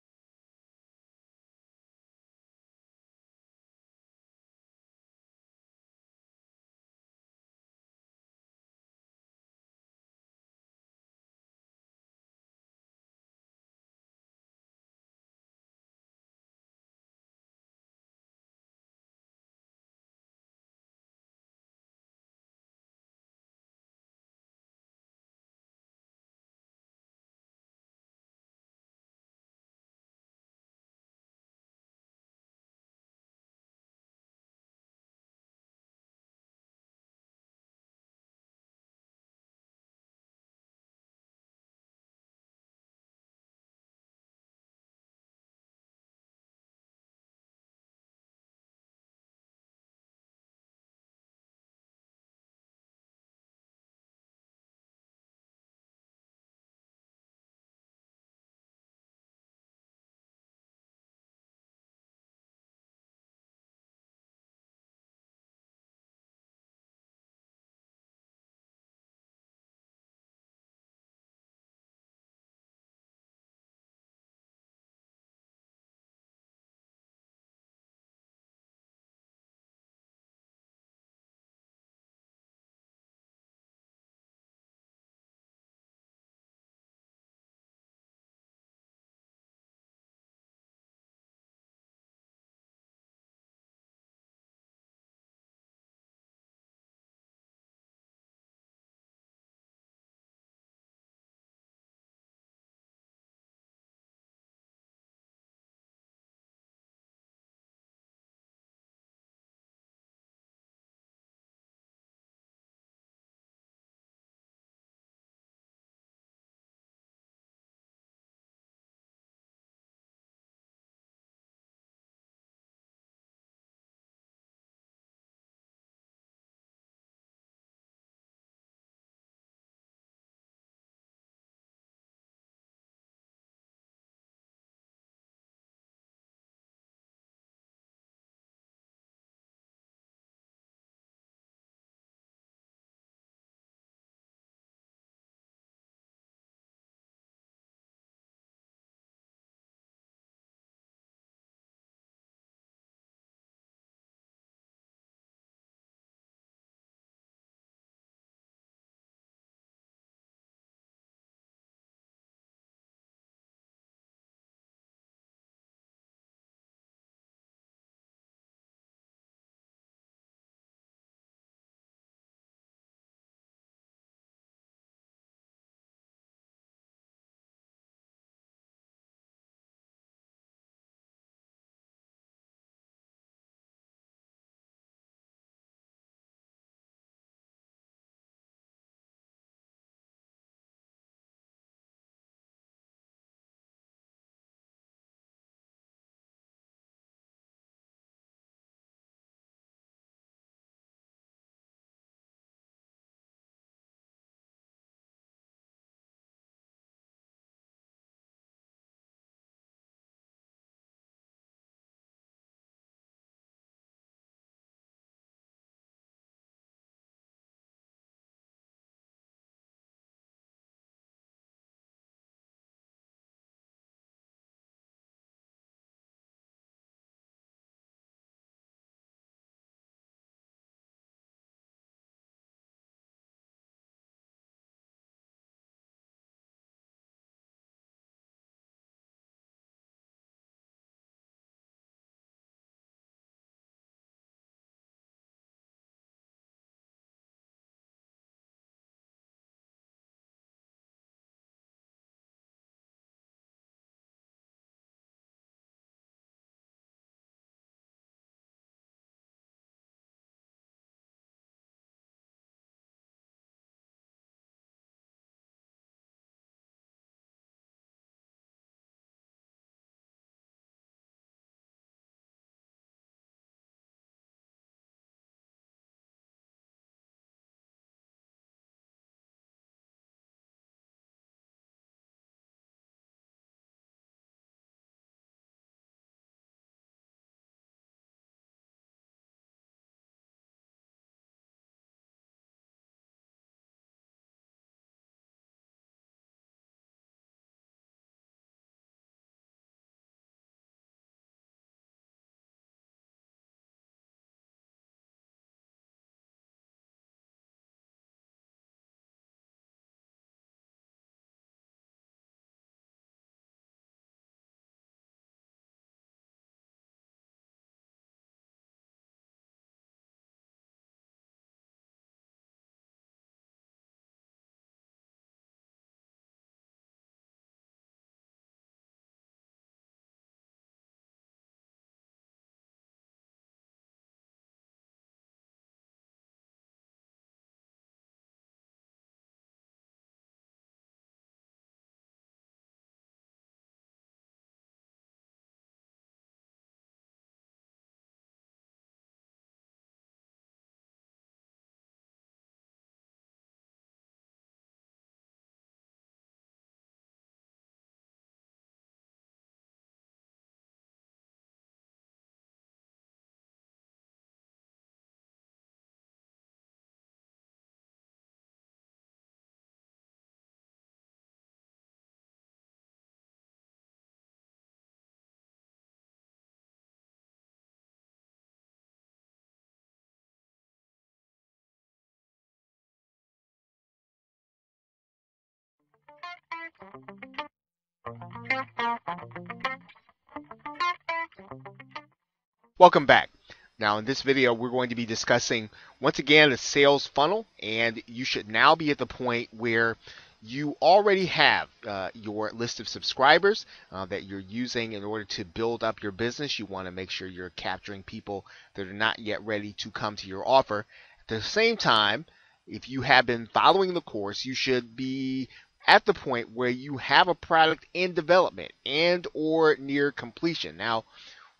Welcome back. Now in this video we're going to be discussing once again the sales funnel, and you should now be at the point where you already have your list of subscribers that you're using in order to build up your business. You want to make sure you're capturing people that are not yet ready to come to your offer. At the same time, if you have been following the course, you should be at the point where you have a product in development and or near completion. Now,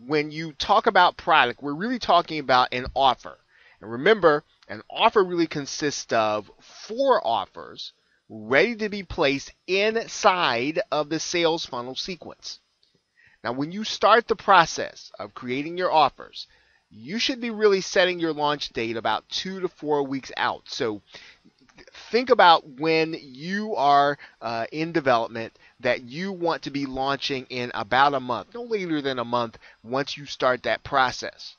when you talk about product, we're really talking about an offer. And remember, an offer really consists of 4 offers ready to be placed inside of the sales funnel sequence. Now, when you start the process of creating your offers, you should be really setting your launch date about 2 to 4 weeks out. So think about when you are in development that you want to be launching in about a month, no later than a month once you start that process.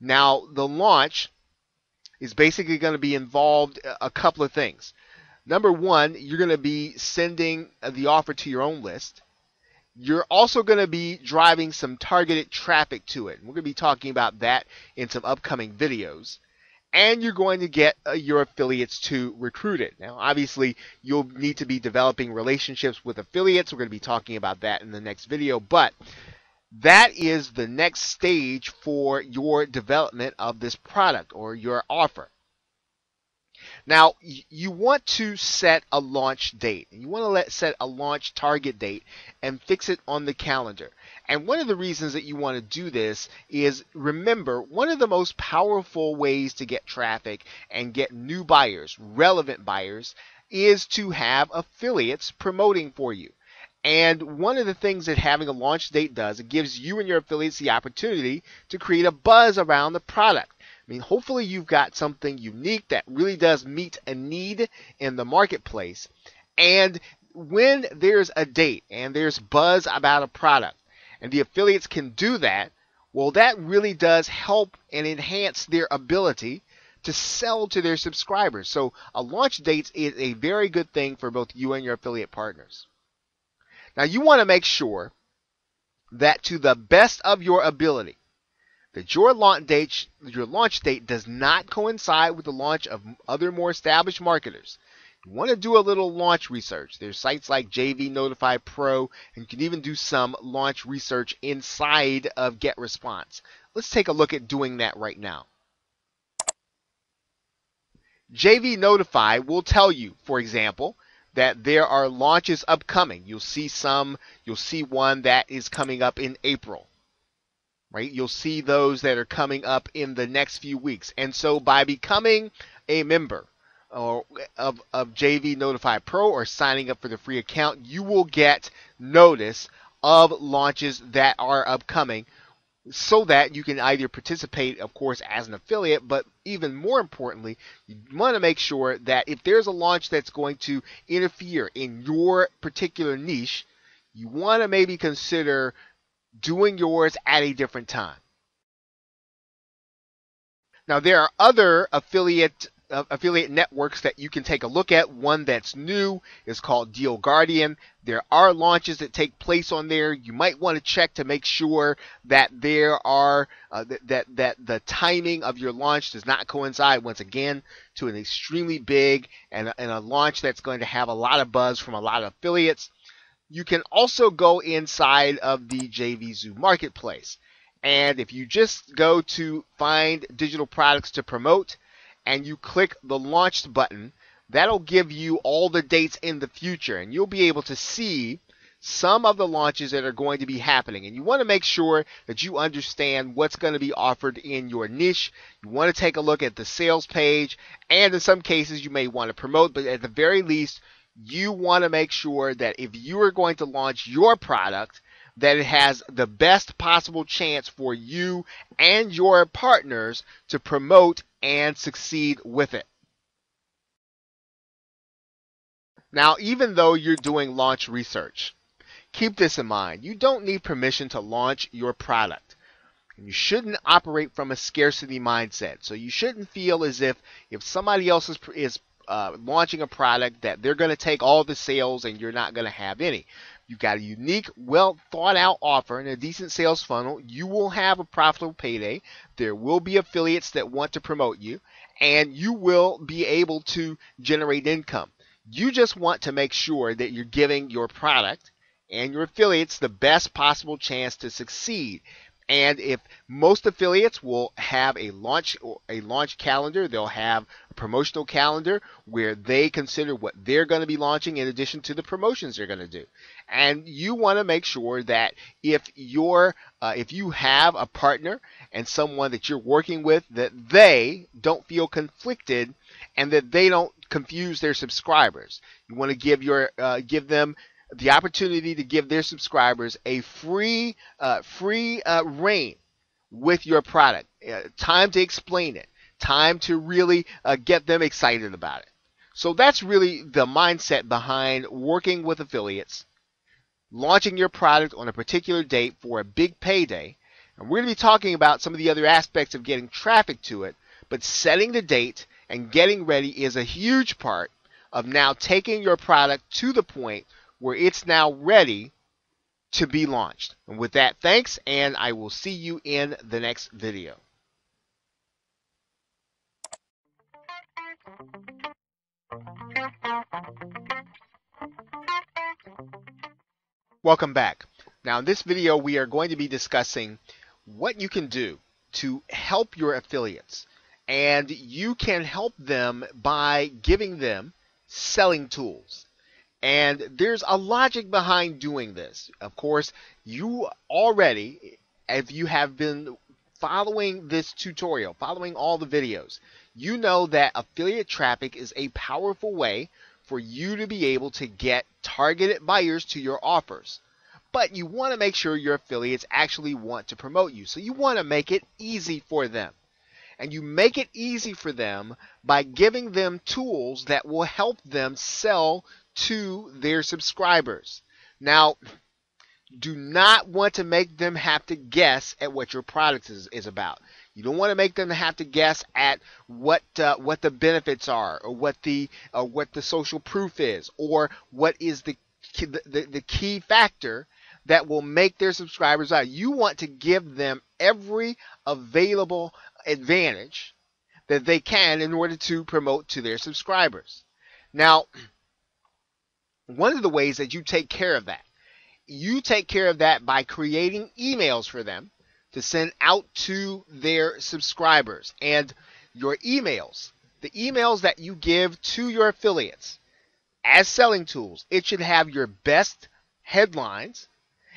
Now, the launch is basically going to be involved a couple of things. Number one, you're going to be sending the offer to your own list. You're also going to be driving some targeted traffic to it. We're going to be talking about that in some upcoming videos. And you're going to get your affiliates to recruit it. Now, obviously, you'll need to be developing relationships with affiliates. We're going to be talking about that in the next video. But that is the next stage for your development of this product or your offer. Now, you want to set a launch date. You want to set a launch target date and fix it on the calendar. And one of the reasons that you want to do this is, remember, one of the most powerful ways to get traffic and get new buyers, relevant buyers, is to have affiliates promoting for you. And one of the things that having a launch date does, it gives you and your affiliates the opportunity to create a buzz around the product. I mean, hopefully you've got something unique that really does meet a need in the marketplace. And when there's a date and there's buzz about a product and the affiliates can do that, well, that really does help and enhance their ability to sell to their subscribers. So a launch date is a very good thing for both you and your affiliate partners. Now, you want to make sure that to the best of your ability, that your launch date does not coincide with the launch of other more established marketers. You want to do a little launch research. There's sites like JV Notify Pro, and you can even do some launch research inside of GetResponse. Let's take a look at doing that right now. JV Notify will tell you, for example, that there are launches upcoming. You'll see one that is coming up in April. Right? You'll see those that are coming up in the next few weeks. And so by becoming a member of JV Notify Pro or signing up for the free account, you will get notice of launches that are upcoming so that you can either participate, of course, as an affiliate, but even more importantly, you want to make sure that if there's a launch that's going to interfere in your particular niche, you want to maybe consider doing yours at a different time. Now, there are other affiliate networks that you can take a look at. One that's new is called Deal Guardian. There are launches that take place on there. You might want to check to make sure that there are that the timing of your launch does not coincide once again to an extremely big and a launch that's going to have a lot of buzz from a lot of affiliates. You can also go inside of the JVZoo marketplace. And if you just go to find digital products to promote and you click the launched button, that'll give you all the dates in the future. And you'll be able to see some of the launches that are going to be happening. And you want to make sure that you understand what's going to be offered in your niche. You want to take a look at the sales page. And in some cases, you may want to promote. But at the very least, you want to make sure that if you are going to launch your product, that it has the best possible chance for you and your partners to promote and succeed with it. Now, even though you're doing launch research, keep this in mind. You don't need permission to launch your product. You shouldn't operate from a scarcity mindset. So you shouldn't feel as if somebody else is launching a product that they're going to take all the sales and you're not going to have any. You've got a unique, well thought out offer and a decent sales funnel. You will have a profitable payday. There will be affiliates that want to promote you, and you will be able to generate income. You just want to make sure that you're giving your product and your affiliates the best possible chance to succeed. And if most affiliates will have a launch calendar, they'll have a promotional calendar where they consider what they're going to be launching in addition to the promotions they're going to do. And you want to make sure that if you have a partner and someone that you're working with, that they don't feel conflicted and that they don't confuse their subscribers. You want to give them the opportunity to give their subscribers a free reign with your product. Time to explain it. Time to really get them excited about it. So that's really the mindset behind working with affiliates, launching your product on a particular date for a big payday. And we're going to be talking about some of the other aspects of getting traffic to it, but setting the date and getting ready is a huge part of now taking your product to the point where it's now ready to be launched. And with that, thanks, and I will see you in the next video. Welcome back. Now in this video we are going to be discussing what you can do to help your affiliates. And you can help them by giving them selling tools. And there's a logic behind doing this. Of course, you already, if you have been following this tutorial, following all the videos, you know that affiliate traffic is a powerful way for you to be able to get targeted buyers to your offers. But you want to make sure your affiliates actually want to promote you. So you want to make it easy for them. And you make it easy for them by giving them tools that will help them sell to their subscribers. Now, do not want to make them have to guess at what your product is about. You don't want to make them have to guess at what the benefits are, or what the social proof is, or what is the key factor that will make their subscribers out. You want to give them every available advantage that they can in order to promote to their subscribers. Now, one of the ways that you take care of that, by creating emails for them to send out to their subscribers. And your emails, the emails that you give to your affiliates as selling tools, it should have your best headlines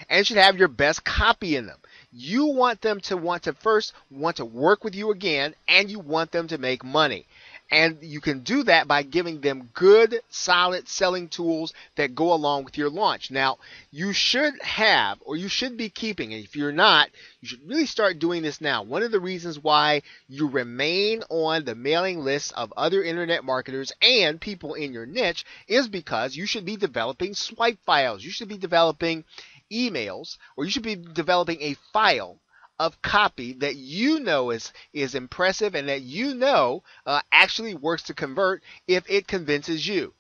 and it should have your best copy in them. You want them to first want to work with you again, and you want them to make money. And you can do that by giving them good, solid selling tools that go along with your launch. Now, you should have, or you should be keeping, and if you're not, you should really start doing this now. One of the reasons why you remain on the mailing lists of other internet marketers and people in your niche is because you should be developing swipe files. You should be developing emails, or you should be developing a file of copy that you know is impressive and that you know actually works to convert if it convinces you.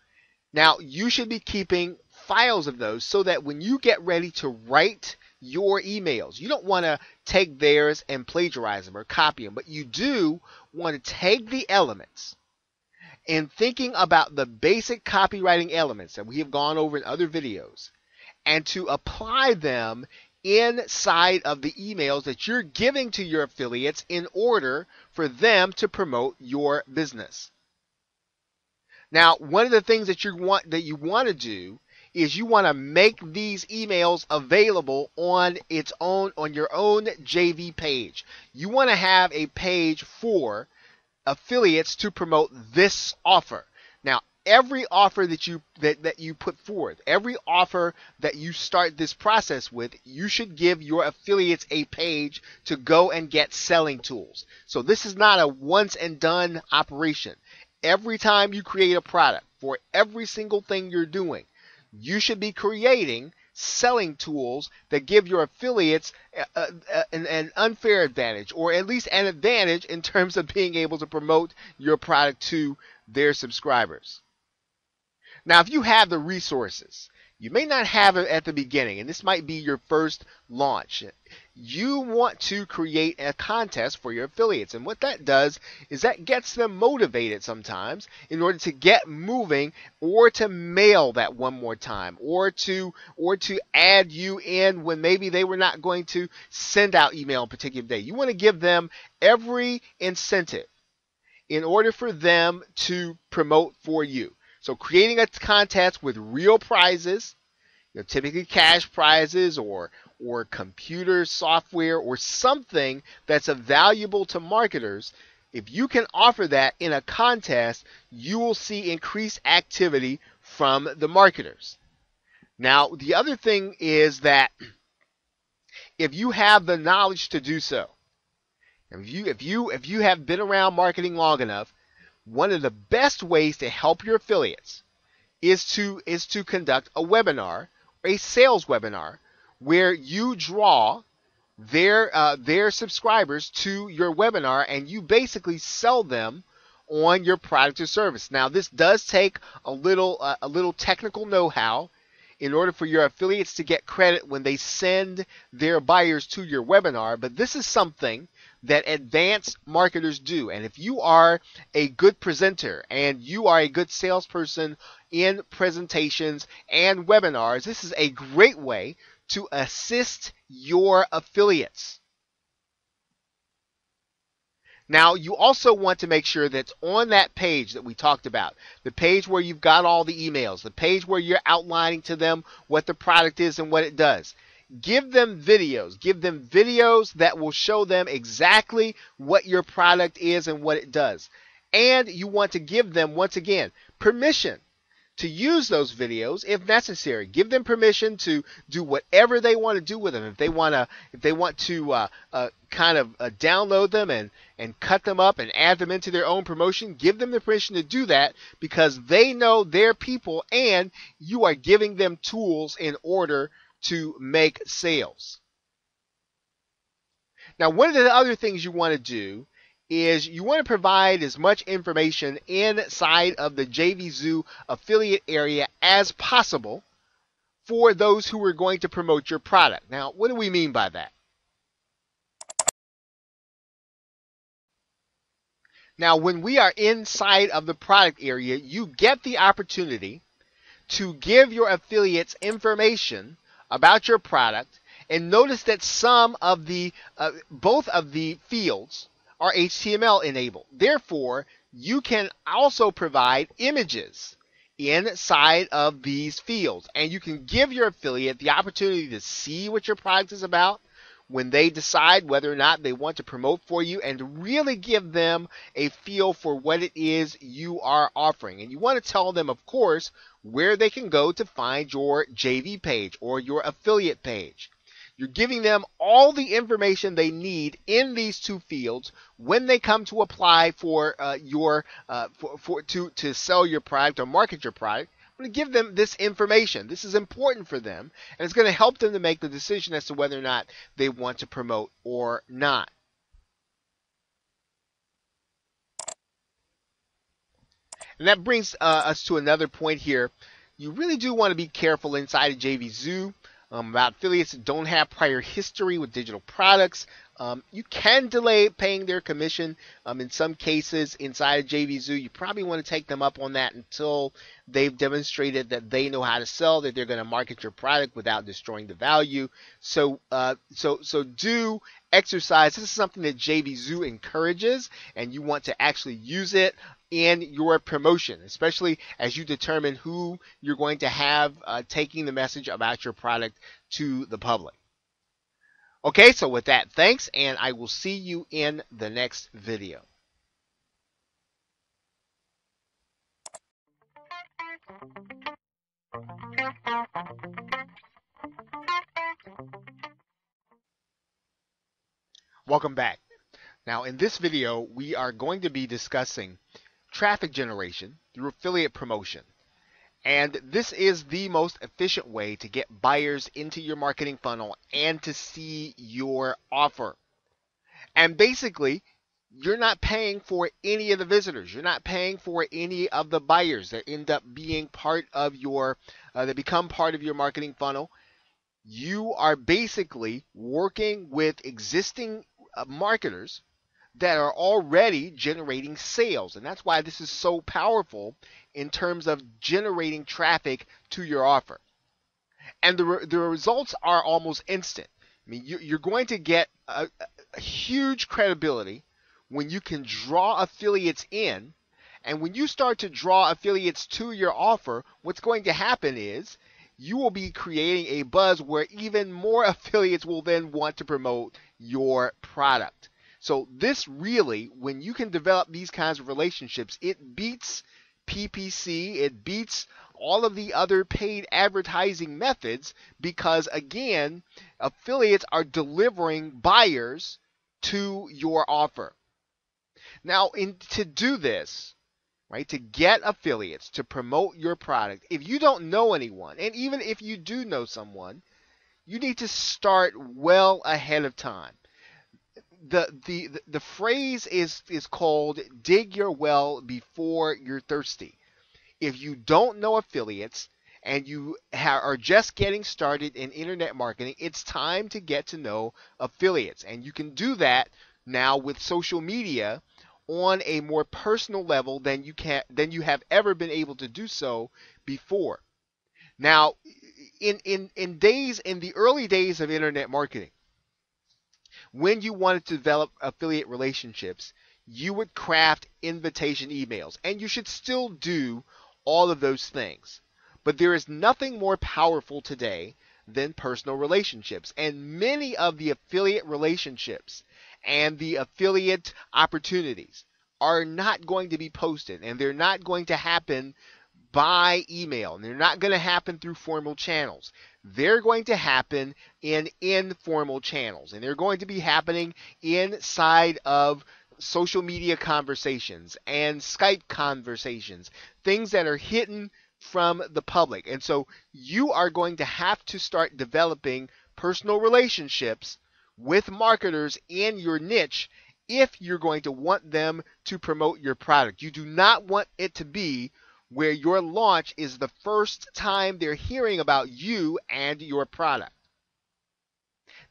Now, you should be keeping files of those so that when you get ready to write your emails, you don't want to take theirs and plagiarize them or copy them, but you do want to take the elements and thinking about the basic copywriting elements that we have gone over in other videos and to apply them inside of the emails that you're giving to your affiliates in order for them to promote your business. Now, one of the things that you want to do is you want to make these emails available on your own JV page. You want to have a page for affiliates to promote this offer. Now, every offer that you put forth, every offer that you start this process with, you should give your affiliates a page to go and get selling tools. So this is not a once and done operation. Every time you create a product, for every single thing you're doing, you should be creating selling tools that give your affiliates an unfair advantage, or at least an advantage in terms of being able to promote your product to their subscribers. Now, if you have the resources, you may not have it at the beginning, and this might be your first launch. You want to create a contest for your affiliates, and what that does is that gets them motivated sometimes in order to get moving, or to mail that one more time, or to add you in when maybe they were not going to send out email on a particular day. You want to give them every incentive in order for them to promote for you. So creating a contest with real prizes, typically cash prizes or computer software or something that's valuable to marketers. If you can offer that in a contest, you will see increased activity from the marketers. Now, the other thing is that if you have the knowledge to do so, if you have been around marketing long enough, one of the best ways to help your affiliates is to conduct a webinar or a sales webinar where you draw their subscribers to your webinar and you basically sell them on your product or service. Now, this does take a little technical know-how in order for your affiliates to get credit when they send their buyers to your webinar, but this is something that advanced marketers do. And if you are a good presenter and you are a good salesperson in presentations and webinars, this is a great way to assist your affiliates. Now, you also want to make sure that on that page that we talked about, the page where you've got all the emails, the page where you're outlining to them what the product is and what it does, give them videos. Give them videos that will show them exactly what your product is and what it does. And you want to give them, once again, permission to use those videos if necessary. Give them permission to do whatever they want to do with them. If they want to kind of download them and cut them up and add them into their own promotion, give them the permission to do that, because they know their people and you are giving them tools in order to make sales. Now, one of the other things you want to do is you want to provide as much information inside of the JVZoo affiliate area as possible for those who are going to promote your product. Now, what do we mean by that? Now, when we are inside of the product area, you get the opportunity to give your affiliates information about your product, and notice that some of the both of the fields are HTML enabled. Therefore, you can also provide images inside of these fields, and you can give your affiliate the opportunity to see what your product is about when they decide whether or not they want to promote for you, and to really give them a feel for what it is you are offering. And you want to tell them, of course, where they can go to find your JV page or your affiliate page. You're giving them all the information they need in these two fields when they come to apply for to sell your product or market your product. I'm going to give them this information. This is important for them, and it's going to help them to make the decision as to whether or not they want to promote or not. And that brings us to another point here. You really do want to be careful inside of JVZoo about affiliates that don't have prior history with digital products. You can delay paying their commission in some cases inside of JVZoo. You probably want to take them up on that until they've demonstrated that they know how to sell, that they're going to market your product without destroying the value. So do exercise. This is something that JVZoo encourages, and you want to actually use it in your promotion, especially as you determine who you're going to have taking the message about your product to the public. Okay, so with that, thanks, and I will see you in the next video. Welcome back. Now, in this video, we are going to be discussing traffic generation through affiliate promotion. And this is the most efficient way to get buyers into your marketing funnel and to see your offer. And basically, you're not paying for any of the visitors. You're not paying for any of the buyers that end up being part of your, that become part of your marketing funnel. You are basically working with existing marketers that are already generating sales. And that's why this is so powerful in terms of generating traffic to your offer. And the results are almost instant. I mean, you're going to get a huge credibility when you can draw affiliates in. And when you start to draw affiliates to your offer, what's going to happen is you will be creating a buzz where even more affiliates will then want to promote your product. So this really, when you can develop these kinds of relationships, it beats PPC, it beats all of the other paid advertising methods because, again, affiliates are delivering buyers to your offer. Now, to do this, right, to get affiliates to promote your product, if you don't know anyone, and even if you do know someone, you need to start well ahead of time. The phrase is called dig your well before you're thirsty. If you don't know affiliates and you are just getting started in internet marketing, it's time to get to know affiliates. And you can do that now with social media on a more personal level than you have ever been able to do so before. Now, in the early days of internet marketing, when you wanted to develop affiliate relationships, you would craft invitation emails, and you should still do all of those things. But there is nothing more powerful today than personal relationships. And many of the affiliate relationships and the affiliate opportunities are not going to be posted, and they're not going to happen by email, and they're not going to happen through formal channels. They're going to happen in informal channels, and they're going to be happening inside of social media conversations and Skype conversations, things that are hidden from the public. And so you are going to have to start developing personal relationships with marketers in your niche if you're going to want them to promote your product. You do not want it to be where your launch is the first time they're hearing about you and your product.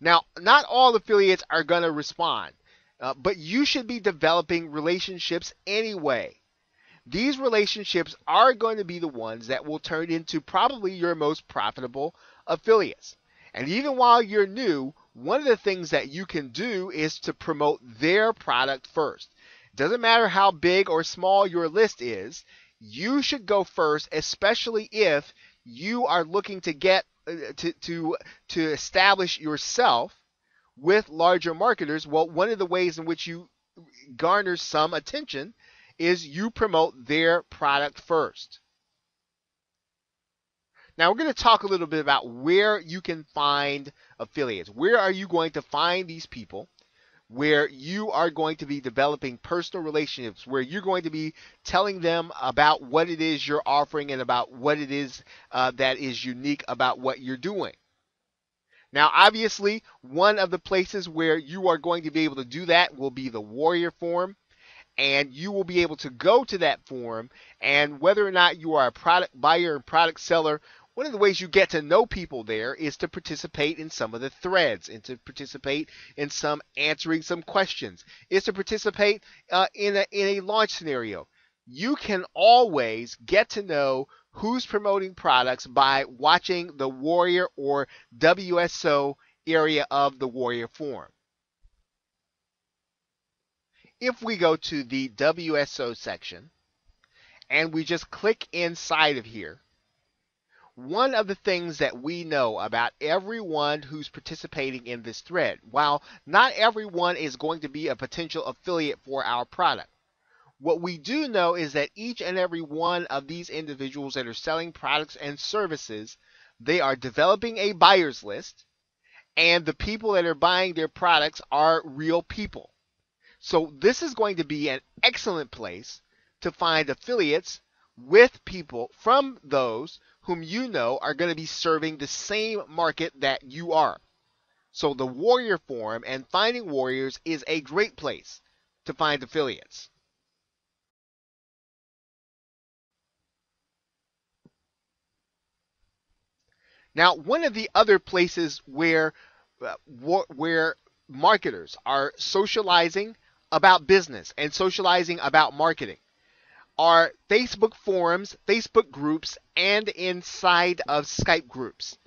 Now, not all affiliates are going to respond, but you should be developing relationships anyway. These relationships are going to be the ones that will turn into probably your most profitable affiliates. And even while you're new, one of the things that you can do is to promote their product first. It doesn't matter how big or small your list is, you should go first, especially if you are looking to get to establish yourself with larger marketers. Well, one of the ways in which you garner some attention is you promote their product first. Now we're going to talk a little bit about where you can find affiliates. Where are you going to find these people where you are going to be developing personal relationships, where you're going to be telling them about what it is you're offering and about what it is that is unique about what you're doing. Now, obviously, one of the places where you are going to be able to do that will be the Warrior Forum. And you will be able to go to that forum, and whether or not you are a product buyer and product seller, one of the ways you get to know people there is to participate in some of the threads, and to participate in some answering some questions, is to participate in a launch scenario. You can always get to know who's promoting products by watching the Warrior or WSO area of the Warrior Forum. If we go to the WSO section and we just click inside of here, one of the things that we know about everyone who's participating in this thread, while not everyone is going to be a potential affiliate for our product, what we do know is that each and every one of these individuals that are selling products and services, they are developing a buyer's list, and the people that are buying their products are real people. So this is going to be an excellent place to find affiliates with people from those whom you know are going to be serving the same market that you are. So the Warrior Forum and Finding Warriors is a great place to find affiliates. Now, one of the other places where marketers are socializing about business and socializing about marketing are Facebook forums, Facebook groups, and inside of Skype groups.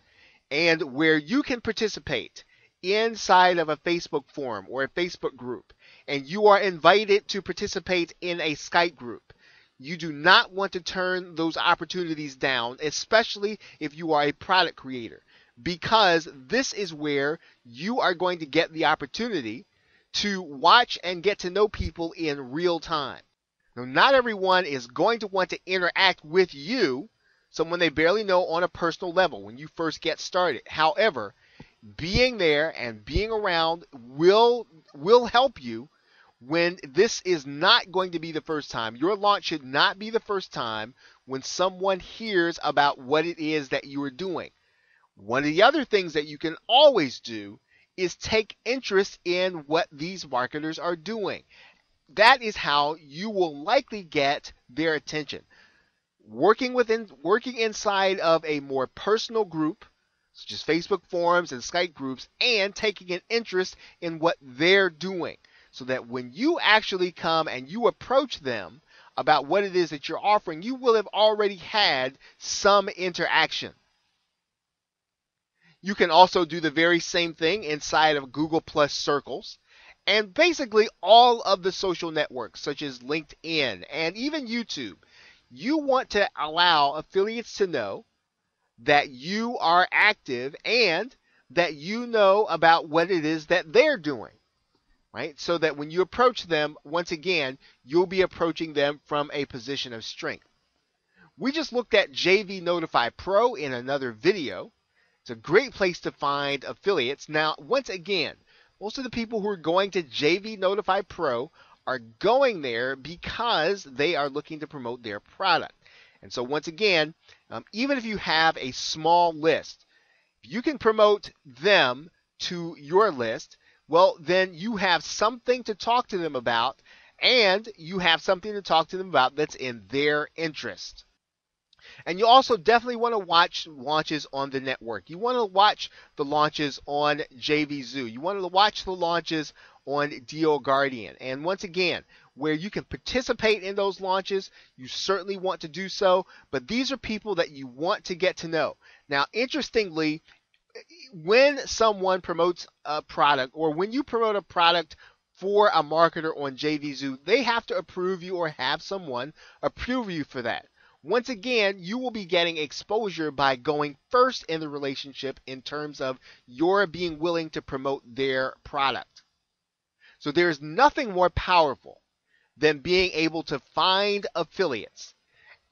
And where you can participate inside of a Facebook forum or a Facebook group, and you are invited to participate in a Skype group. You do not want to turn those opportunities down, especially if you are a product creator, because this is where you are going to get the opportunity to watch and get to know people in real time. Now, not everyone is going to want to interact with you, someone they barely know, on a personal level when you first get started. However, being there and being around will help you when this is not going to be the first time. Your launch should not be the first time when someone hears about what it is that you are doing. One of the other things that you can always do is take interest in what these marketers are doing. That is how you will likely get their attention. Working inside of a more personal group, such as Facebook forums and Skype groups, and taking an interest in what they're doing, so that when you actually come and you approach them about what it is that you're offering, you will have already had some interaction. You can also do the very same thing inside of Google Plus circles and basically all of the social networks such as LinkedIn and even YouTube. You want to allow affiliates to know that you are active and that you know about what it is that they're doing, right? So that when you approach them, once again, you'll be approaching them from a position of strength. We just looked at JV Notify Pro in another video. It's a great place to find affiliates. Now, once again, most of the people who are going to JV Notify Pro are going there because they are looking to promote their product. And so once again, even if you have a small list, if you can promote them to your list, well, then you have something to talk to them about, and you have something to talk to them about that's in their interest. And you also definitely want to watch launches on the network. You want to watch the launches on JVZoo. You want to watch the launches on Deal Guardian. And once again, where you can participate in those launches, you certainly want to do so. But these are people that you want to get to know. Now, interestingly, when someone promotes a product, or when you promote a product for a marketer on JVZoo, they have to approve you or have someone approve you for that. Once again, you will be getting exposure by going first in the relationship in terms of your being willing to promote their product. So there's nothing more powerful than being able to find affiliates.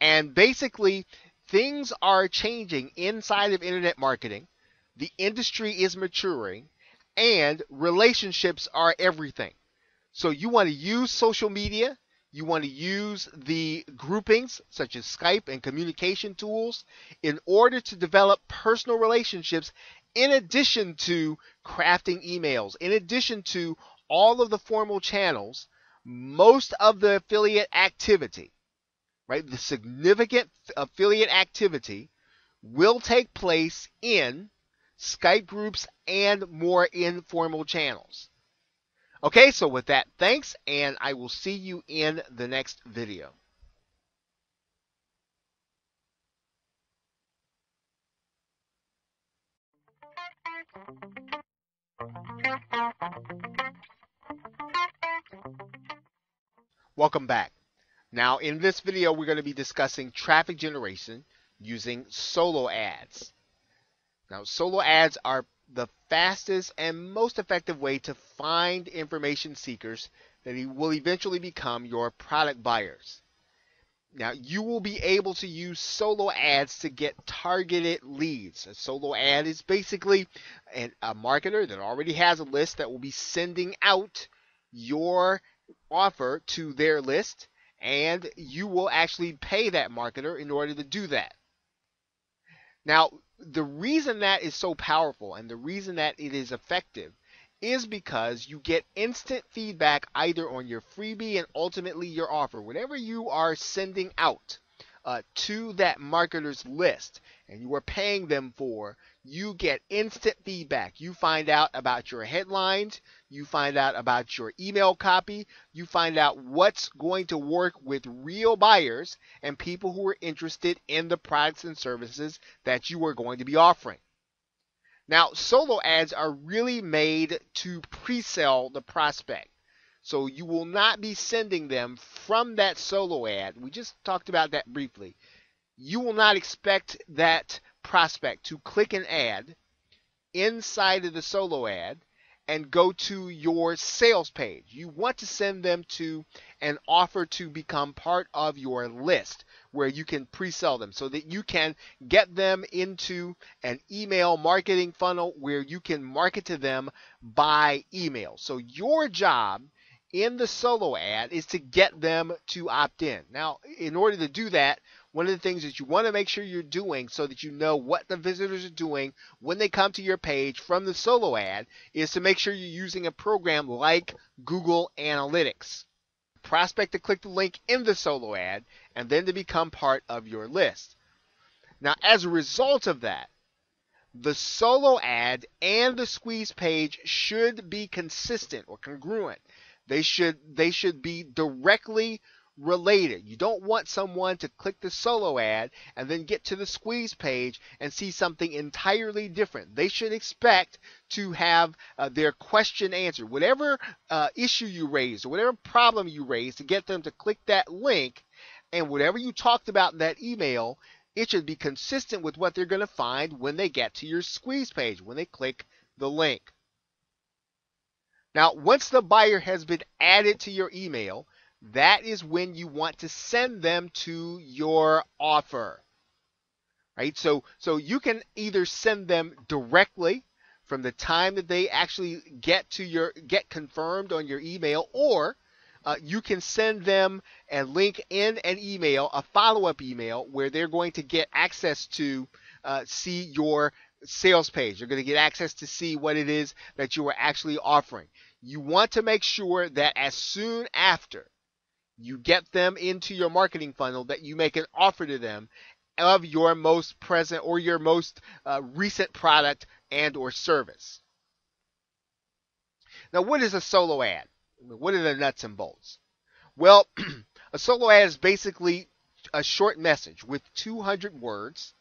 And basically, things are changing inside of internet marketing. The industry is maturing, and relationships are everything. So you want to use social media. You want to use the groupings such as Skype and communication tools in order to develop personal relationships, in addition to crafting emails, in addition to all of the formal channels. Most of the affiliate activity, right, the significant affiliate activity will take place in Skype groups and more informal channels. Okay, so with that, thanks, and I will see you in the next video. Welcome back. Now, in this video, we're going to be discussing traffic generation using solo ads. Now, solo ads are the fastest and most effective way to find information seekers that will eventually become your product buyers. Now, you will be able to use solo ads to get targeted leads. A solo ad is basically a marketer that already has a list that will be sending out your offer to their list, and you will actually pay that marketer in order to do that. Now, the reason that is so powerful and the reason that it is effective is because you get instant feedback either on your freebie and ultimately your offer. Whatever you are sending out to that marketer's list and you are paying them for, you get instant feedback. You find out about your headlines, you find out about your email copy, you find out what's going to work with real buyers and people who are interested in the products and services that you are going to be offering. Now, solo ads are really made to pre-sell the prospect. So you will not be sending them from that solo ad. We just talked about that briefly. You will not expect that prospect to click an ad inside of the solo ad and go to your sales page. You want to send them to an offer to become part of your list where you can pre-sell them so that you can get them into an email marketing funnel where you can market to them by email. So your job in the solo ad is to get them to opt in. Now, in order to do that, one of the things that you want to make sure you're doing so that you know what the visitors are doing when they come to your page from the solo ad is to make sure you're using a program like Google Analytics. Prospect to click the link in the solo ad and then to become part of your list. Now, as a result of that, the solo ad and the squeeze page should be consistent or congruent. They should be directly related. You don't want someone to click the solo ad and then get to the squeeze page and see something entirely different. They should expect to have their question answered. Whatever issue you raised or whatever problem you raised to get them to click that link, and whatever you talked about in that email, it should be consistent with what they're going to find when they get to your squeeze page, when they click the link. Now, once the buyer has been added to your email, that is when you want to send them to your offer. Right? So you can either send them directly from the time that they actually get confirmed on your email, or you can send them a link in an email, a follow-up email, where they're going to get access to see your sales page. They're going to get access to see what it is that you are actually offering. You want to make sure that as soon after you get them into your marketing funnel that you make an offer to them of your most present or your most recent product and or service. Now, what is a solo ad? What are the nuts and bolts? Well, a solo ad is basically a short message with 200 words.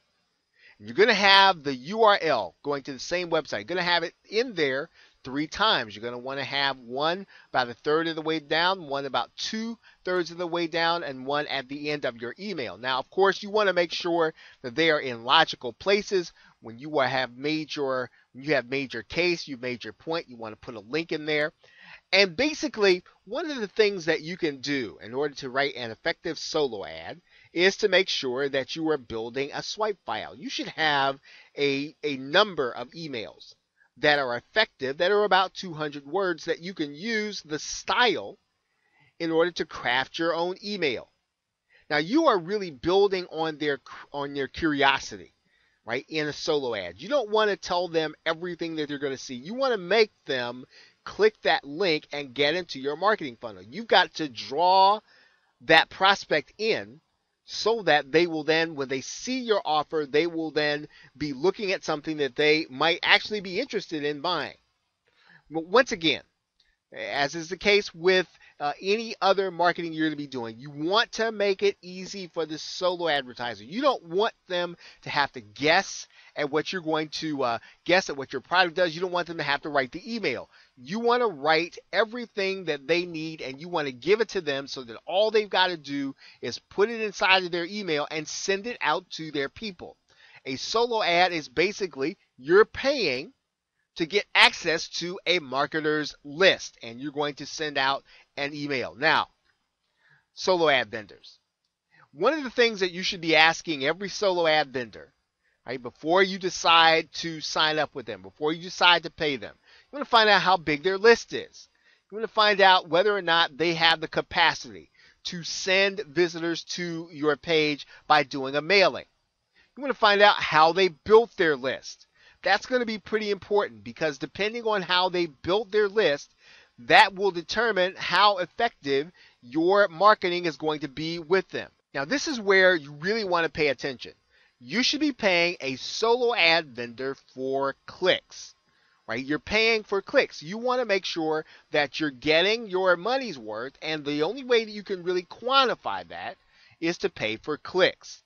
You're going to have the URL going to the same website. You're going to have it in there 3 times. You're going to want to have one about a third of the way down, one about 2/3 of the way down, and one at the end of your email. Now, of course, you want to make sure that they are in logical places. When you have made your case, you've made your point, you want to put a link in there. And basically, one of the things that you can do in order to write an effective solo ad is to make sure that you are building a swipe file. You should have a number of emails that are effective, that are about 200 words, that you can use the style in order to craft your own email. Now, you are really building on their curiosity, right, in a solo ad. You don't want to tell them everything that they're going to see. You want to make them click that link and get into your marketing funnel. You've got to draw that prospect in so that they will then, when they see your offer, they will then be looking at something that they might actually be interested in buying. But once again, as is the case with any other marketing you're going to be doing, you want to make it easy for the solo advertiser. You don't want them to have to guess at what you're going to guess at what your product does. You don't want them to have to write the email. You want to write everything that they need, and you want to give it to them so that all they've got to do is put it inside of their email and send it out to their people. A solo ad is basically you're paying to get access to a marketer's list, and you're going to send out an email. Now, solo ad vendors. One of the things that you should be asking every solo ad vendor, right, before you decide to sign up with them, before you decide to pay them, you want to find out how big their list is. You want to find out whether or not they have the capacity to send visitors to your page by doing a mailing. You want to find out how they built their list. That's going to be pretty important because depending on how they built their list, that will determine how effective your marketing is going to be with them. Now, this is where you really want to pay attention. You should be paying a solo ad vendor for clicks, right? You're paying for clicks. You want to make sure that you're getting your money's worth, and the only way that you can really quantify that is to pay for clicks.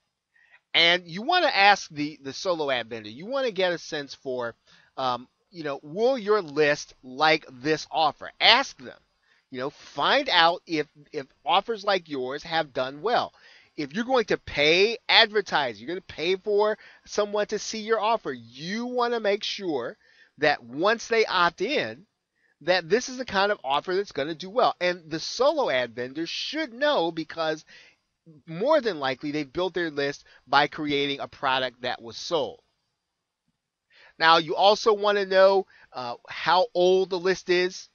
And you want to ask the solo ad vendor, you want to get a sense for, will your list like this offer? Ask them. Find out if offers like yours have done well. If you're going to pay advertising, you're going to pay for someone to see your offer, you want to make sure that once they opt in, that this is the kind of offer that's going to do well. And the solo ad vendor should know because more than likely they've built their list by creating a product that was sold. Now, you also want to know how old the list is.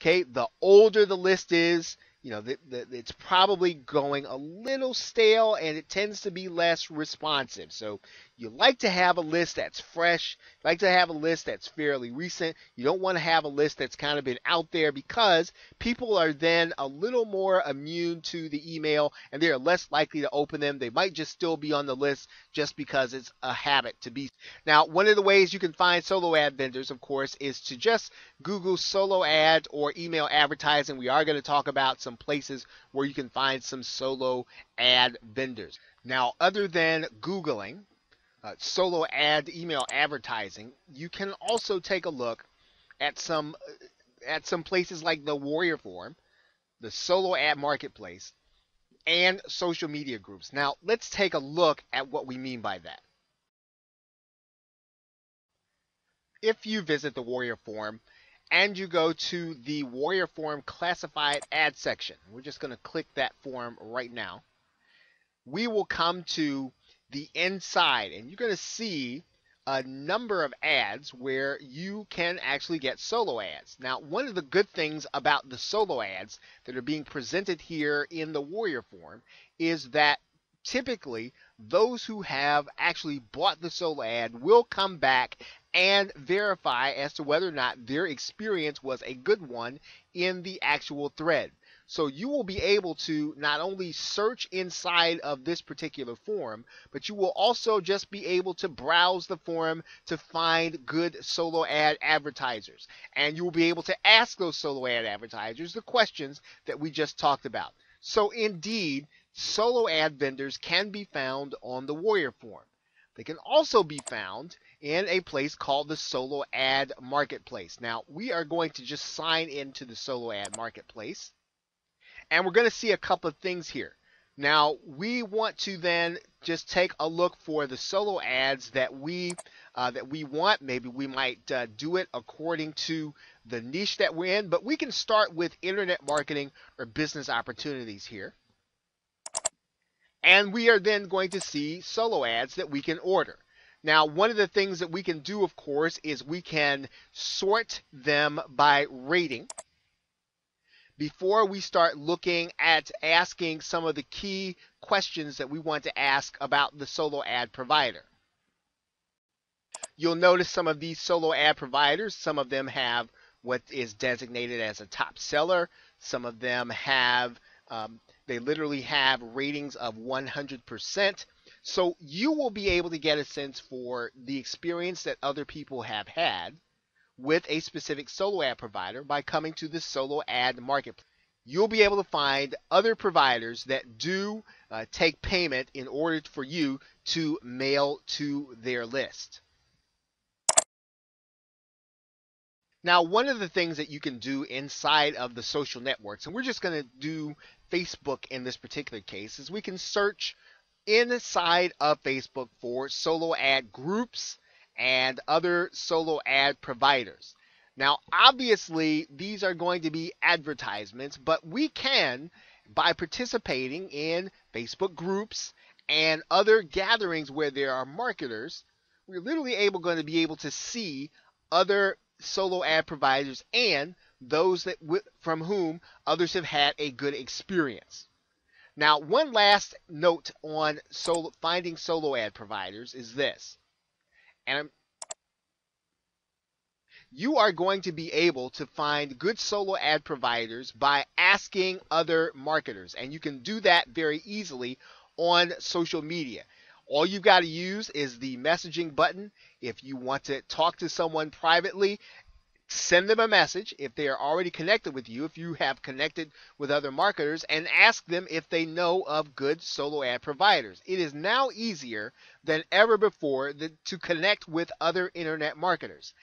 Okay, the older the list is, it's probably going a little stale and it tends to be less responsive. So you like to have a list that's fresh, you like to have a list that's fairly recent. You don't want to have a list that's kind of been out there because people are then a little more immune to the email and they are less likely to open them. They might just still be on the list just because it's a habit to be. Now, one of the ways you can find solo ad vendors, of course, is to just Google solo ad or email advertising. We are going to talk about some places where you can find some solo ad vendors. Now, other than Googling solo ad email advertising, you can also take a look at some places like the Warrior Forum, the solo ad marketplace, and social media groups. Now, let's take a look at what we mean by that. If you visit the Warrior Forum and you go to the Warrior Forum classified ad section, we're just going to click that forum right now. We will come to the inside and you're going to see a number of ads where you can actually get solo ads. Now, one of the good things about the solo ads that are being presented here in the Warrior Forum is that typically those who have actually bought the solo ad will come back and verify as to whether or not their experience was a good one in the actual thread. So you will be able to not only search inside of this particular forum, but you will also just be able to browse the forum to find good solo ad advertisers. And you will be able to ask those solo ad advertisers the questions that we just talked about. So indeed, solo ad vendors can be found on the Warrior Forum. They can also be found in a place called the Solo Ad Marketplace. Now, we are going to just sign into the Solo Ad Marketplace. And we're going to see a couple of things here. Now, we want to then just take a look for the solo ads that we want. Maybe we might do it according to the niche that we're in. But we can start with internet marketing or business opportunities here. And we are then going to see solo ads that we can order. Now, one of the things that we can do, of course, is we can sort them by rating before we start looking at asking some of the key questions that we want to ask about the solo ad provider. You'll notice some of these solo ad providers, some of them have what is designated as a top seller. Some of them have, they literally have ratings of 100%. So you will be able to get a sense for the experience that other people have had with a specific solo ad provider by coming to the solo ad marketplace. You'll be able to find other providers that do take payment in order for you to mail to their list. Now, one of the things that you can do inside of the social networks, and we're just going to do Facebook in this particular case, is we can search inside of Facebook for solo ad groups and other solo ad providers. Now, obviously, these are going to be advertisements, but we can, by participating in Facebook groups and other gatherings where there are marketers, we're literally going to be able to see other solo ad providers and those that from whom others have had a good experience. Now, one last note on finding solo ad providers is this. And You are going to be able to find good solo ad providers by asking other marketers, and you can do that very easily on social media. All you've got to use is the messaging button. If you want to talk to someone privately, send them a message if they are already connected with you, if you have connected with other marketers, and ask them if they know of good solo ad providers. It is now easier than ever before to connect with other internet marketers.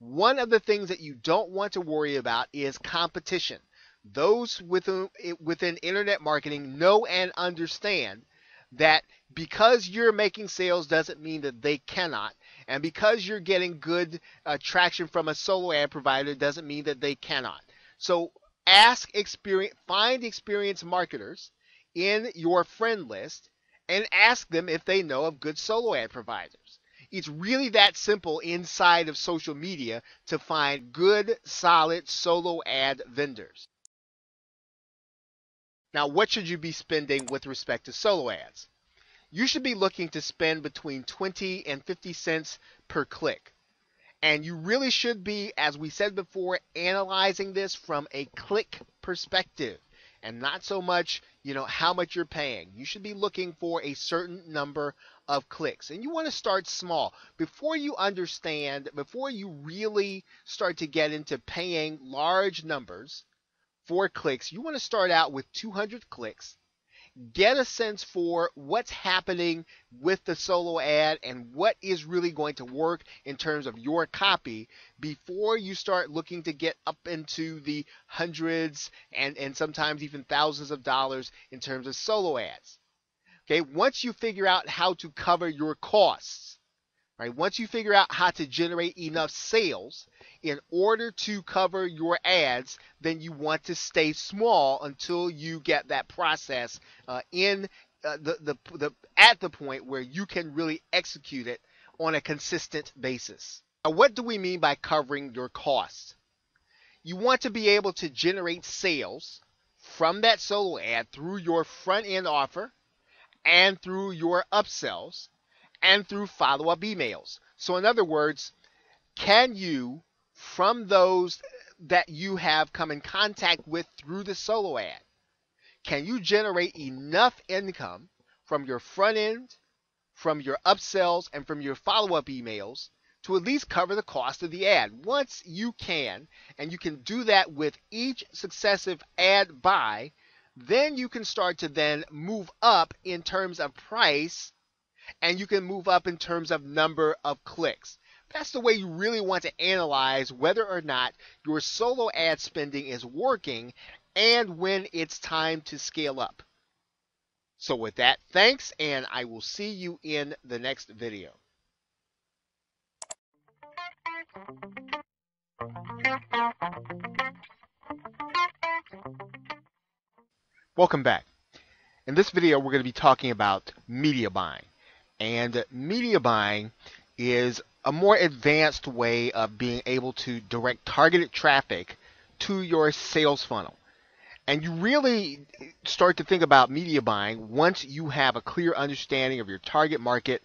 One of the things that you don't want to worry about is competition. Those within internet marketing know and understand that because you're making sales doesn't mean that they cannot, and because you're getting good traction from a solo ad provider doesn't mean that they cannot. So find experienced marketers in your friend list and ask them if they know of good solo ad providers. It's really that simple inside of social media to find good, solid solo ad vendors. Now, what should you be spending with respect to solo ads? You should be looking to spend between 20 and 50 cents per click. And you really should be, as we said before, analyzing this from a click perspective and not so much, how much you're paying. You should be looking for a certain number of clicks. And you want to start small. Before you really start to get into paying large numbers for clicks, you want to start out with 200 clicks. Get a sense for what's happening with the solo ad and what is really going to work in terms of your copy before you start looking to get up into the hundreds and sometimes even thousands of dollars in terms of solo ads. Okay, once you figure out how to cover your costs, right? Once you figure out how to generate enough sales in order to cover your ads, then you want to stay small until you get that process at the point where you can really execute it on a consistent basis. Now, what do we mean by covering your costs? You want to be able to generate sales from that solo ad through your front end offer and through your upsells and through follow-up emails. So in other words, can you, from those that you have come in contact with through the solo ad, can you generate enough income from your front end, from your upsells, and from your follow-up emails to at least cover the cost of the ad? Once you can, and you can do that with each successive ad buy, then you can start to then move up in terms of price, and you can move up in terms of number of clicks. That's the way you really want to analyze whether or not your solo ad spending is working and when it's time to scale up. So with that, thanks, and I will see you in the next video. Welcome back. In this video, we're going to be talking about media buying. And media buying is a more advanced way of being able to direct targeted traffic to your sales funnel. And you really start to think about media buying once you have a clear understanding of your target market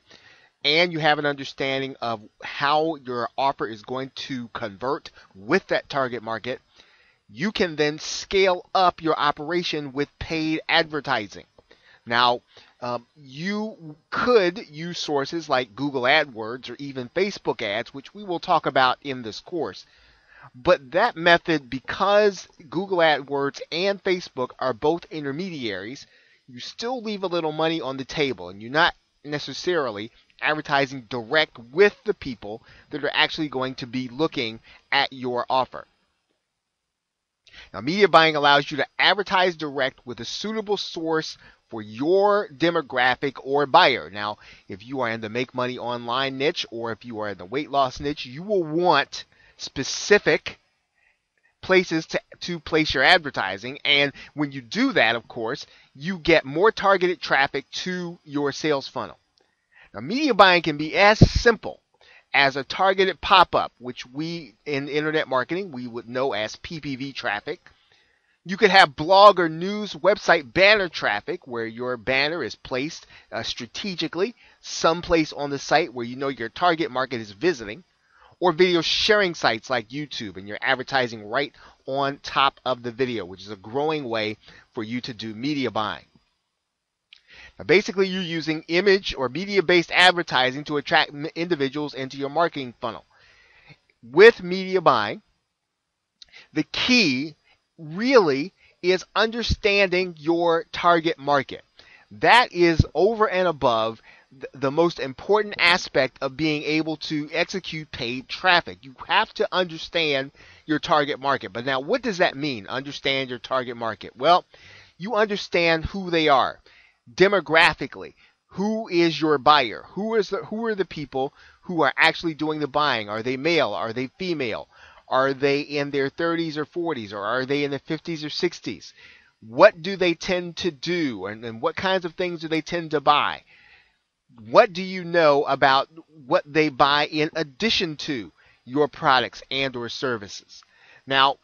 and you have an understanding of how your offer is going to convert with that target market. You can then scale up your operation with paid advertising. Now, you could use sources like Google AdWords or even Facebook ads, which we will talk about in this course. But that method, because Google AdWords and Facebook are both intermediaries, you still leave a little money on the table, and you're not necessarily advertising direct with the people that are actually going to be looking at your offer. Now, media buying allows you to advertise direct with a suitable source for your demographic or buyer. Now, if you are in the make money online niche or if you are in the weight loss niche, you will want specific places to place your advertising. And when you do that, of course, you get more targeted traffic to your sales funnel. Now, media buying can be as simple as a targeted pop-up, which we in internet marketing we would know as PPV traffic. You could have blog or news website banner traffic where your banner is placed strategically someplace on the site where you know your target market is visiting. or video sharing sites like YouTube, and you're advertising right on top of the video, which is a growing way for you to do media buying. Now, basically, you're using image or media-based advertising to attract individuals into your marketing funnel. With media buying, the key really is understanding your target market. That is over and above the most important aspect of being able to execute paid traffic. You have to understand your target market. But now, what does that mean, understand your target market? Well, you understand who they are demographically. Who is your buyer? Who are the people who are actually doing the buying? Are they male? Are they female? Are they in their 30s or 40s? Or are they in their 50s or 60s? What do they tend to do? And what kinds of things do they tend to buy? What do you know about what they buy in addition to your products and or services? Now,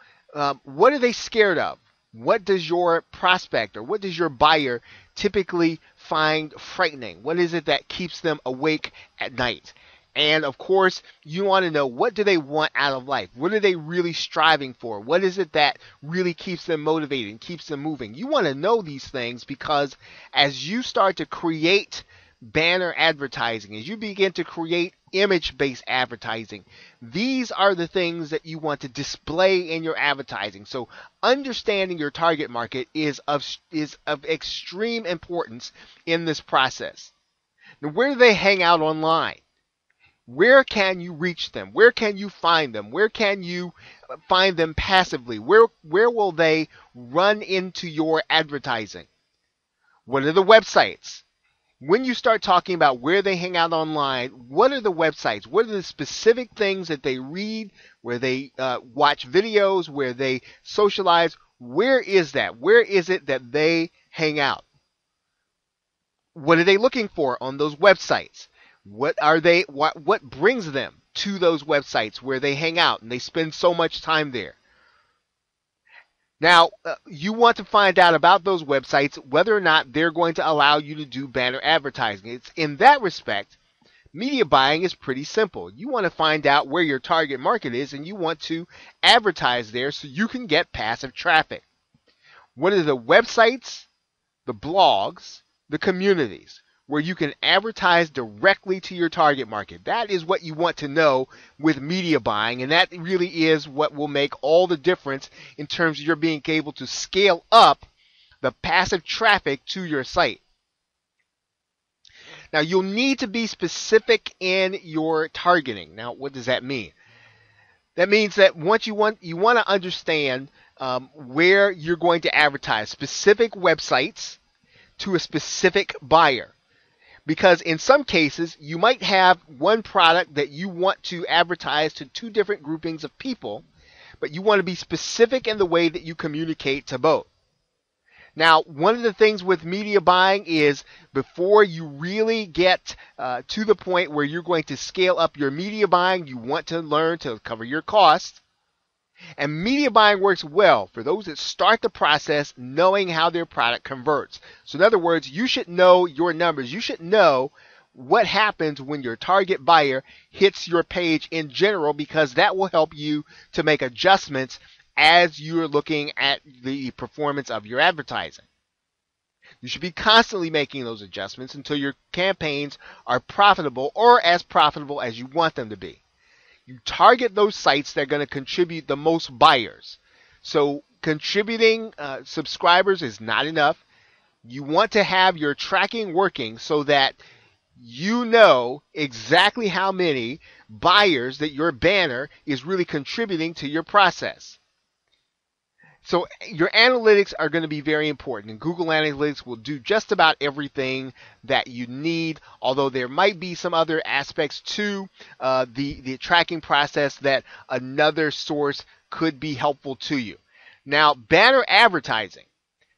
what are they scared of? What does your prospect or what does your buyer typically find frightening? What is it that keeps them awake at night? And of course, you want to know, what do they want out of life? What are they really striving for? What is it that really keeps them motivated and keeps them moving? You want to know these things, because as you start to create banner advertising, as you begin to create image-based advertising, these are the things that you want to display in your advertising. So understanding your target market is of extreme importance in this process. Now, where do they hang out online? Where can you reach them? Where can you find them? Where can you find them passively? Where will they run into your advertising? What are the websites? When you start talking about where they hang out online, what are the websites? What are the specific things that they read, where they watch videos, where they socialize? Where is that? Where is it that they hang out? What are they looking for on those websites? What brings them to those websites where they hang out and they spend so much time there? Now, you want to find out about those websites, whether or not they're going to allow you to do banner advertising. It's in that respect, media buying is pretty simple. You want to find out where your target market is, and you want to advertise there so you can get passive traffic. What are the websites, the blogs, the communities where you can advertise directly to your target market? That is what you want to know with media buying, and that really is what will make all the difference in terms of your being able to scale up the passive traffic to your site. Now, you'll need to be specific in your targeting. Now, what does that mean? That means that once you want to understand where you're going to advertise specific websites to a specific buyer. Because in some cases, you might have one product that you want to advertise to two different groupings of people, but you want to be specific in the way that you communicate to both. Now, one of the things with media buying is, before you really get to the point where you're going to scale up your media buying, you want to learn to cover your costs. And media buying works well for those that start the process knowing how their product converts. So in other words, you should know your numbers. You should know what happens when your target buyer hits your page in general, because that will help you to make adjustments as you're looking at the performance of your advertising. You should be constantly making those adjustments until your campaigns are profitable, or as profitable as you want them to be. You target those sites that are going to contribute the most buyers. So contributing subscribers is not enough. You want to have your tracking working so that you know exactly how many buyers that your banner is really contributing to your process. So your analytics are going to be very important, and Google Analytics will do just about everything that you need, although there might be some other aspects to the tracking process that another source could be helpful to you. Now, banner advertising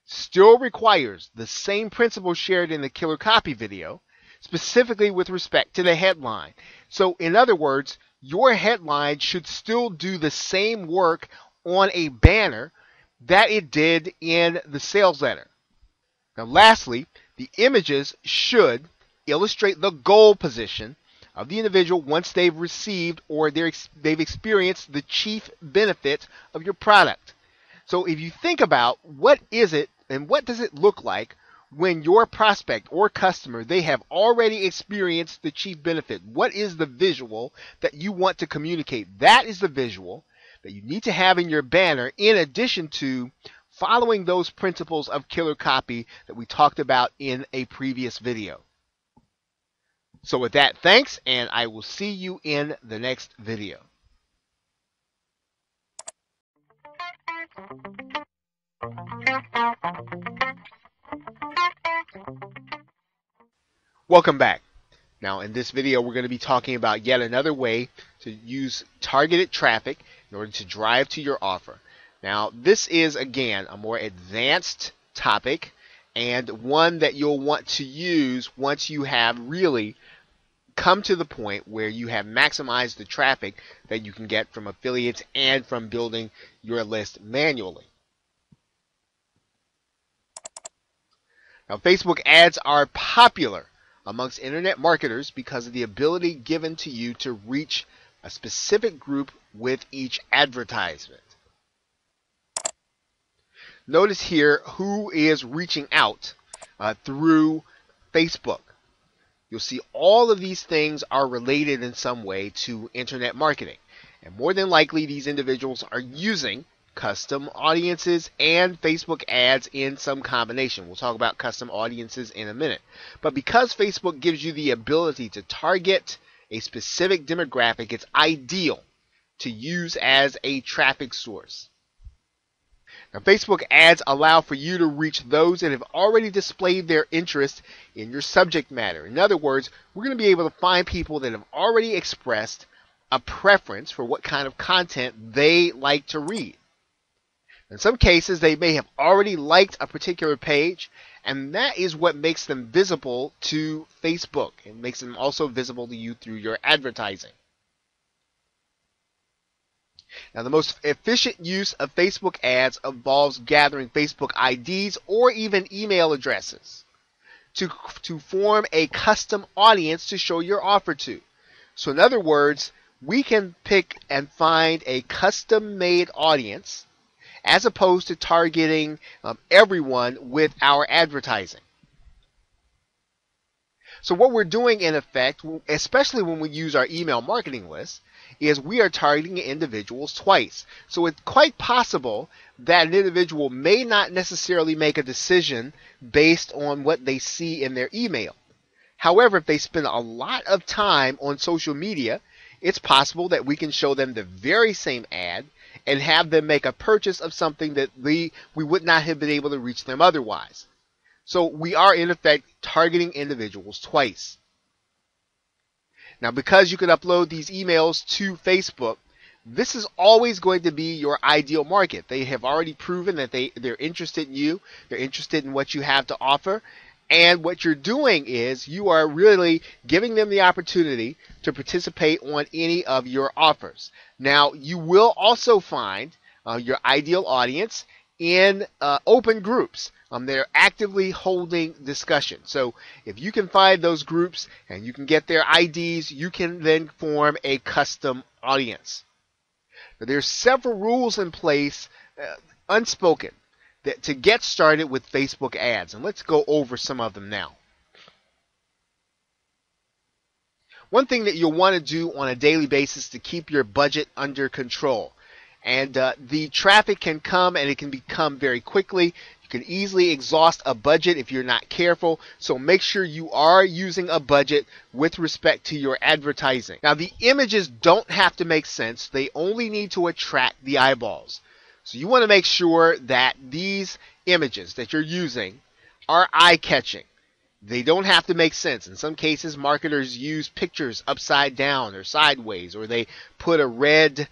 still requires the same principle shared in the Killer Copy video, specifically with respect to the headline. So in other words, your headline should still do the same work on a banner that it did in the sales letter. Now, lastly, the images should illustrate the goal position of the individual once they've received or they've experienced the chief benefit of your product. So if you think about what is it and what does it look like when your prospect or customer, they have already experienced the chief benefit, what is the visual that you want to communicate? That is the visual that you need to have in your banner, in addition to following those principles of killer copy that we talked about in a previous video. So with that, thanks, and I will see you in the next video. Welcome back. Now in this video we're going to be talking about yet another way to use targeted traffic in order to drive to your offer. Now this is again a more advanced topic and one that you'll want to use once you have really come to the point where you have maximized the traffic that you can get from affiliates and from building your list manually. Now Facebook ads are popular amongst internet marketers because of the ability given to you to reach a specific group with each advertisement. Notice here who is reaching out through Facebook. You'll see all of these things are related in some way to internet marketing. And more than likely, these individuals are using custom audiences and Facebook ads in some combination. We'll talk about custom audiences in a minute. But because Facebook gives you the ability to target a specific demographic, it's ideal to use as a traffic source. Now, Facebook ads allow for you to reach those that have already displayed their interest in your subject matter. In other words, we're going to be able to find people that have already expressed a preference for what kind of content they like to read. In some cases, they may have already liked a particular page, and that is what makes them visible to Facebook. It makes them also visible to you through your advertising. Now, the most efficient use of Facebook ads involves gathering Facebook IDs or even email addresses to form a custom audience to show your offer to. So in other words, we can pick and find a custom-made audience as opposed to targeting everyone with our advertising. So what we're doing in effect, especially when we use our email marketing list, is we are targeting individuals twice. So it's quite possible that an individual may not necessarily make a decision based on what they see in their email. However, if they spend a lot of time on social media, it's possible that we can show them the very same ad and have them make a purchase of something that we would not have been able to reach them otherwise. So we are in effect targeting individuals twice. Now, because you can upload these emails to Facebook, this is always going to be your ideal market. They have already proven that they're interested in you, they're interested in what you have to offer, and what you're doing is you are really giving them the opportunity to participate on any of your offers. Now, you will also find your ideal audience in open groups. They're actively holding discussion. So if you can find those groups and you can get their IDs, you can then form a custom audience. Now, there's several rules in place, unspoken, to get started with Facebook ads, and let's go over some of them now. One thing that you'll want to do on a daily basis to keep your budget under control. And the traffic can come and it can become very quickly. You can easily exhaust a budget if you're not careful. So make sure you are using a budget with respect to your advertising. Now, the images don't have to make sense. They only need to attract the eyeballs. So you want to make sure that these images that you're using are eye-catching. They don't have to make sense. In some cases, marketers use pictures upside down or sideways, or they put a red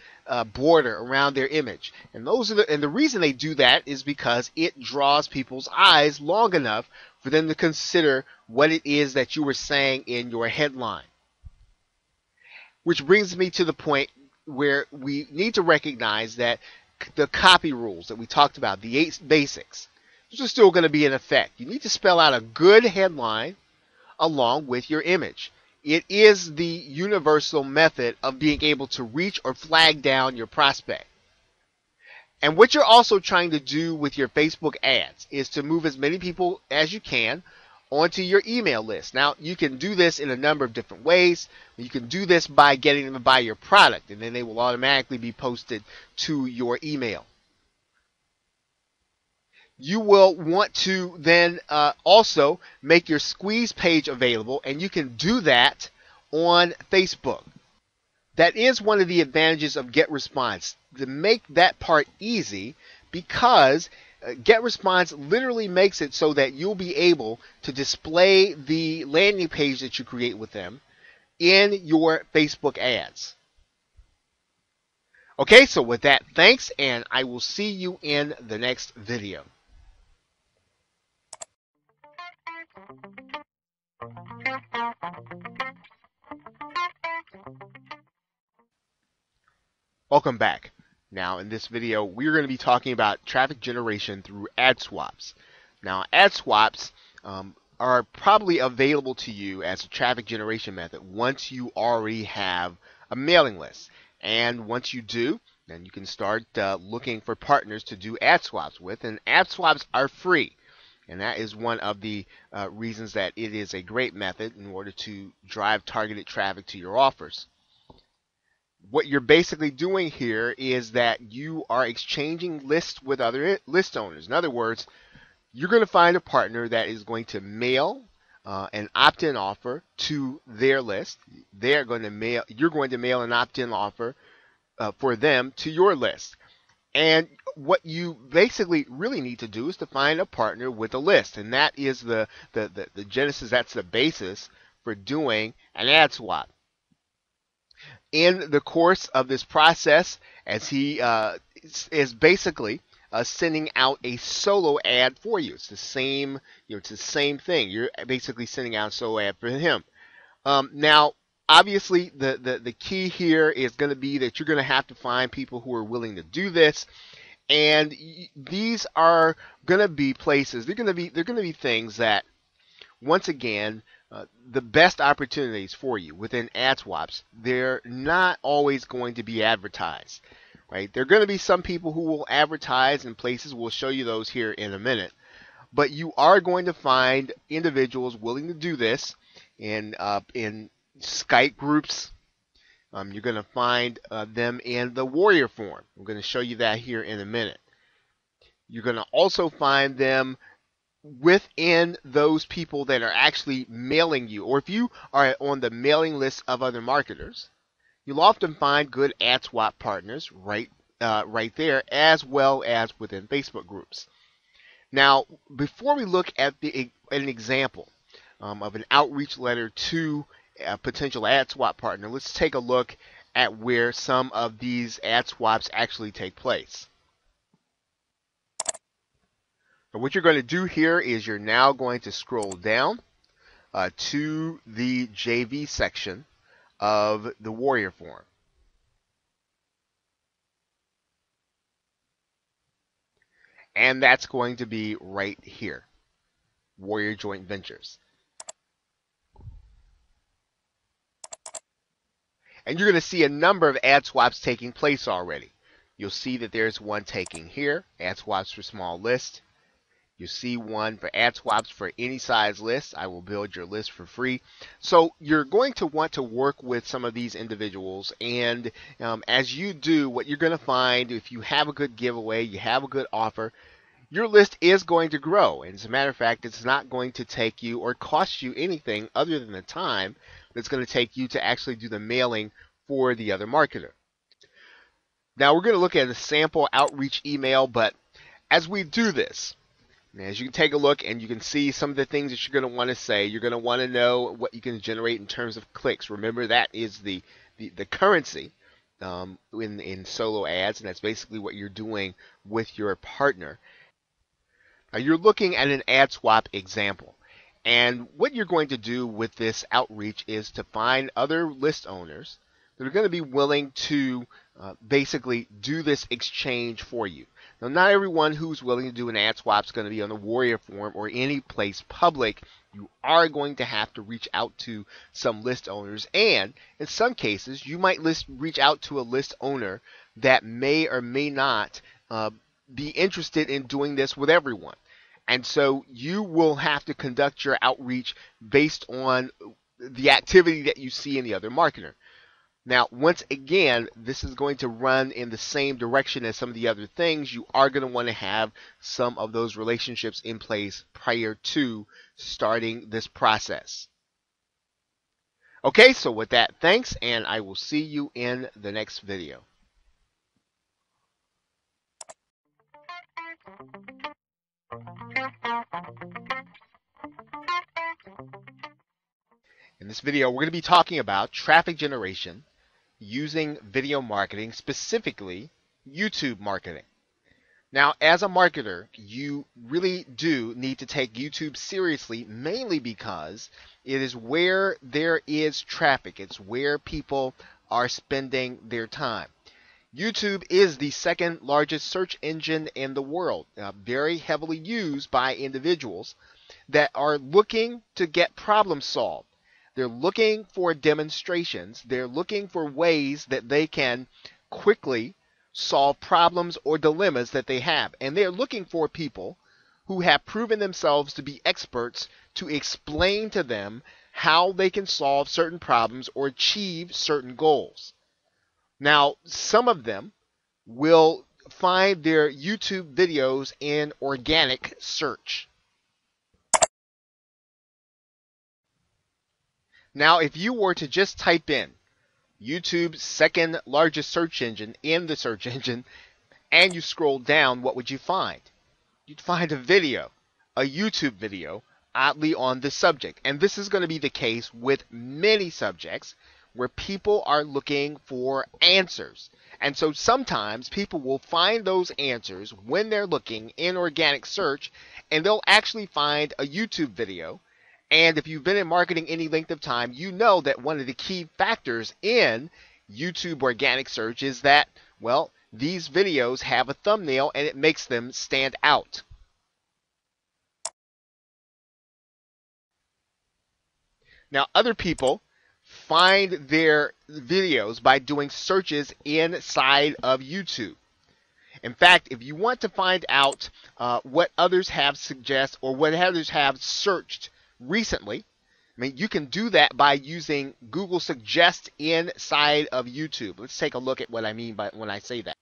border around their image. And the reason they do that is because it draws people's eyes long enough for them to consider what it is that you were saying in your headline. Which brings me to the point where we need to recognize that the copy rules that we talked about, the 8 basics, those are still going to be in effect. You need to spell out a good headline along with your image. It is the universal method of being able to reach or flag down your prospect. And what you're also trying to do with your Facebook ads is to move as many people as you can onto your email list. Now, you can do this in a number of different ways. You can do this by getting them to buy your product, and then they will automatically be posted to your email. You will want to then also make your squeeze page available, and you can do that on Facebook. That is one of the advantages of GetResponse, to make that part easy, because GetResponse literally makes it so that you'll be able to display the landing page that you create with them in your Facebook ads. Okay, so with that, thanks, and I will see you in the next video. Welcome back. Now, in this video, we're going to be talking about traffic generation through ad swaps. Now, ad swaps are probably available to you as a traffic generation method once you already have a mailing list. And once you do, then you can start looking for partners to do ad swaps with. And ad swaps are free. And that is one of the reasons that it is a great method in order to drive targeted traffic to your offers. What you're basically doing here is that you are exchanging lists with other list owners. In other words, you're going to find a partner that is going to mail an opt-in offer to their list. You're going to mail an opt-in offer for them to your list. And what you basically really need to do is to find a partner with a list, and that is the genesis. That's the basis for doing an ad swap. In the course of this process, as he is basically sending out a solo ad for you. It's the same, it's the same thing. You're basically sending out a solo ad for him. Now, obviously, the key here is going to be that you're going to have to find people who are willing to do this, and these are going to be places. They're going to be things that, once again, the best opportunities for you within ad swaps, they're not always going to be advertised, right? There are going to be some people who will advertise in places. We'll show you those here in a minute. But you are going to find individuals willing to do this in Skype groups. You're going to find them in the Warrior Forum. I'm going to show you that here in a minute. You're going to also find them within those people that are actually mailing you, or if you are on the mailing list of other marketers, you'll often find good ad swap partners right there, as well as within Facebook groups. Now, before we look at an example of an outreach letter to a potential ad swap partner, let's take a look at where some of these ad swaps actually take place. And what you're going to do here is you're now going to scroll down to the JV section of the Warrior Forum. And that's going to be right here, Warrior Joint Ventures. And you're going to see a number of ad swaps taking place already. You'll see that there's one taking here, ad swaps for small lists. You see one for ad swaps for any size list. I will build your list for free. So you're going to want to work with some of these individuals. And as you do, what you're going to find, if you have a good giveaway, you have a good offer, your list is going to grow. And as a matter of fact, it's not going to take you or cost you anything other than the time that's going to take you to actually do the mailing for the other marketer. Now we're going to look at a sample outreach email, but as we do this, as you can take a look and you can see some of the things that you're going to want to say, you're going to want to know what you can generate in terms of clicks. Remember, that is the currency in solo ads, and that's basically what you're doing with your partner. Now you're looking at an ad swap example. And what you're going to do with this outreach is to find other list owners that are going to be willing to basically do this exchange for you. Now, not everyone who's willing to do an ad swap is going to be on the Warrior Forum or any place public You are going to have to reach out to some list owners, and in some cases, you might reach out to a list owner that may or may not be interested in doing this with everyone. And so you will have to conduct your outreach based on the activity that you see in the other marketer. Now, once again, this is going to run in the same direction as some of the other things. You are going to want to have some of those relationships in place prior to starting this process. Okay, so with that, thanks, and I will see you in the next video. In this video, we're going to be talking about traffic generation using video marketing, specifically YouTube marketing. Now, as a marketer, you really do need to take YouTube seriously, mainly because it is where there is traffic. It's where people are spending their time. YouTube is the second largest search engine in the world, very heavily used by individuals that are looking to get problems solved. They're looking for demonstrations. They're looking for ways that they can quickly solve problems or dilemmas that they have. And they're looking for people who have proven themselves to be experts to explain to them how they can solve certain problems or achieve certain goals. Now, some of them will find their YouTube videos in organic search. Now, if you were to just type in YouTube's second largest search engine in the search engine, and you scroll down, what would you find? You'd find a video, a YouTube video, oddly on the subject. And this is going to be the case with many subjects where people are looking for answers. And so sometimes people will find those answers when they're looking in organic search, and they'll actually find a YouTube video. And if you've been in marketing any length of time, you know that one of the key factors in YouTube organic search is that, well, these videos have a thumbnail and it makes them stand out. Now, other people find their videos by doing searches inside of YouTube. In fact, if you want to find out what others have suggest or what others have searched recently, I mean, you can do that by using Google Suggest inside of YouTube. Let's take a look at what I mean by when I say that.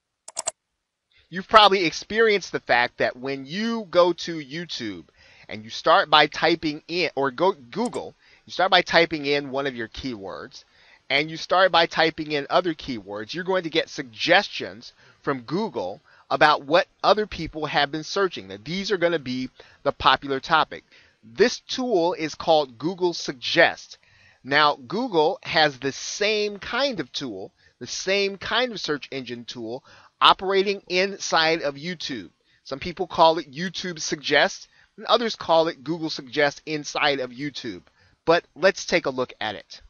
You've probably experienced the fact that when you go to YouTube and you start by typing in, or go Google, you start by typing in one of your keywords, and you start by typing in other keywords, you're going to get suggestions from Google about what other people have been searching. That these are going to be the popular topic. This tool is called Google Suggest. Now, Google has the same kind of tool, the same kind of search engine tool operating inside of YouTube. Some people call it YouTube Suggest, and others call it Google Suggest inside of YouTube. But let's take a look at it.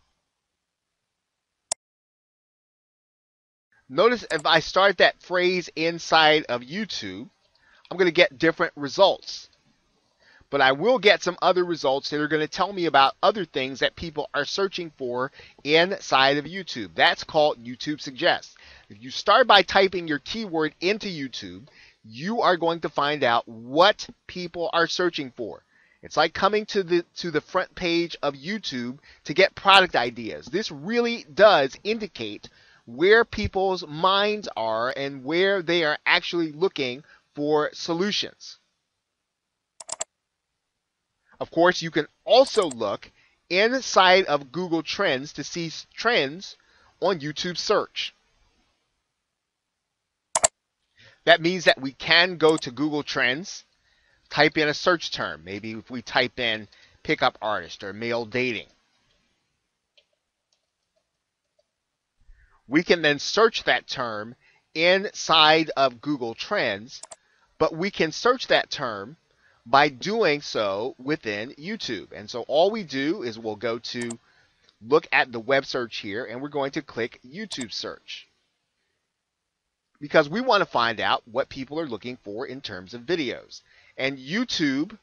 Notice if I start that phrase inside of YouTube, I'm going to get different results. But I will get some other results that are going to tell me about other things that people are searching for inside of YouTube. That's called YouTube Suggest. If you start by typing your keyword into YouTube, you are going to find out what people are searching for. It's like coming to the front page of YouTube to get product ideas. This really does indicate where people's minds are and where they are actually looking for solutions. Of course, you can also look inside of Google Trends to see trends on YouTube search. That means that we can go to Google Trends, type in a search term. Maybe if we type in pickup artist or male dating. We can then search that term inside of Google Trends, but we can search that term by doing so within YouTube. And so all we do is we'll go to look at the web search here, and we're going to click YouTube search, because we want to find out what people are looking for in terms of videos. And YouTube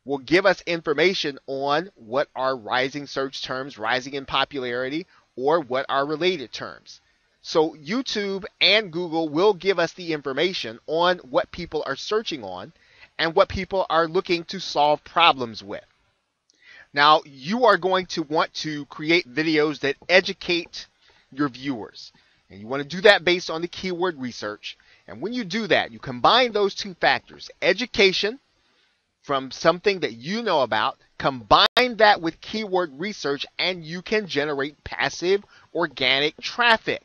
will give us information on what are rising search terms, rising in popularity, or what are related terms. So YouTube and Google will give us the information on what people are searching on and what people are looking to solve problems with. Now, you are going to want to create videos that educate your viewers. And you want to do that based on the keyword research. And when you do that, you combine those two factors, education from something that you know about, combine that with keyword research, and you can generate passive organic traffic.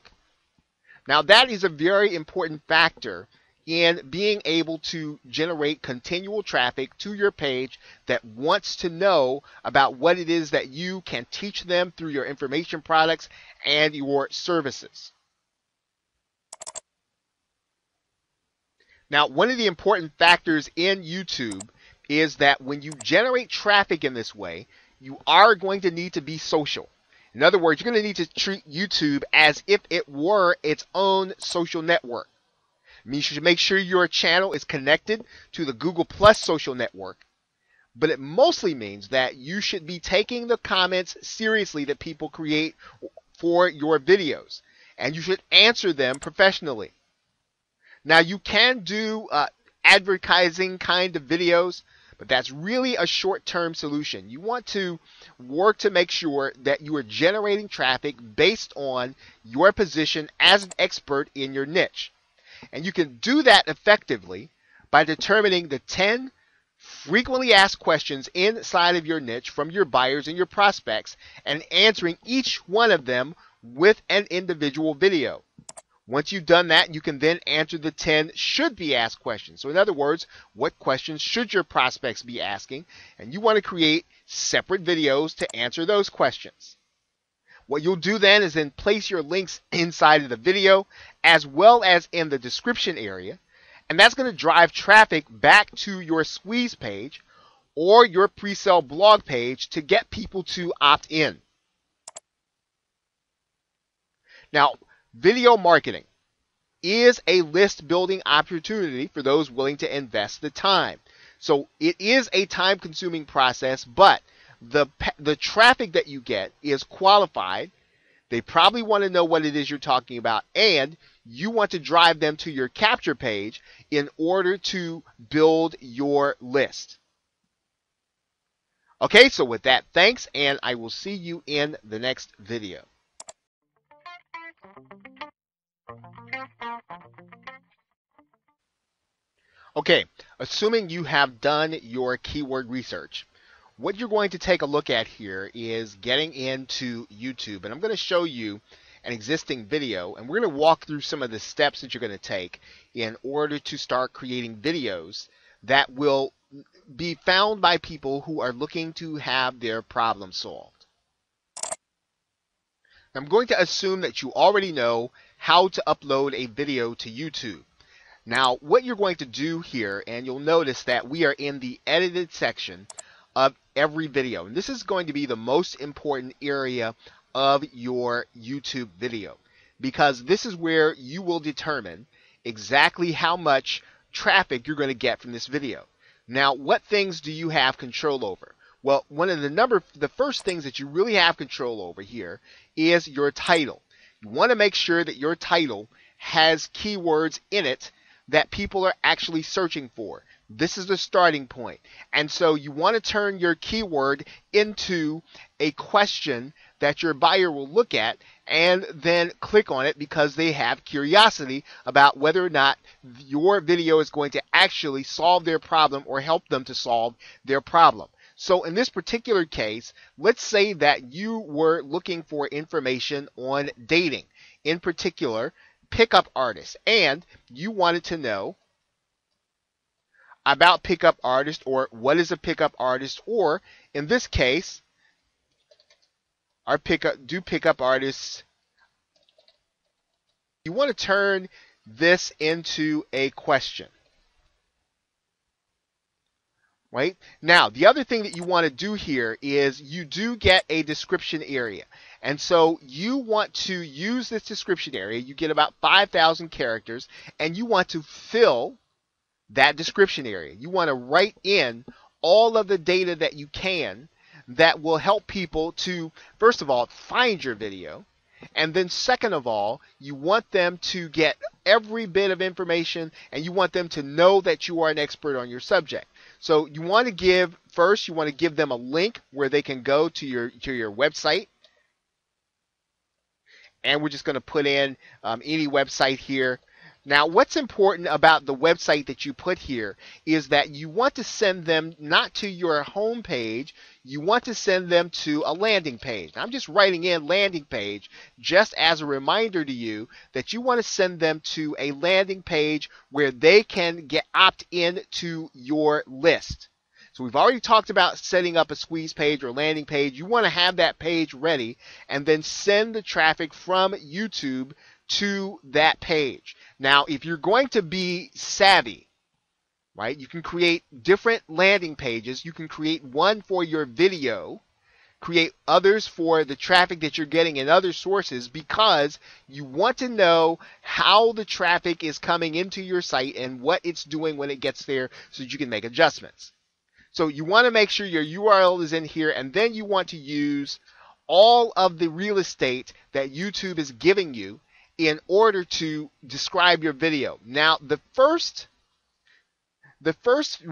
Now, that is a very important factor in being able to generate continual traffic to your page that wants to know about what it is that you can teach them through your information products and your services. Now, one of the important factors in YouTube is that when you generate traffic in this way, you are going to need to be social. In other words, you're going to need to treat YouTube as if it were its own social network. It means you should make sure your channel is connected to the Google Plus social network. But it mostly means that you should be taking the comments seriously that people create for your videos. And you should answer them professionally. Now, you can do advertising kind of videos, but that's really a short-term solution. You want to work to make sure that you are generating traffic based on your position as an expert in your niche. And you can do that effectively by determining the 10 frequently asked questions inside of your niche from your buyers and your prospects and answering each one of them with an individual video. Once you've done that, you can then answer the 10 should be asked questions. So in other words, what questions should your prospects be asking? And you want to create separate videos to answer those questions. What you'll do then is then place your links inside of the video as well as in the description area. And that's going to drive traffic back to your squeeze page or your pre-sale blog page to get people to opt in. Now, video marketing is a list building opportunity for those willing to invest the time. So it is a time consuming process, but the traffic that you get is qualified. They probably want to know what it is you're talking about, and you want to drive them to your capture page in order to build your list. Okay, so with that, thanks, and I will see you in the next video. Okay, assuming you have done your keyword research, what you're going to take a look at here is getting into YouTube. And I'm going to show you an existing video, and we're going to walk through some of the steps that you're going to take in order to start creating videos that will be found by people who are looking to have their problem solved. I'm going to assume that you already know how to upload a video to YouTube. Now, what you're going to do here, and you'll notice that we are in the edited section of every video. And this is going to be the most important area of your YouTube video, because this is where you will determine exactly how much traffic you're going to get from this video. Now, what things do you have control over? Well, one of the first things that you really have control over here is your title. You want to make sure that your title has keywords in it that people are actually searching for. This is the starting point. And so you want to turn your keyword into a question that your buyer will look at and then click on it because they have curiosity about whether or not your video is going to actually solve their problem or help them to solve their problem. So in this particular case, let's say that you were looking for information on dating, in particular, pickup artists, and you wanted to know about pickup artists, or what is a pickup artist, or in this case, do pickup artists. You want to turn this into a question. Right? Now, the other thing that you want to do here is you do get a description area. And so you want to use this description area. You get about 5,000 characters, and you want to fill that description area. You want to write in all of the data that you can that will help people to, first of all, find your video. And then second of all, you want them to get every bit of information, and you want them to know that you are an expert on your subject. So you want to give, first, you want to give them a link where they can go to your website. And we're just going to put in any website here. Now, what's important about the website that you put here is that you want to send them not to your home page, you want to send them to a landing page. Now, I'm just writing in landing page just as a reminder to you that you want to send them to a landing page where they can opt in to your list. So we've already talked about setting up a squeeze page or landing page. You want to have that page ready and then send the traffic from YouTube to that page. Now, if you're going to be savvy, right, you can create different landing pages. You can create one for your video, create others for the traffic that you're getting in other sources, because you want to know how the traffic is coming into your site and what it's doing when it gets there so that you can make adjustments. So you want to make sure your URL is in here, and then you want to use all of the real estate that YouTube is giving you in order to describe your video. Now, the first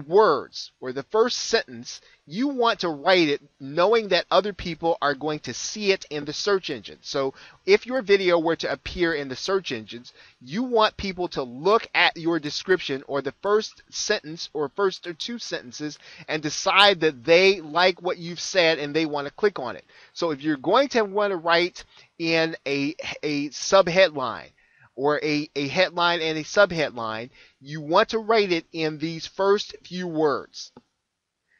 words or the first sentence, you want to write it knowing that other people are going to see it in the search engine. So if your video were to appear in the search engines, you want people to look at your description or the first sentence or first or two sentences and decide that they like what you've said and they want to click on it. So if you're going to want to write in a subheadline, or a headline and a subheadline, you want to write it in these first few words.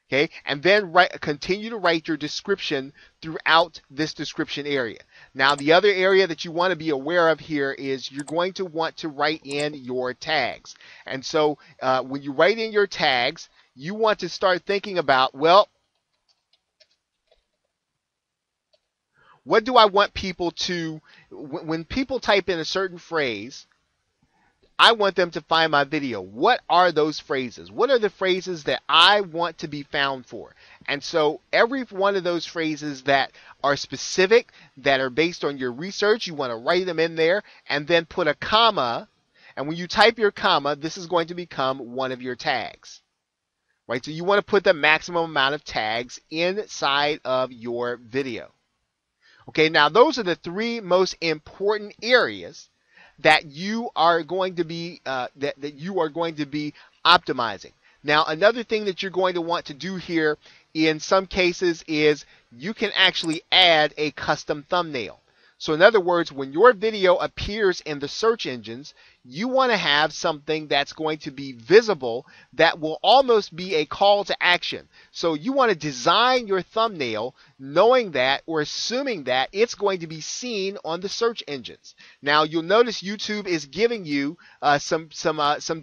Okay, and then continue to write your description throughout this description area. Now, the other area that you want to be aware of here is you're going to want to write in your tags. And so when you write in your tags, you want to start thinking about, well, what do I want people to, when people type in a certain phrase, I want them to find my video. What are those phrases? What are the phrases that I want to be found for? And so every one of those phrases that are specific, that are based on your research, you want to write them in there and then put a comma. And when you type your comma, this is going to become one of your tags. Right? So you want to put the maximum amount of tags inside of your video. Okay, now those are the three most important areas that you are going to be that you are going to be optimizing. Now, another thing that you're going to want to do here in some cases is you can actually add a custom thumbnail. So in other words, when your video appears in the search engines, you want to have something that's going to be visible that will almost be a call to action. So you want to design your thumbnail knowing that or assuming that it's going to be seen on the search engines. Now, you'll notice YouTube is giving you some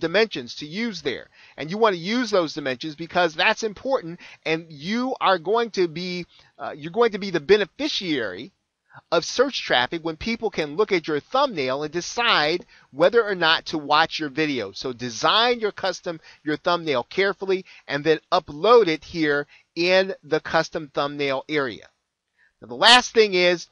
dimensions to use there. And you want to use those dimensions because that's important, and you are going to be the beneficiary of search traffic when people can look at your thumbnail and decide whether or not to watch your video. So design your thumbnail carefully and then upload it here in the custom thumbnail area. Now, the last thing is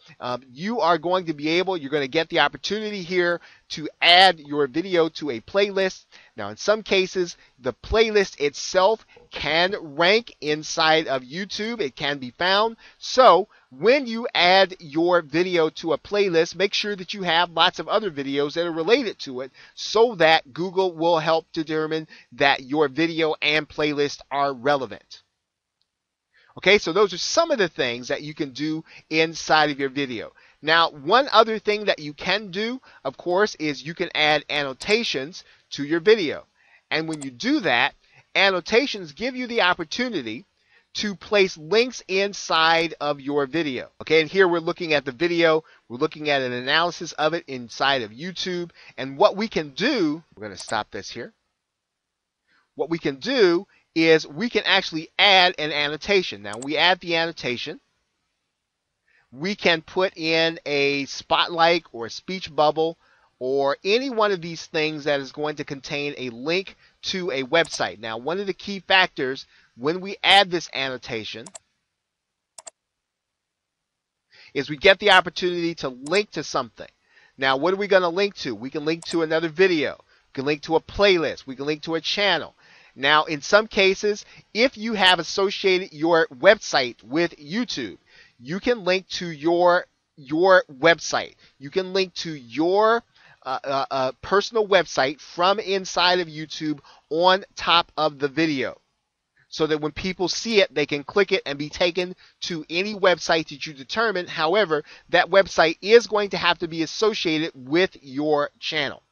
you're going to get the opportunity here to add your video to a playlist. Now, in some cases, the playlist itself can rank inside of YouTube. It can be found. So when you add your video to a playlist, make sure that you have lots of other videos that are related to it so that Google will help determine that your video and playlist are relevant. Okay, so those are some of the things that you can do inside of your video. Now, one other thing that you can do, of course, is you can add annotations to your video. And when you do that, annotations give you the opportunity to place links inside of your video. Okay, and here we're looking at the video. We're looking at an analysis of it inside of YouTube. And what we can do, we're going to stop this here. What we can do is we can actually add an annotation. Now, we add the annotation. We can put in a spotlight or a speech bubble or any one of these things that is going to contain a link to a website. Now, one of the key factors when we add this annotation is we get the opportunity to link to something. Now, what are we going to link to? We can link to another video. We can link to a playlist. We can link to a channel. Now, in some cases, if you have associated your website with YouTube, you can link to your website. You can link to your personal website from inside of YouTube on top of the video, so that when people see it, they can click it and be taken to any website that you determine. However, that website is going to have to be associated with your channel.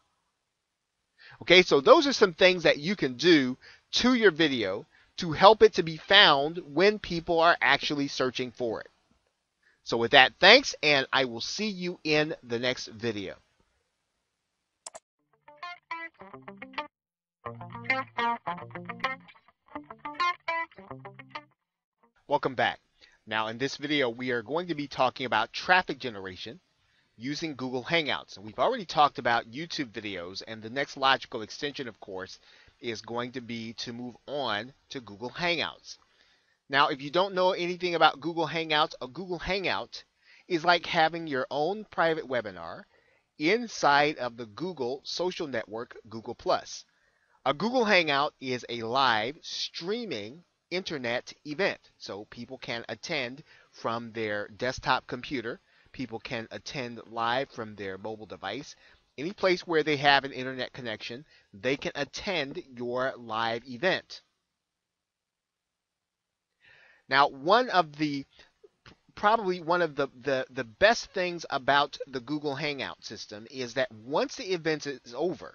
Okay, so those are some things that you can do to your video to help it to be found when people are actually searching for it. So with that, thanks, and I will see you in the next video. Welcome back. Now in this video, we are going to be talking about traffic generation using Google Hangouts. And we've already talked about YouTube videos, and the next logical extension, of course, is going to be to move on to Google Hangouts. Now, if you don't know anything about Google Hangouts, a Google Hangout is like having your own private webinar inside of the Google social network, Google+. A Google Hangout is a live streaming internet event. So people can attend from their desktop computer. People can attend live from their mobile device. Any place where they have an internet connection, they can attend your live event. Now, probably one of the best things about the Google Hangout system is that once the event is over,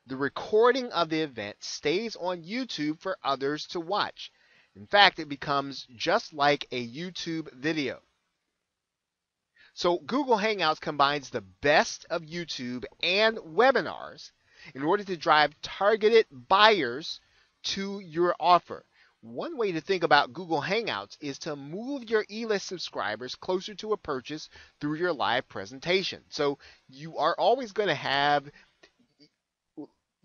the recording of the event stays on YouTube for others to watch. In fact, it becomes just like a YouTube video. So Google Hangouts combines the best of YouTube and webinars in order to drive targeted buyers to your offer. One way to think about Google Hangouts is to move your e-list subscribers closer to a purchase through your live presentation. So you are always going to have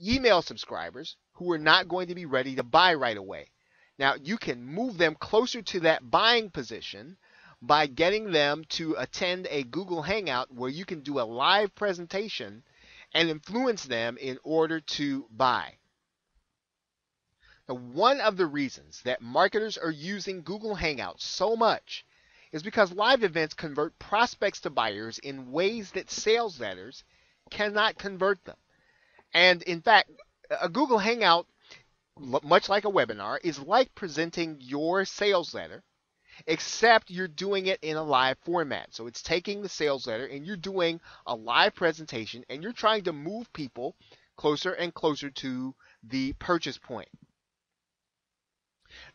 email subscribers who are not going to be ready to buy right away. Now, you can move them closer to that buying position by getting them to attend a Google Hangout where you can do a live presentation and influence them in order to buy. Now, one of the reasons that marketers are using Google Hangouts so much is because live events convert prospects to buyers in ways that sales letters cannot convert them. And in fact, a Google Hangout, much like a webinar, is like presenting your sales letter, except you're doing it in a live format. So it's taking the sales letter and you're doing a live presentation and you're trying to move people closer and closer to the purchase point.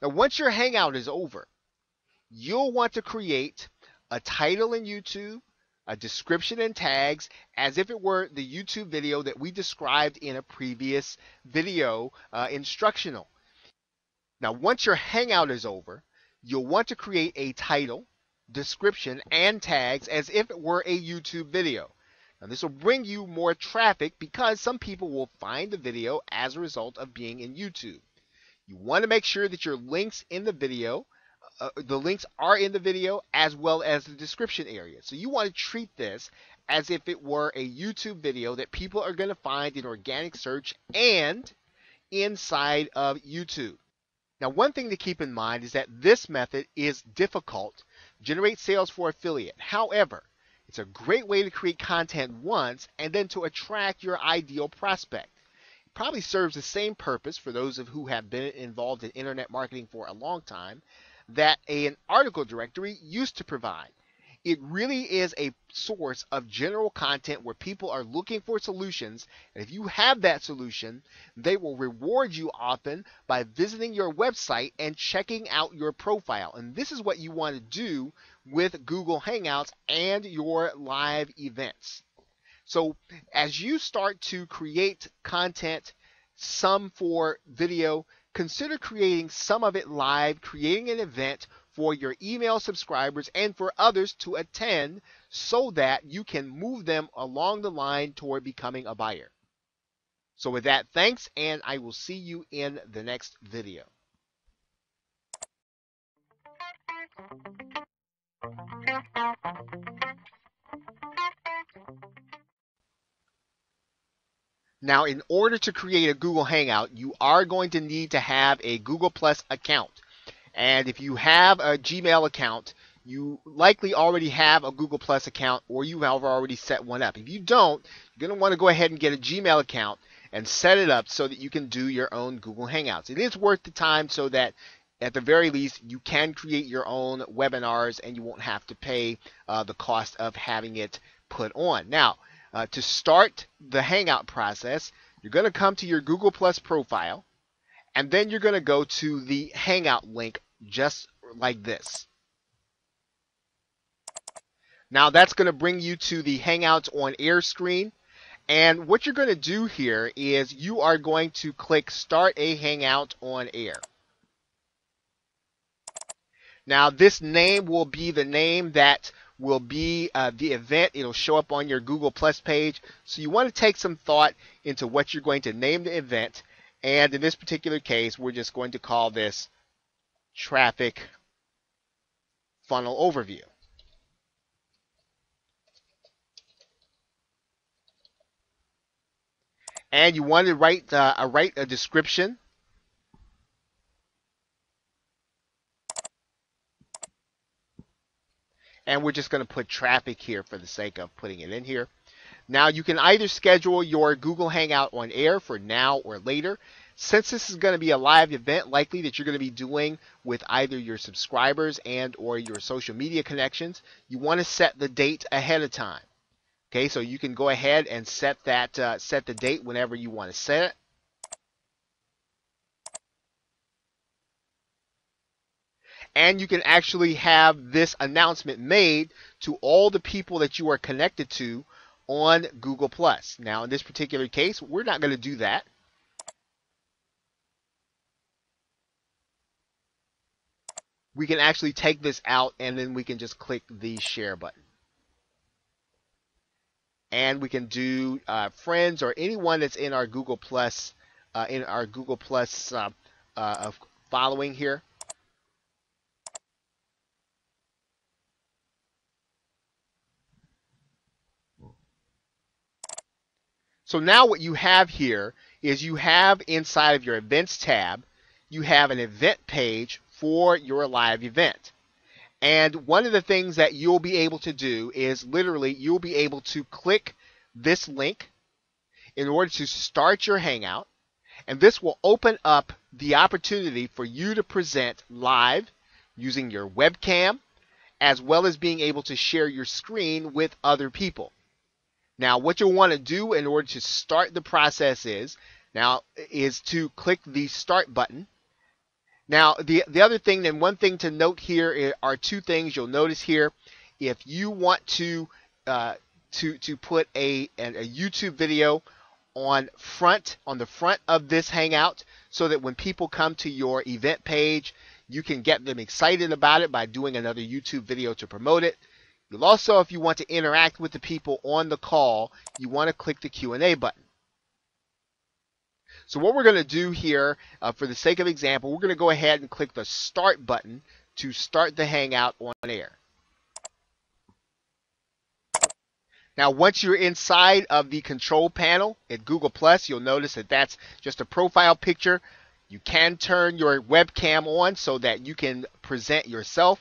Now, once your Hangout is over, you'll want to create a title in YouTube, a description and tags, as if it were the YouTube video that we described in a previous video instructional. Now, once your Hangout is over, you'll want to create a title, description, and tags as if it were a YouTube video. Now, this will bring you more traffic because some people will find the video as a result of being in YouTube. You want to make sure that your links in the video, the links are in the video as well as the description area. So you want to treat this as if it were a YouTube video that people are going to find in organic search and inside of YouTube. Now, one thing to keep in mind is that this method is difficult to generate sales for affiliate. However, it's a great way to create content once and then to attract your ideal prospect. It probably serves the same purpose for those of who have been involved in internet marketing for a long time that an article directory used to provide. It really is a source of general content where people are looking for solutions, and if you have that solution, they will reward you often by visiting your website and checking out your profile. And this is what you want to do with Google Hangouts and your live events. So as you start to create content, some for video, consider creating some of it live, creating an event for your email subscribers and for others to attend so that you can move them along the line toward becoming a buyer. So with that, thanks, and I will see you in the next video. Now, in order to create a Google Hangout, you are going to need to have a Google Plus account. And if you have a Gmail account, you likely already have a Google Plus account or you have already set one up. If you don't, you're going to want to go ahead and get a Gmail account and set it up so that you can do your own Google Hangouts. It is worth the time so that at the very least you can create your own webinars and you won't have to pay the cost of having it put on. Now, to start the Hangout process, you're going to come to your Google Plus profile, and then you're going to go to the Hangout link just like this. Now that's going to bring you to the Hangouts on Air screen. And what you're going to do here is you are going to click Start a Hangout on Air. Now this name will be the name that will be the event. It'll show up on your Google Plus page. So you want to take some thought into what you're going to name the event. And in this particular case, we're just going to call this Traffic Funnel Overview. And you want to write a description. And we're just going to put traffic here for the sake of putting it in here. Now you can either schedule your Google Hangout on Air for now or later. Since this is going to be a live event likely that you're going to be doing with either your subscribers and or your social media connections, you want to set the date ahead of time. Okay, so you can go ahead and set the date whenever you want to set it. And you can actually have this announcement made to all the people that you are connected to on Google Plus. Now, in this particular case, we're not going to do that. We can actually take this out and then we can just click the share button. And we can do friends or anyone that's in our Google Plus following here. So now what you have here is you have inside of your events tab, you have an event page for your live event. And one of the things that you'll be able to do is literally you'll be able to click this link in order to start your Hangout. And this will open up the opportunity for you to present live using your webcam, as well as being able to share your screen with other people. Now, what you'll want to do in order to start the process is to click the Start button. Now, the other thing, and one thing to note here are two things you'll notice here. If you want to put a YouTube video on the front of this Hangout, so that when people come to your event page, you can get them excited about it by doing another YouTube video to promote it. You'll also, if you want to interact with the people on the call, you want to click the Q&A button. So what we're going to do here, for the sake of example, we're going to go ahead and click the Start button to start the Hangout on Air. Now, once you're inside of the control panel at Google Plus, you'll notice that that's just a profile picture. You can turn your webcam on so that you can present yourself.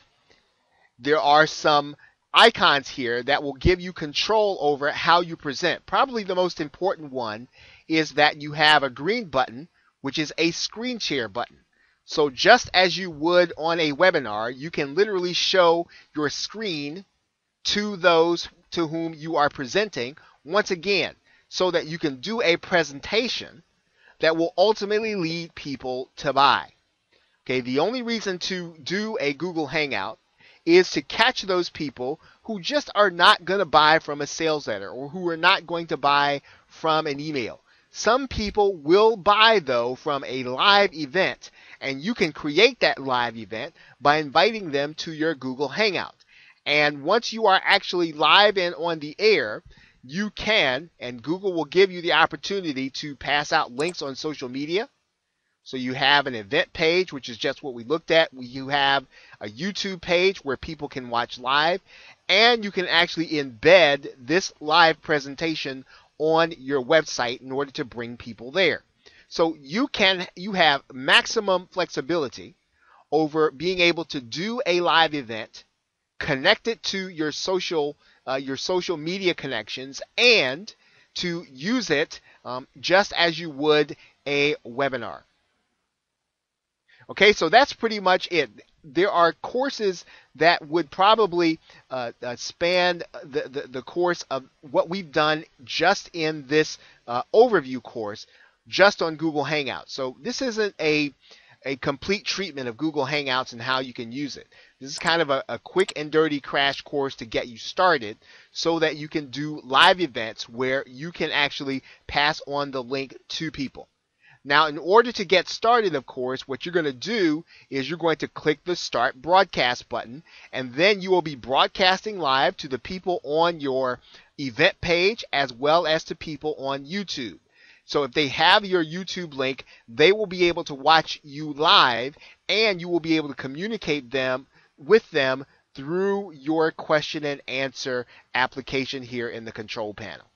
There are some icons here that will give you control over how you present. Probably the most important one is that you have a green button, which is a screen share button. So just as you would on a webinar, you can literally show your screen to those to whom you are presenting, once again, so that you can do a presentation that will ultimately lead people to buy. Okay, the only reason to do a Google Hangout is to catch those people who just are not going to buy from a sales letter or who are not going to buy from an email. Some people will buy, though, from a live event, and you can create that live event by inviting them to your Google Hangout. And once you are actually live and on the air, you can, and Google will give you the opportunity to pass out links on social media So you have an event page, which is just what we looked at. You have a YouTube page where people can watch live, and you can actually embed this live presentation on your website in order to bring people there. So you have maximum flexibility over being able to do a live event, connect it to your social media connections, and to use it just as you would a webinar. Okay, so that's pretty much it. There are courses that would probably span the course of what we've done just in this overview course, just on Google Hangouts. So this isn't a complete treatment of Google Hangouts and how you can use it. This is kind of a quick and dirty crash course to get you started so that you can do live events where you can actually pass on the link to people. Now, in order to get started, of course, what you're going to do is you're going to click the Start Broadcast button, and then you will be broadcasting live to the people on your event page as well as to people on YouTube. So if they have your YouTube link, they will be able to watch you live, and you will be able to communicate with them through your question and answer application here in the control panel.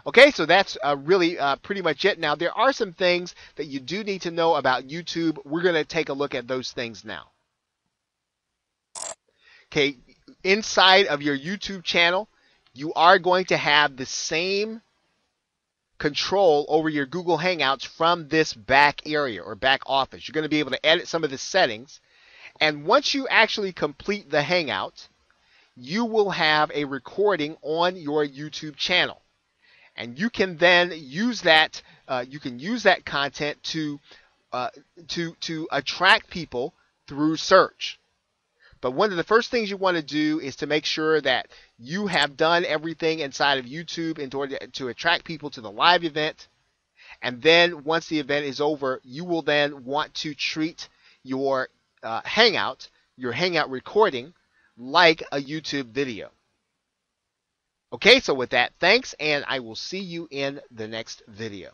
Okay, so that's really pretty much it. Now, there are some things that you do need to know about YouTube. We're going to take a look at those things now. Okay, inside of your YouTube channel, you are going to have the same control over your Google Hangouts from this back area or back office. You're going to be able to edit some of the settings. And once you actually complete the Hangout, you will have a recording on your YouTube channel. And you can then use that. You can use that content to attract people through search. But one of the first things you want to do is to make sure that you have done everything inside of YouTube in order to attract people to the live event. And then once the event is over, you will then want to treat your Hangout recording, like a YouTube video. Okay, so with that, thanks, and I will see you in the next video.